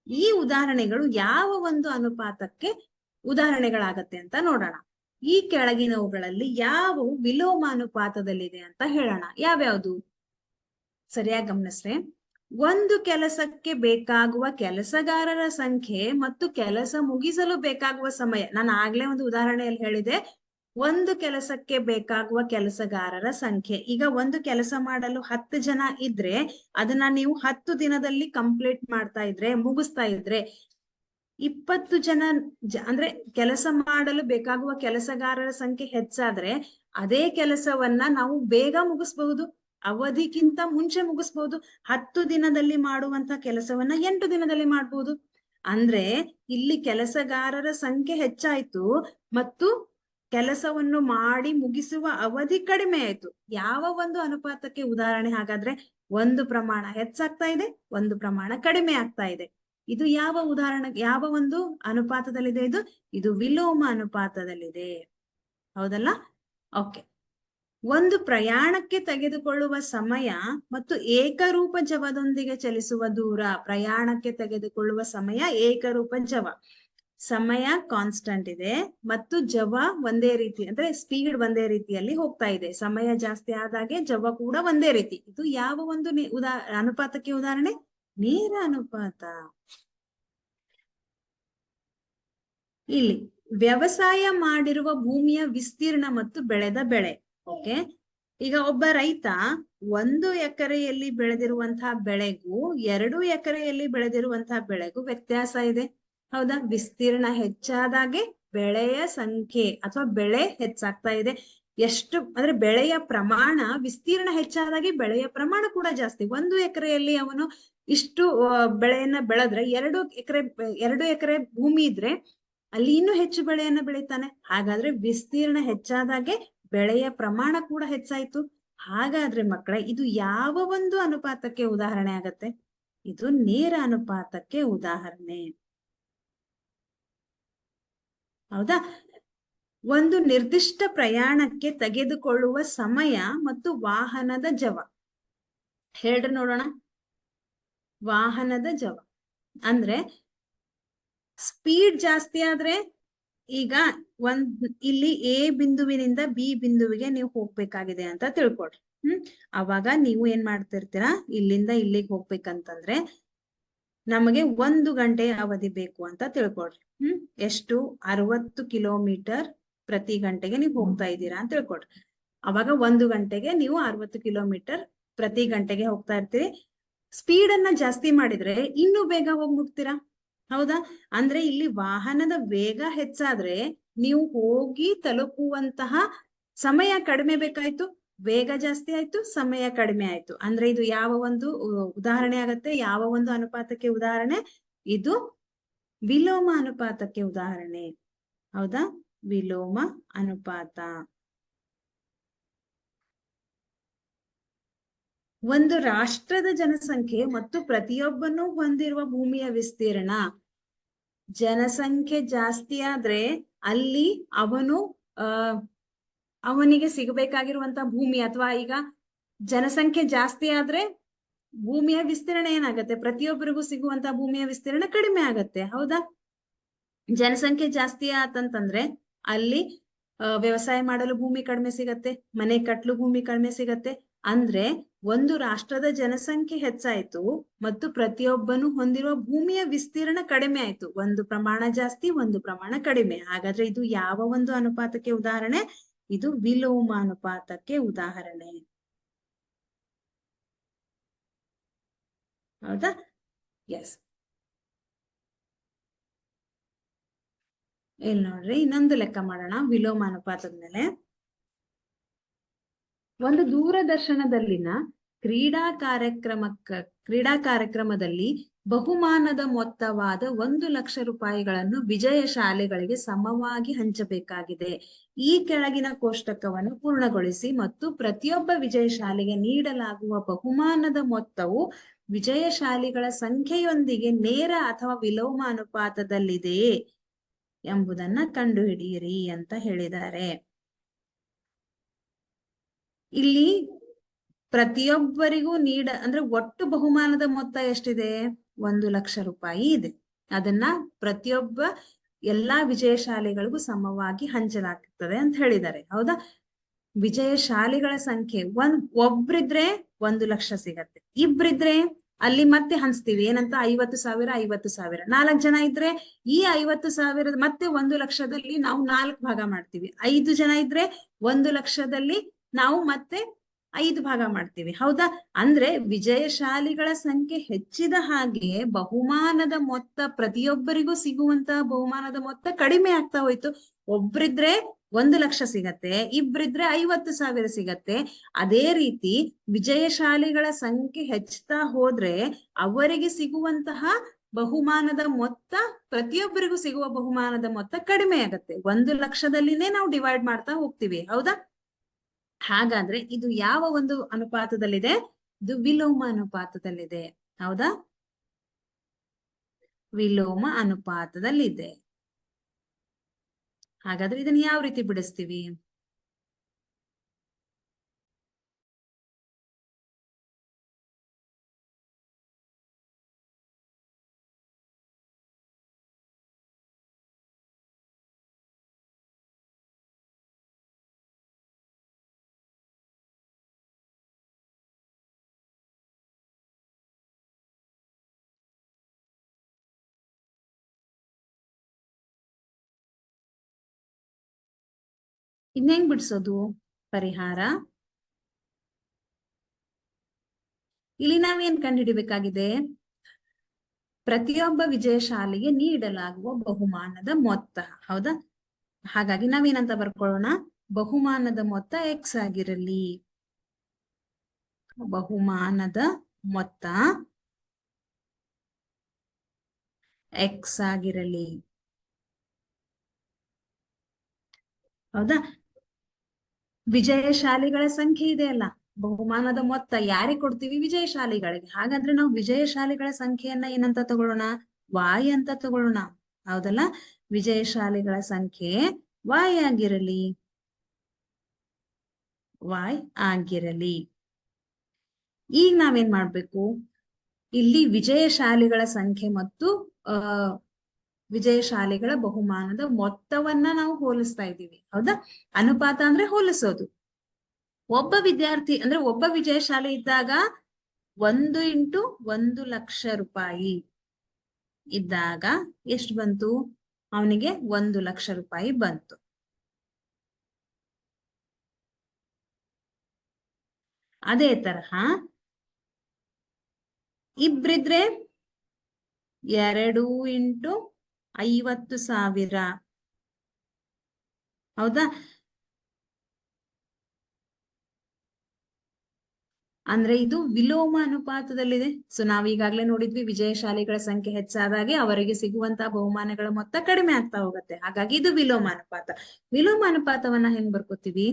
ಈ ಉದಾಹರಣೆಗಳು ಯಾವ ಒಂದು ಅನುಪಾತಕ್ಕೆ ಉದಾಹರಣೆಗಳಾಗತ್ತೆ ಅಂತ ನೋಡೋಣ. ಈ ಕೆಳಗಿನವುಗಳಲ್ಲಿ ಯಾವುವು ವಿಲೋಮ ಅನುಪಾತದಲ್ಲಿದೆ ಅಂತ ಹೇಳೋಣ. ಯಾವ್ಯಾವುದು? ಸರಿಯಾಗಿ ಗಮನಿಸ್ರೆ, ಒಂದು ಕೆಲಸಕ್ಕೆ ಬೇಕಾಗುವ ಕೆಲಸಗಾರರ ಸಂಖ್ಯೆ ಮತ್ತು ಕೆಲಸ ಮುಗಿಸಲು ಬೇಕಾಗುವ ಸಮಯ. ನಾನು ಆಗ್ಲೇ ಒಂದು ಉದಾಹರಣೆಯಲ್ಲಿ ಹೇಳಿದೆ, ಒಂದು ಕೆಲಸಕ್ಕೆ ಬೇಕಾಗುವ ಕೆಲಸಗಾರರ ಸಂಖ್ಯೆ. ಈಗ ಒಂದು ಕೆಲಸ ಮಾಡಲು 10 ಜನ ಇದ್ರೆ ಅದನ್ನ ನೀವು 10 ದಿನದಲ್ಲಿ ಕಂಪ್ಲೀಟ್ ಮಾಡ್ತಾ ಇದ್ರೆ, ಮುಗಿಸ್ತಾ ಇದ್ರೆ, 20 ಜನ ಅಂದ್ರೆ ಕೆಲಸ ಮಾಡಲು ಬೇಕಾಗುವ ಕೆಲಸಗಾರರ ಸಂಖ್ಯೆ ಹೆಚ್ಚಾದ್ರೆ ಅದೇ ಕೆಲಸವನ್ನ ನಾವು ಬೇಗ ಮುಗಿಸ್ಬಹುದು, ಅವಧಿಗಿಂತ ಮುಂಚೆ ಮುಗಿಸ್ಬಹುದು. 10 ದಿನದಲ್ಲಿ ಮಾಡುವಂತ ಕೆಲಸವನ್ನ 8 ದಿನದಲ್ಲಿ ಮಾಡ್ಬೋದು. ಅಂದ್ರೆ ಇಲ್ಲಿ ಕೆಲಸಗಾರರ ಸಂಖ್ಯೆ ಹೆಚ್ಚಾಯ್ತು ಮತ್ತು ಕೆಲಸವನ್ನು ಮಾಡಿ ಮುಗಿಸುವ ಅವಧಿ ಕಡಿಮೆ ಆಯ್ತು. ಯಾವ ಒಂದು ಅನುಪಾತಕ್ಕೆ ಉದಾಹರಣೆ ಹಾಗಾದ್ರೆ? ಒಂದು ಪ್ರಮಾಣ ಹೆಚ್ಚಾಗ್ತಾ ಇದೆ, ಒಂದು ಪ್ರಮಾಣ ಕಡಿಮೆ ಆಗ್ತಾ ಇದೆ. ಇದು ಯಾವ ಉದಾಹರಣೆ, ಯಾವ ಒಂದು ಅನುಪಾತದಲ್ಲಿದೆ? ಇದು ವಿಲೋಮ ಅನುಪಾತದಲ್ಲಿದೆ, ಹೌದಲ್ಲ? ಓಕೆ. ಒಂದು ಪ್ರಯಾಣಕ್ಕೆ ತೆಗೆದುಕೊಳ್ಳುವ ಸಮಯ ಮತ್ತು ಏಕರೂಪ ಜವದೊಂದಿಗೆ ಚಲಿಸುವ ದೂರ. ಪ್ರಯಾಣಕ್ಕೆ ತೆಗೆದುಕೊಳ್ಳುವ ಸಮಯ ಏಕರೂಪ ಜವ, ಸಮಯ ಕಾನ್ಸ್ಟಂಟ್ ಇದೆ ಮತ್ತು ಜವ ಒಂದೇ ರೀತಿ, ಅಂದ್ರೆ ಸ್ಪೀಡ್ ಒಂದೇ ರೀತಿಯಲ್ಲಿ ಹೋಗ್ತಾ ಇದೆ. ಸಮಯ ಜಾಸ್ತಿ ಆದಾಗೆ ಜವ ಕೂಡ ಒಂದೇ ರೀತಿ. ಇದು ಯಾವ ಒಂದು ಅನುಪಾತಕ್ಕೆ ಉದಾಹರಣೆ? ನೇರ ಅನುಪಾತ. ಇಲ್ಲಿ ವ್ಯವಸಾಯ ಮಾಡಿರುವ ಭೂಮಿಯ ವಿಸ್ತೀರ್ಣ ಮತ್ತು ಬೆಳೆದ ಬೆಳೆ. ಓಕೆ, ಈಗ ಒಬ್ಬ ರೈತ 1 ಎಕರೆಯಲ್ಲಿ ಬೆಳೆದಿರುವಂತಹ ಬೆಳೆಗೂ 2 ಎಕರೆಯಲ್ಲಿ ಬೆಳೆದಿರುವಂತಹ ಬೆಳೆಗೂ ವ್ಯತ್ಯಾಸ ಇದೆ, ಹೌದಾ? ವಿಸ್ತೀರ್ಣ ಹೆಚ್ಚಾದಾಗೆ ಬೆಳೆಯ ಸಂಖ್ಯೆ ಅಥವಾ ಬೆಳೆ ಹೆಚ್ಚಾಗ್ತಾ ಇದೆ. ಎಷ್ಟು ಅಂದ್ರೆ ಬೆಳೆಯ ಪ್ರಮಾಣ, ವಿಸ್ತೀರ್ಣ ಹೆಚ್ಚಾದಾಗೆ ಬೆಳೆಯ ಪ್ರಮಾಣ ಕೂಡ ಜಾಸ್ತಿ. 1 ಎಕರೆಯಲ್ಲಿ ಅವನು ಇಷ್ಟು ಬೆಳೆಯನ್ನ ಬೆಳೆದ್ರೆ 2 ಎಕರೆ ಭೂಮಿ ಇದ್ರೆ ಅಲ್ಲಿ ಇನ್ನೂ ಹೆಚ್ಚು ಬೆಳೆಯನ್ನ ಬೆಳಿತಾನೆ. ಹಾಗಾದ್ರೆ ವಿಸ್ತೀರ್ಣ ಹೆಚ್ಚಾದಾಗೆ ಬೆಳೆಯ ಪ್ರಮಾಣ ಕೂಡ ಹೆಚ್ಚಾಯ್ತು. ಹಾಗಾದ್ರೆ ಮಕ್ಕಳೇ, ಇದು ಯಾವ ಒಂದು ಅನುಪಾತಕ್ಕೆ ಉದಾಹರಣೆ ಆಗತ್ತೆ? ಇದು ನೇರ ಅನುಪಾತಕ್ಕೆ ಉದಾಹರಣೆ, ಹೌದಾ? ಒಂದು ನಿರ್ದಿಷ್ಟ ಪ್ರಯಾಣಕ್ಕೆ ತೆಗೆದುಕೊಳ್ಳುವ ಸಮಯ ಮತ್ತು ವಾಹನದ ಜವ. ಹೇಳ್ರಿ ನೋಡೋಣ. ವಾಹನದ ಜವ ಅಂದ್ರೆ ಸ್ಪೀಡ್ ಜಾಸ್ತಿ ಆದ್ರೆ, ಈಗ ಇಲ್ಲಿ ಎ ಬಿಂದುವಿನಿಂದ ಬಿ ಬಿಂದುವಿಗೆ ನೀವು ಹೋಗ್ಬೇಕಾಗಿದೆ ಅಂತ ತಿಳ್ಕೊಳ್ರಿ. ಅವಾಗ ನೀವು ಏನ್ ಮಾಡ್ತಿರ್ತೀರಾ? ಇಲ್ಲಿಂದ ಇಲ್ಲಿಗೆ ಹೋಗ್ಬೇಕಂತಂದ್ರೆ ನಮಗೆ 1 ಗಂಟೆ ಅವಧಿ ಬೇಕು ಅಂತ ತಿಳ್ಕೊಳ್ರಿ. ಎಷ್ಟು? 60 ಕಿಲೋಮೀಟರ್ ಪ್ರತಿ ಗಂಟೆಗೆ ನೀವು ಹೋಗ್ತಾ ಇದ್ದೀರಾ ಅಂತ ತಿಳ್ಕೊಳ್ರಿ. ಅವಾಗ 1 ಗಂಟೆಗೆ ನೀವು 60 ಕಿಲೋಮೀಟರ್ ಪ್ರತಿ ಗಂಟೆಗೆ ಹೋಗ್ತಾ ಇರ್ತೀರಿ. ಸ್ಪೀಡ್ ಅನ್ನ ಜಾಸ್ತಿ ಮಾಡಿದ್ರೆ ಇನ್ನೂ ಬೇಗ ಹೋಗಿ ಮುಟ್ತೀರಾ, ಹೌದಾ? ಅಂದ್ರೆ ಇಲ್ಲಿ ವಾಹನದ ವೇಗ ಹೆಚ್ಚಾದ್ರೆ ನೀವು ಹೋಗಿ ತಲುಪುವಂತಹ ಸಮಯ ಕಡಿಮೆ ಬೇಕಾಯ್ತು, ವೇಗ ಜಾಸ್ತಿ ಆಯ್ತು, ಸಮಯ ಕಡಿಮೆ ಆಯ್ತು. ಅಂದ್ರೆ ಇದು ಯಾವ ಒಂದು ಉದಾಹರಣೆ ಆಗತ್ತೆ? ಯಾವ ಒಂದು ಅನುಪಾತಕ್ಕೆ ಉದಾಹರಣೆ? ಇದು ವಿಲೋಮ ಅನುಪಾತಕ್ಕೆ ಉದಾಹರಣೆ, ಹೌದಾ? ವಿಲೋಮ ಅನುಪಾತ. ಒಂದು ರಾಷ್ಟ್ರದ ಜನಸಂಖ್ಯೆ ಮತ್ತು ಪ್ರತಿಯೊಬ್ಬನು ಹೊಂದಿರುವ ಭೂಮಿಯ ವಿಸ್ತೀರ್ಣ. ಜನಸಂಖ್ಯೆ ಜಾಸ್ತಿ ಆದ್ರೆ ಅಲ್ಲಿ ಅವನಿಗೆ ಸಿಗಬೇಕಾಗಿರುವಂತಹ ಭೂಮಿ, ಅಥವಾ ಈಗ ಜನಸಂಖ್ಯೆ ಜಾಸ್ತಿ ಆದ್ರೆ ಭೂಮಿಯ ವಿಸ್ತೀರ್ಣ ಏನಾಗತ್ತೆ? ಪ್ರತಿಯೊಬ್ಬರಿಗೂ ಸಿಗುವಂತಹ ಭೂಮಿಯ ವಿಸ್ತೀರ್ಣ ಕಡಿಮೆ ಆಗತ್ತೆ, ಹೌದಾ? ಜನಸಂಖ್ಯೆ ಜಾಸ್ತಿ ಆತಂತಂದ್ರೆ ಅಲ್ಲಿ ವ್ಯವಸಾಯ ಮಾಡಲು ಭೂಮಿ ಕಡಿಮೆ ಸಿಗತ್ತೆ, ಮನೆ ಕಟ್ಟಲು ಭೂಮಿ ಕಡಿಮೆ ಸಿಗತ್ತೆ. ಅಂದ್ರೆ ಒಂದು ರಾಷ್ಟ್ರದ ಜನಸಂಖ್ಯೆ ಹೆಚ್ಚಾಯ್ತು ಮತ್ತು ಪ್ರತಿಯೊಬ್ಬನು ಹೊಂದಿರುವ ಭೂಮಿಯ ವಿಸ್ತೀರ್ಣ ಕಡಿಮೆ ಆಯ್ತು. ಒಂದು ಪ್ರಮಾಣ ಜಾಸ್ತಿ, ಒಂದು ಪ್ರಮಾಣ ಕಡಿಮೆ. ಹಾಗಾದ್ರೆ ಇದು ಯಾವ ಒಂದು ಅನುಪಾತಕ್ಕೆ ಉದಾಹರಣೆ? ಇದು ವಿಲೋಮ ಅನುಪಾತಕ್ಕೆ ಉದಾಹರಣೆ, ಹೌದಾ? ಎಸ್. ಇಲ್ಲಿ ನೋಡ್ರಿ, ಇನ್ನೊಂದು ಲೆಕ್ಕ ಮಾಡೋಣ ವಿಲೋಮ ಅನುಪಾತದ ಮೇಲೆ. ಒಂದು ದೂರದರ್ಶನದಲ್ಲಿನ ಕ್ರೀಡಾ ಕಾರ್ಯಕ್ರಮದಲ್ಲಿ ಬಹುಮಾನದ ಮೊತ್ತವಾದ 1 ಲಕ್ಷ ರೂಪಾಯಿಗಳನ್ನು ವಿಜಯ ಶಾಲೆಗಳಿಗೆ ಸಮವಾಗಿ ಹಂಚಬೇಕಾಗಿದೆ. ಈ ಕೆಳಗಿನ ಕೋಷ್ಟಕವನ್ನು ಪೂರ್ಣಗೊಳಿಸಿ ಮತ್ತು ಪ್ರತಿಯೊಬ್ಬ ವಿಜಯ ಶಾಲೆಗೆ ನೀಡಲಾಗುವ ಬಹುಮಾನದ ಮೊತ್ತವು ವಿಜಯಶಾಲಿಗಳ ಸಂಖ್ಯೆಯೊಂದಿಗೆ ನೇರ ಅಥವಾ ವಿಲೋಮ ಅನುಪಾತದಲ್ಲಿದೆಯೇ ಎಂಬುದನ್ನ ಕಂಡುಹಿಡಿಯಿರಿ ಅಂತ ಹೇಳಿದ್ದಾರೆ. ಇಲ್ಲಿ ಪ್ರತಿಯೊಬ್ಬರಿಗೂ ಅಂದ್ರೆ ಒಟ್ಟು ಬಹುಮಾನದ ಮೊತ್ತ ಎಷ್ಟಿದೆ? 1 ಲಕ್ಷ ರೂಪಾಯಿ ಇದೆ. ಅದನ್ನ ಪ್ರತಿಯೊಬ್ಬ ಎಲ್ಲಾ ವಿಜಯಶಾಲಿಗಳಿಗೂ ಸಮವಾಗಿ ಹಂಚಲಾಗ್ತದೆ ಅಂತ ಹೇಳಿದ್ದಾರೆ, ಹೌದಾ? ವಿಜಯಶಾಲಿಗಳ ಸಂಖ್ಯೆ ಒಬ್ರಿದ್ರೆ 1 ಲಕ್ಷ ಸಿಗತ್ತೆ, ಇಬ್ರಿದ್ರೆ ಅಲ್ಲಿ ಮತ್ತೆ ಹಂಚ್ತೀವಿ ಏನಂತ 50,000 50,000. 4 ಜನ ಇದ್ರೆ ಈ 50,000 ಮತ್ತೆ 1,00,000ದಲ್ಲಿ ನಾವು 4 ಭಾಗ ಮಾಡ್ತೀವಿ. 5 ಜನ ಇದ್ರೆ 1,00,000ದಲ್ಲಿ ನಾವು ಮತ್ತೆ 5 ಭಾಗ ಮಾಡ್ತೀವಿ. ಹೌದಾ? ಅಂದ್ರೆ ವಿಜಯಶಾಲಿಗಳ ಸಂಖ್ಯೆ ಹೆಚ್ಚಿದ ಹಾಗೆ ಬಹುಮಾನದ ಮೊತ್ತ, ಪ್ರತಿಯೊಬ್ಬರಿಗೂ ಸಿಗುವಂತಹ ಬಹುಮಾನದ ಮೊತ್ತ ಕಡಿಮೆ ಆಗ್ತಾ ಹೋಯ್ತು. ಒಬ್ರಿದ್ರೆ 1,00,000 ಸಿಗತ್ತೆ, ಇಬ್ರಿದ್ರೆ 50,000 ಸಿಗತ್ತೆ. ಅದೇ ರೀತಿ ವಿಜಯಶಾಲಿಗಳ ಸಂಖ್ಯೆ ಹೆಚ್ಚುತ್ತಾ ಹೋದ್ರೆ ಅವರಿಗೆ ಸಿಗುವಂತಹ ಬಹುಮಾನದ ಮೊತ್ತ, ಪ್ರತಿಯೊಬ್ಬರಿಗೂ ಸಿಗುವ ಬಹುಮಾನದ ಮೊತ್ತ ಕಡಿಮೆ ಆಗತ್ತೆ. 1,00,000ದಲ್ಲಿನೇ ನಾವು ಡಿವೈಡ್ ಮಾಡ್ತಾ ಹೋಗ್ತೀವಿ. ಹೌದಾ? ಹಾಗಾದ್ರೆ ಇದು ಯಾವ ಒಂದು ಅನುಪಾತದಲ್ಲಿದೆ? ಇದು ವಿಲೋಮ ಅನುಪಾತದಲ್ಲಿದೆ. ಹೌದಾ? ವಿಲೋಮ ಅನುಪಾತದಲ್ಲಿದೆ. ಹಾಗಾದ್ರೆ ಇದನ್ನ ಯಾವ ರೀತಿ ಬಿಡಿಸ್ತೀವಿ? ಇನ್ನೇಂಗ್ ಬಿಡ್ಸೋದು ಪರಿಹಾರ? ಇಲ್ಲಿ ನಾವೇನ್ ಕಂಡುಹಿಡಿಬೇಕಾಗಿದೆ? ಪ್ರತಿಯೊಬ್ಬ ವಿಜಯಶಾಲಿಗೆ ನೀಡಲಾಗುವ ಬಹುಮಾನದ ಮೊತ್ತ. ಹೌದಾ? ಹಾಗಾಗಿ ನಾವೇನಂತ ಬರ್ಕೊಳ್ಳೋಣ? ಬಹುಮಾನದ ಮೊತ್ತ X ಆಗಿರಲಿ. ಬಹುಮಾನದ ಮೊತ್ತ X ಆಗಿರಲಿ. ಹೌದಾ? ವಿಜಯಶಾಲಿಗಳ ಸಂಖ್ಯೆ ಇದೆ ಅಲ್ಲ, ಬಹುಮಾನದ ಮೊತ್ತ ಯಾರಿಗೆ ಕೊಡ್ತೀವಿ? ವಿಜಯಶಾಲಿಗಳಿಗೆ. ಹಾಗಾದ್ರೆ ನಾವು ವಿಜಯಶಾಲಿಗಳ ಸಂಖ್ಯೆಯನ್ನ ಏನಂತ ತಗೊಳ್ಳೋಣ? Y ಅಂತ ತಗೊಳ್ಳೋಣ. ಹೌದಲ್ಲ? ವಿಜಯಶಾಲಿಗಳ ಸಂಖ್ಯೆ Y ಆಗಿರಲಿ. Y ಆಗಿರಲಿ. ಈಗ ನಾವೇನ್ ಮಾಡ್ಬೇಕು? ಇಲ್ಲಿ ವಿಜಯಶಾಲಿಗಳ ಸಂಖ್ಯೆ ಮತ್ತು ವಿಜಯಶಾಲಿಗಳ ಬಹುಮಾನದ ಮೊತ್ತವನ್ನ ನಾವು ಹೋಲಿಸ್ತಾ ಇದ್ದೀವಿ. ಹೌದಾ? ಅನುಪಾತ ಅಂದ್ರೆ ಹೋಲಿಸೋದು. ಒಬ್ಬ ವಿದ್ಯಾರ್ಥಿ ಅಂದ್ರೆ ಒಬ್ಬ ವಿಜಯಶಾಲಿ ಇದ್ದಾಗ 1 × 1,00,000 ರೂಪಾಯಿ ಇದ್ದಾಗ ಎಷ್ಟು ಬಂತು? ಅವನಿಗೆ 1,00,000 ರೂಪಾಯಿ ಬಂತು. ಅದೇ ತರಹ ಇಬ್ರಿದ್ರೆ 2 × 50,000. ಹೌದಾ? ಅಂದ್ರೆ ಇದು ವಿಲೋಮ ಅನುಪಾತದಲ್ಲಿದೆ. ಸೊ ನಾವೀಗಾಗ್ಲೇ ನೋಡಿದ್ವಿ, ವಿಜಯಶಾಲಿಗಳ ಸಂಖ್ಯೆ ಹೆಚ್ಚಾದಾಗೆ ಅವರಿಗೆ ಸಿಗುವಂತಹ ಬಹುಮಾನಗಳ ಮೊತ್ತ ಕಡಿಮೆ ಆಗ್ತಾ ಹೋಗುತ್ತೆ. ಹಾಗಾಗಿ ಇದು ವಿಲೋಮ ಅನುಪಾತ. ವಿಲೋಮ ಅನುಪಾತವನ್ನ ಹೆಂಗ್ ಬರ್ಕೋತೀವಿ?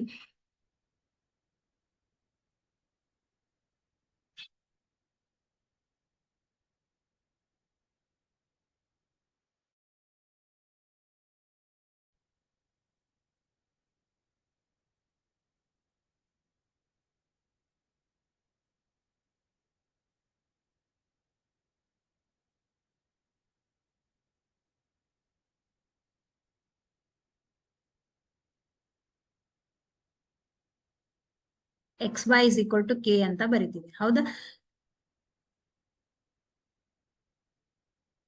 XY = K ಅಂತ ಬರಿತೀವಿ. ಹೌದಾ?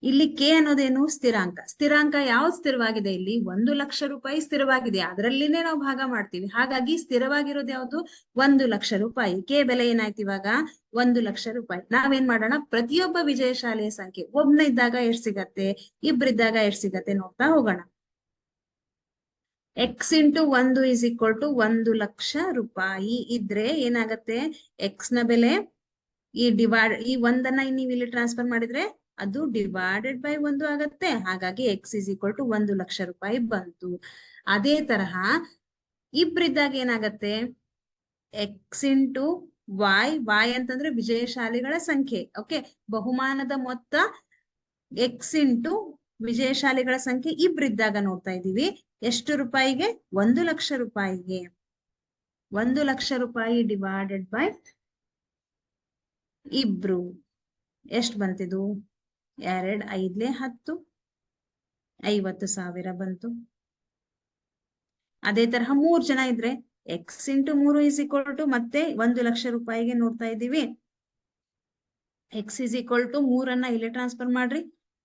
ಇಲ್ಲಿ K ಅನ್ನೋದೇನು? ಸ್ಥಿರಾಂಕ. ಸ್ಥಿರಾಂಕ ಯಾವ್ದು ಸ್ಥಿರವಾಗಿದೆ? ಇಲ್ಲಿ 1,00,000 ರೂಪಾಯಿ ಸ್ಥಿರವಾಗಿದೆ. ಅದರಲ್ಲಿನೇ ನಾವು ಭಾಗ ಮಾಡ್ತೀವಿ. ಹಾಗಾಗಿ ಸ್ಥಿರವಾಗಿರೋದು ಯಾವುದು? 1,00,000 ರೂಪಾಯಿ. K ಬೆಲೆ ಏನಾಯ್ತು ಇವಾಗ? 1,00,000 ರೂಪಾಯಿ. ನಾವೇನ್ ಮಾಡೋಣ? ಪ್ರತಿಯೊಬ್ಬ ವಿಜಯಶಾಲಿಯ ಸಂಖ್ಯೆ ಒಬ್ನ ಇದ್ದಾಗ ಎಷ್ಟು ಸಿಗತ್ತೆ, ಇಬ್ರಿದ್ದಾಗ ಎಷ್ಟು ಸಿಗತ್ತೆ ನೋಡ್ತಾ ಹೋಗೋಣ. X × 1 = 1,00,000 ರೂಪಾಯಿ ಇದ್ರೆ ಏನಾಗತ್ತೆ? X ನ ಬೆಲೆ ಈ 1ಅನ್ನ ನೀವು ಇಲ್ಲಿ ಟ್ರಾನ್ಸ್ಫರ್ ಮಾಡಿದ್ರೆ ಅದು /1 ಆಗತ್ತೆ. ಹಾಗಾಗಿ X = 1,00,000 ರೂಪಾಯಿ ಬಂತು. ಅದೇ ತರಹ ಇಬ್ರಿದ್ದಾಗ ಏನಾಗತ್ತೆ? X × Y. Y ಅಂತಂದ್ರೆ ವಿಜಯಶಾಲಿಗಳ ಸಂಖ್ಯೆ. ಓಕೆ, ಬಹುಮಾನದ ಮೊತ್ತ X × ವಿಜಯಶಾಲಿಗಳ ಸಂಖ್ಯೆ ಇಬ್ರಿದ್ದಾಗ ನೋಡ್ತಾ ಇದ್ದೀವಿ. ಎಷ್ಟು ರೂಪಾಯಿಗೆ? 1,00,000 ರೂಪಾಯಿಗೆ. 1,00,000 ರೂಪಾಯಿ / ಇಬ್ರು ಎಷ್ಟು ಬಂತಿದು? 2 × 5 = 10, 50,000 ಬಂತು. ಅದೇ ತರಹ 3 ಜನ ಇದ್ರೆ X × 3 = ಮತ್ತೆ 1,00,000 ರೂಪಾಯಿಗೆ ನೋಡ್ತಾ ಇದ್ದೀವಿ. ಎಕ್ಸ್ ಇಸ್ ಈಕ್ವಲ್ ಟು 3 ಇಲ್ಲಿ ಟ್ರಾನ್ಸ್ಫರ್ ಮಾಡ್ರಿ.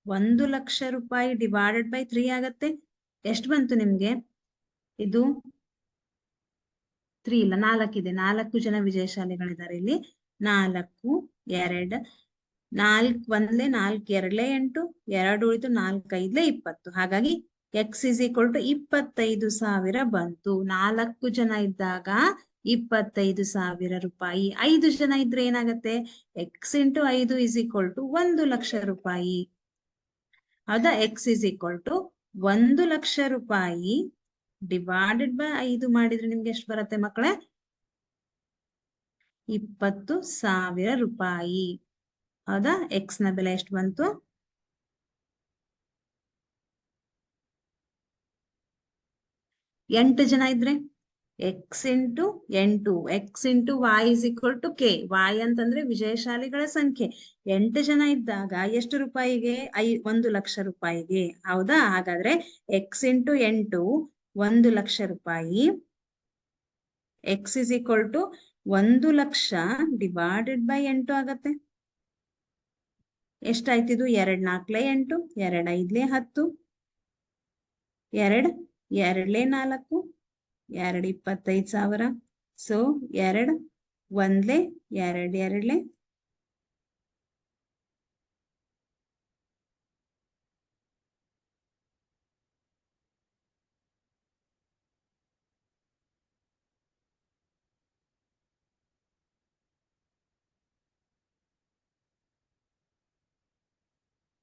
1,00,000 ರೂಪಾಯಿ ಡಿವೈಡೆಡ್ ಬೈ 3 ಆಗತ್ತೆ. ಎಷ್ಟು ಬಂತು ನಿಮ್ಗೆ? ಇದು 3 ಇಲ್ಲ, 4 ಇದೆ. 4 ಜನ ವಿಜಯಶಾಲಿಗಳಿದ್ದಾರೆ ಇಲ್ಲಿ. 4, 2, 4 1 4 2 8, 2 ಉಳಿತು 4 5 20. ಹಾಗಾಗಿ ಎಕ್ಸ್ ಇಸ್ ಈಕ್ವಲ್ ಟು 25,000 ಬಂತು. 4 ಜನ ಇದ್ದಾಗ 25,000 ರೂಪಾಯಿ. 5 ಜನ ಇದ್ರೆ ಏನಾಗತ್ತೆ? X into 5 is equal to 1,00,000 ರೂಪಾಯಿ. ಹೌದಾ? ಎಕ್ಸ್ ಇಸ್ ಈಕ್ವಲ್ ಟು 1,00,000 ರೂಪಾಯಿ ಡಿವೈಡೆಡ್ ಬೈ 5 ಮಾಡಿದ್ರೆ ನಿಮ್ಗೆ ಎಷ್ಟು ಬರುತ್ತೆ ಮಕ್ಕಳೇ? 20,000 ರೂಪಾಯಿ. ಹೌದಾ? ಎಕ್ಸ್ ನ ಬೆಲೆ ಎಷ್ಟು ಬಂತು? 8 ಜನ ಇದ್ರೆ x into 8, x into y is equal to k. Y ಅಂತಂದ್ರೆ ವಿಜಯಶಾಲಿಗಳ ಸಂಖ್ಯೆ. 8 ಜನ ಇದ್ದಾಗ ಎಷ್ಟು ರೂಪಾಯಿಗೆ? 1,00,000 ರೂಪಾಯಿಗೆ. ಹೌದಾ? ಹಾಗಾದ್ರೆ ಎಕ್ಸ್ ಇಂಟು 8 1,00,000 ರೂಪಾಯಿ. X is equal to 1,00,000 divided by 8 ಆಗತ್ತೆ. ಎಷ್ಟಾಯ್ತಿದು? 2 4 8, 2 5 10, 2 2 4, 2 25,000. ಸೊ 2 1 2 2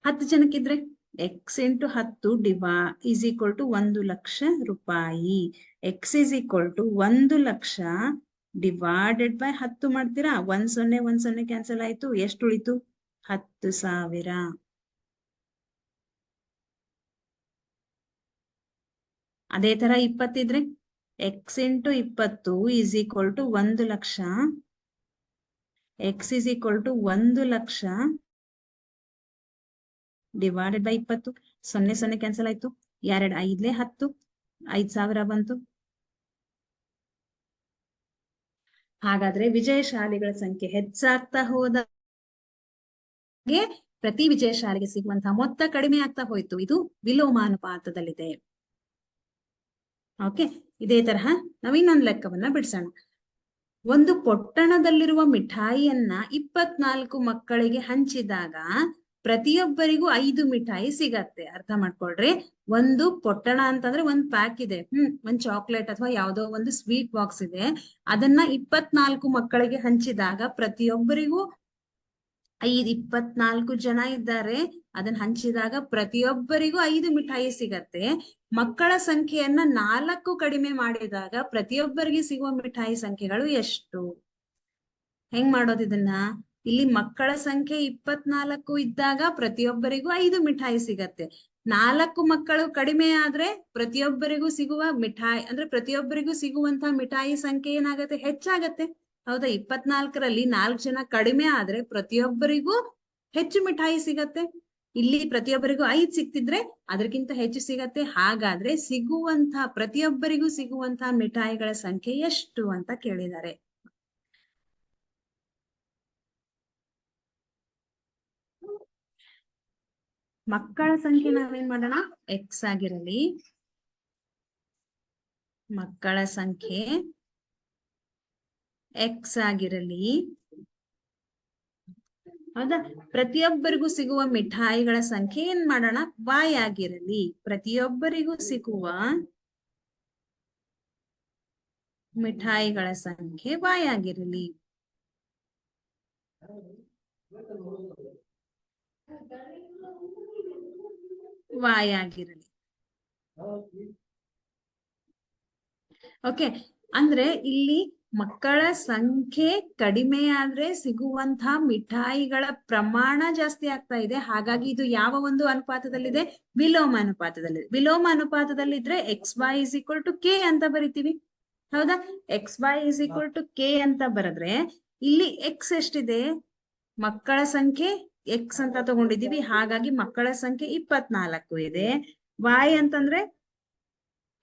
10 ಜನಕ್ಕಿದ್ರೆ x into 10 is equal to 1,00,000 ರೂಪಾಯಿ. X is equal to 1,00,000 divided by 10 ಮಾಡ್ತೀರಾ? 1 0 1 0 ಕ್ಯಾನ್ಸಲ್ ಆಯ್ತು. ಎಷ್ಟು ಉಳಿತು? 10,000. ಅದೇ ತರ 20 ಇದ್ರೆ x into 20 is equal to 1,00,000. X is equal to 1,00,000 divided by 20. 0 0 cancel ಆಯ್ತು. 2 5 10, 5,000 ಬಂತು. ಹಾಗಾದ್ರೆ ವಿಜಯಶಾಲಿಗಳ ಸಂಖ್ಯೆ ಹೆಚ್ಚಾಗ್ತಾ ಹೋದಾಗೆ ಪ್ರತಿ ವಿಜಯಶಾಲಿಗೆ ಸಿಗುವಂತಹ ಮೊತ್ತ ಕಡಿಮೆ ಆಗ್ತಾ ಹೋಯ್ತು. ಇದು ವಿಲೋಮಾನುಪಾತದಲ್ಲಿದೆ. ಓಕೆ, ಇದೇ ತರಹ ನಾವು ಇನ್ನೊಂದು ಲೆಕ್ಕವನ್ನ ಬಿಡಿಸೋಣ. ಒಂದು ಪೊಟ್ಟಣದಲ್ಲಿರುವ ಮಿಠಾಯಿಯನ್ನ 24 ಮಕ್ಕಳಿಗೆ ಹಂಚಿದಾಗ ಪ್ರತಿಯೊಬ್ಬರಿಗೂ 5 ಮಿಠಾಯಿ ಸಿಗತ್ತೆ. ಅರ್ಥ ಮಾಡ್ಕೊಳ್ರಿ. ಒಂದು ಪೊಟ್ಟಣ ಅಂತಂದ್ರೆ ಒಂದ್ ಪ್ಯಾಕ್ ಇದೆ, ಒಂದ್ ಚಾಕ್ಲೇಟ್ ಅಥವಾ ಯಾವ್ದೋ ಒಂದು ಸ್ವೀಟ್ ಬಾಕ್ಸ್ ಇದೆ. ಅದನ್ನ 24 ಮಕ್ಕಳಿಗೆ ಹಂಚಿದಾಗ ಪ್ರತಿಯೊಬ್ಬರಿಗೂ 24 ಜನ ಇದ್ದಾರೆ. ಅದನ್ನ ಹಂಚಿದಾಗ ಪ್ರತಿಯೊಬ್ಬರಿಗೂ 5 ಮಿಠಾಯಿ ಸಿಗತ್ತೆ. ಮಕ್ಕಳ ಸಂಖ್ಯೆಯನ್ನ 4 ಕಡಿಮೆ ಮಾಡಿದಾಗ ಪ್ರತಿಯೊಬ್ಬರಿಗೆ ಸಿಗುವ ಮಿಠಾಯಿ ಸಂಖ್ಯೆಗಳು ಎಷ್ಟು? ಹೆಂಗ್ ಮಾಡೋದು ಇದನ್ನ? ಇಲ್ಲಿ ಮಕ್ಕಳ ಸಂಖ್ಯೆ 24 ಇದ್ದಾಗ ಪ್ರತಿಯೊಬ್ಬರಿಗೂ 5 ಮಿಠಾಯಿ ಸಿಗತ್ತೆ. 4 ಮಕ್ಕಳು ಕಡಿಮೆ ಆದ್ರೆ ಪ್ರತಿಯೊಬ್ಬರಿಗೂ ಸಿಗುವ ಮಿಠಾಯಿ ಅಂದ್ರೆ ಪ್ರತಿಯೊಬ್ಬರಿಗೂ ಸಿಗುವಂತಹ ಮಿಠಾಯಿ ಸಂಖ್ಯೆ ಏನಾಗತ್ತೆ? ಹೆಚ್ಚಾಗತ್ತೆ. ಹೌದಾ? 24ರಲ್ಲಿ 4 ಜನ ಕಡಿಮೆ ಆದ್ರೆ ಪ್ರತಿಯೊಬ್ಬರಿಗೂ ಹೆಚ್ಚು ಮಿಠಾಯಿ ಸಿಗತ್ತೆ. ಇಲ್ಲಿ ಪ್ರತಿಯೊಬ್ಬರಿಗೂ 5 ಸಿಕ್ತಿದ್ರೆ ಅದಕ್ಕಿಂತ ಹೆಚ್ಚು ಸಿಗತ್ತೆ. ಹಾಗಾದ್ರೆ ಪ್ರತಿಯೊಬ್ಬರಿಗೂ ಸಿಗುವಂತಹ ಮಿಠಾಯಿಗಳ ಸಂಖ್ಯೆ ಎಷ್ಟು ಅಂತ ಕೇಳಿದ್ದಾರೆ. ಮಕ್ಕಳ ಸಂಖ್ಯೆ ನಾವೇನ್ ಮಾಡೋಣ? ಎಕ್ಸ್ ಆಗಿರಲಿ. ಮಕ್ಕಳ ಸಂಖ್ಯೆ ಎಕ್ಸ್ ಆಗಿರಲಿ. ಹೌದಾ? ಪ್ರತಿಯೊಬ್ಬರಿಗೂ ಸಿಗುವ ಮಿಠಾಯಿಗಳ ಸಂಖ್ಯೆ ಏನ್ ಮಾಡೋಣ? y ಆಗಿರಲಿ. ಪ್ರತಿಯೊಬ್ಬರಿಗೂ ಸಿಗುವ ಮಿಠಾಯಿಗಳ ಸಂಖ್ಯೆ y ಆಗಿರಲಿ. y ಆಗಿರಲಿ. ಓಕೆ, ಅಂದ್ರೆ ಇಲ್ಲಿ ಮಕ್ಕಳ ಸಂಖ್ಯೆ ಕಡಿಮೆ ಆದ್ರೆ ಸಿಗುವಂತಹ ಮಿಠಾಯಿಗಳ ಪ್ರಮಾಣ ಜಾಸ್ತಿ ಆಗ್ತಾ ಇದೆ. ಹಾಗಾಗಿ ಇದು ಯಾವ ಒಂದು ಅನುಪಾತದಲ್ಲಿದೆ? ವಿಲೋಮ ಅನುಪಾತದಲ್ಲಿದೆ. ವಿಲೋಮ ಅನುಪಾತದಲ್ಲಿದ್ರೆ x y is equal to k ಅಂತ ಬರಿತೀವಿ. ಹೌದಾ? X y is equal to k ಅಂತ ಬರೆದ್ರೆ ಇಲ್ಲಿ ಎಕ್ಸ್ ಎಷ್ಟಿದೆ? ಮಕ್ಕಳ ಸಂಖ್ಯೆ ಎಕ್ಸ್ ಅಂತ ತಗೊಂಡಿದೀವಿ. ಹಾಗಾಗಿ ಮಕ್ಕಳ ಸಂಖ್ಯೆ 24 ಇದೆ. y ಅಂತಂದ್ರೆ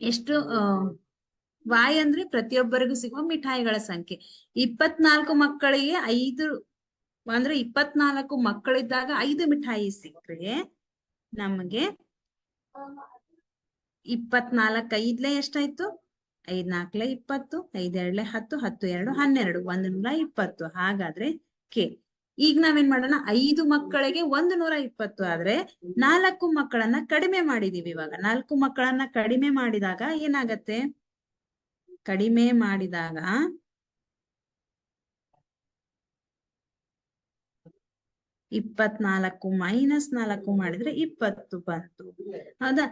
ಎಷ್ಟು? y ಅಂದ್ರೆ ಪ್ರತಿಯೊಬ್ಬರಿಗೂ ಸಿಗುವ ಮಿಠಾಯಿಗಳ ಸಂಖ್ಯೆ. 24 ಮಕ್ಕಳಿಗೆ 5 ಅಂದ್ರೆ 24 ಮಕ್ಕಳಿದ್ದಾಗ 5 ಮಿಠಾಯಿ ಸಿಕ್ಕ್ರೆ ನಮಗೆ 24 ಐದ್ಲೆ ಎಷ್ಟಾಯ್ತು? 5 4 20, 5 2 10, 10 2 12, 120. ಹಾಗಾದ್ರೆ ಕೆ. ಈಗ ನಾವೇನ್ ಮಾಡೋಣ, 5 ಮಕ್ಕಳಿಗೆ 120 ಆದ್ರೆ 4 ಮಕ್ಕಳನ್ನ ಕಡಿಮೆ ಮಾಡಿದೀವಿ. ಇವಾಗ 4 ಮಕ್ಕಳನ್ನ ಕಡಿಮೆ ಮಾಡಿದಾಗ ಏನಾಗತ್ತೆ? ಕಡಿಮೆ ಮಾಡಿದಾಗ 24 ಮೈನಸ್ 4 ಮಾಡಿದ್ರೆ 20 ಬಂತು. ಹೌದಾ?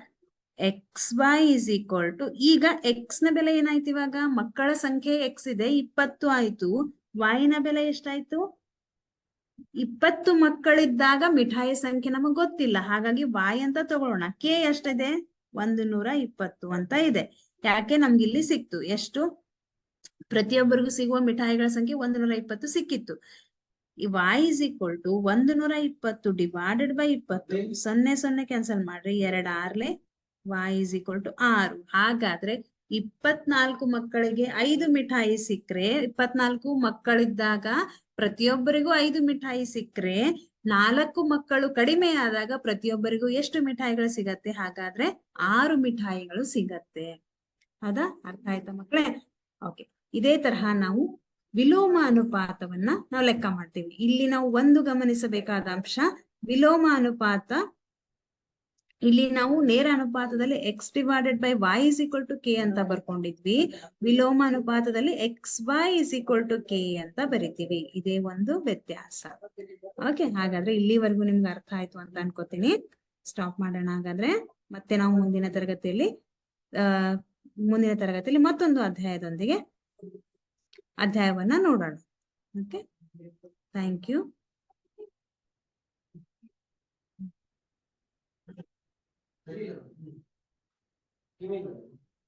XY ಇಸ್ ಈಕ್ವಲ್ ಟು, ಈಗ ಎಕ್ಸ್ ನ ಬೆಲೆ ಏನಾಯ್ತು? ಇವಾಗ ಮಕ್ಕಳ ಸಂಖ್ಯೆ ಎಕ್ಸ್ ಇದೆ, 20 ಆಯ್ತು. Y ನ ಬೆಲೆ ಎಷ್ಟಾಯ್ತು? 20 ಮಕ್ಕಳಿದ್ದಾಗ ಮಿಠಾಯಿ ಸಂಖ್ಯೆ ನಮಗ್ ಗೊತ್ತಿಲ್ಲ, ಹಾಗಾಗಿ Y ಅಂತ ತಗೊಳ್ಳೋಣ. ಕೆ ಎಷ್ಟಿದೆ? 120 ಅಂತ ಇದೆ. ಯಾಕೆ? ನಮ್ಗೆ ಇಲ್ಲಿ ಸಿಕ್ತು ಎಷ್ಟು? ಪ್ರತಿಯೊಬ್ಬರಿಗೂ ಸಿಗುವ ಮಿಠಾಯಿಗಳ ಸಂಖ್ಯೆ 120 ಸಿಕ್ಕಿತ್ತು. ಈ Y is equal to 120 divided by 20. 0 0 cancel ಮಾಡ್ರಿ, 2 6 Y ಇಸ್ ಈಕ್ವಲ್ ಟು 6. ಹಾಗಾದ್ರೆ 24 ಮಕ್ಕಳಿಗೆ 5 ಮಿಠಾಯಿ ಸಿಕ್ಕ್ರೆ, 24 ಮಕ್ಕಳಿದ್ದಾಗ ಪ್ರತಿಯೊಬ್ಬರಿಗೂ 5 ಮಿಠಾಯಿ ಸಿಕ್ಕ್ರೆ, 4 ಮಕ್ಕಳು ಕಡಿಮೆ ಆದಾಗ ಪ್ರತಿಯೊಬ್ಬರಿಗೂ ಎಷ್ಟು ಮಿಠಾಯಿಗಳು ಸಿಗತ್ತೆ? ಹಾಗಾದ್ರೆ 6 ಮಿಠಾಯಿಗಳು ಸಿಗತ್ತೆ. ಹೌದಾ? ಅರ್ಥ ಆಯ್ತಾ ಮಕ್ಕಳೇ? ಓಕೆ. ಇದೇ ತರಹ ನಾವು ವಿಲೋಮ ಅನುಪಾತವನ್ನ ನಾವು ಲೆಕ್ಕ ಮಾಡ್ತೀವಿ. ಇಲ್ಲಿ ನಾವು ಒಂದು ಗಮನಿಸಬೇಕಾದ ಅಂಶ, ವಿಲೋಮ ಅನುಪಾತ, ಇಲ್ಲಿ ನಾವು ನೇರ ಅನುಪಾತದಲ್ಲಿ x divided by y is equal to k ಅಂತ ಬರ್ಕೊಂಡಿದ್ವಿ. ವಿಲೋಮ ಅನುಪಾತದಲ್ಲಿ XY is equal to k ಅಂತ ಬರಿತೀವಿ. ಇದೇ ಒಂದು ವ್ಯತ್ಯಾಸ. ಓಕೆ, ಹಾಗಾದ್ರೆ ಇಲ್ಲಿವರೆಗೂ ನಿಮ್ಗೆ ಅರ್ಥ ಆಯ್ತು ಅಂತ ಅನ್ಕೋತೀನಿ. ಸ್ಟಾಪ್ ಮಾಡೋಣ ಹಾಗಾದ್ರೆ. ಮತ್ತೆ ನಾವು ಮುಂದಿನ ತರಗತಿಯಲ್ಲಿ ಮತ್ತೊಂದು ಅಧ್ಯಾಯವನ್ನ ನೋಡೋಣ. Okay, thank you.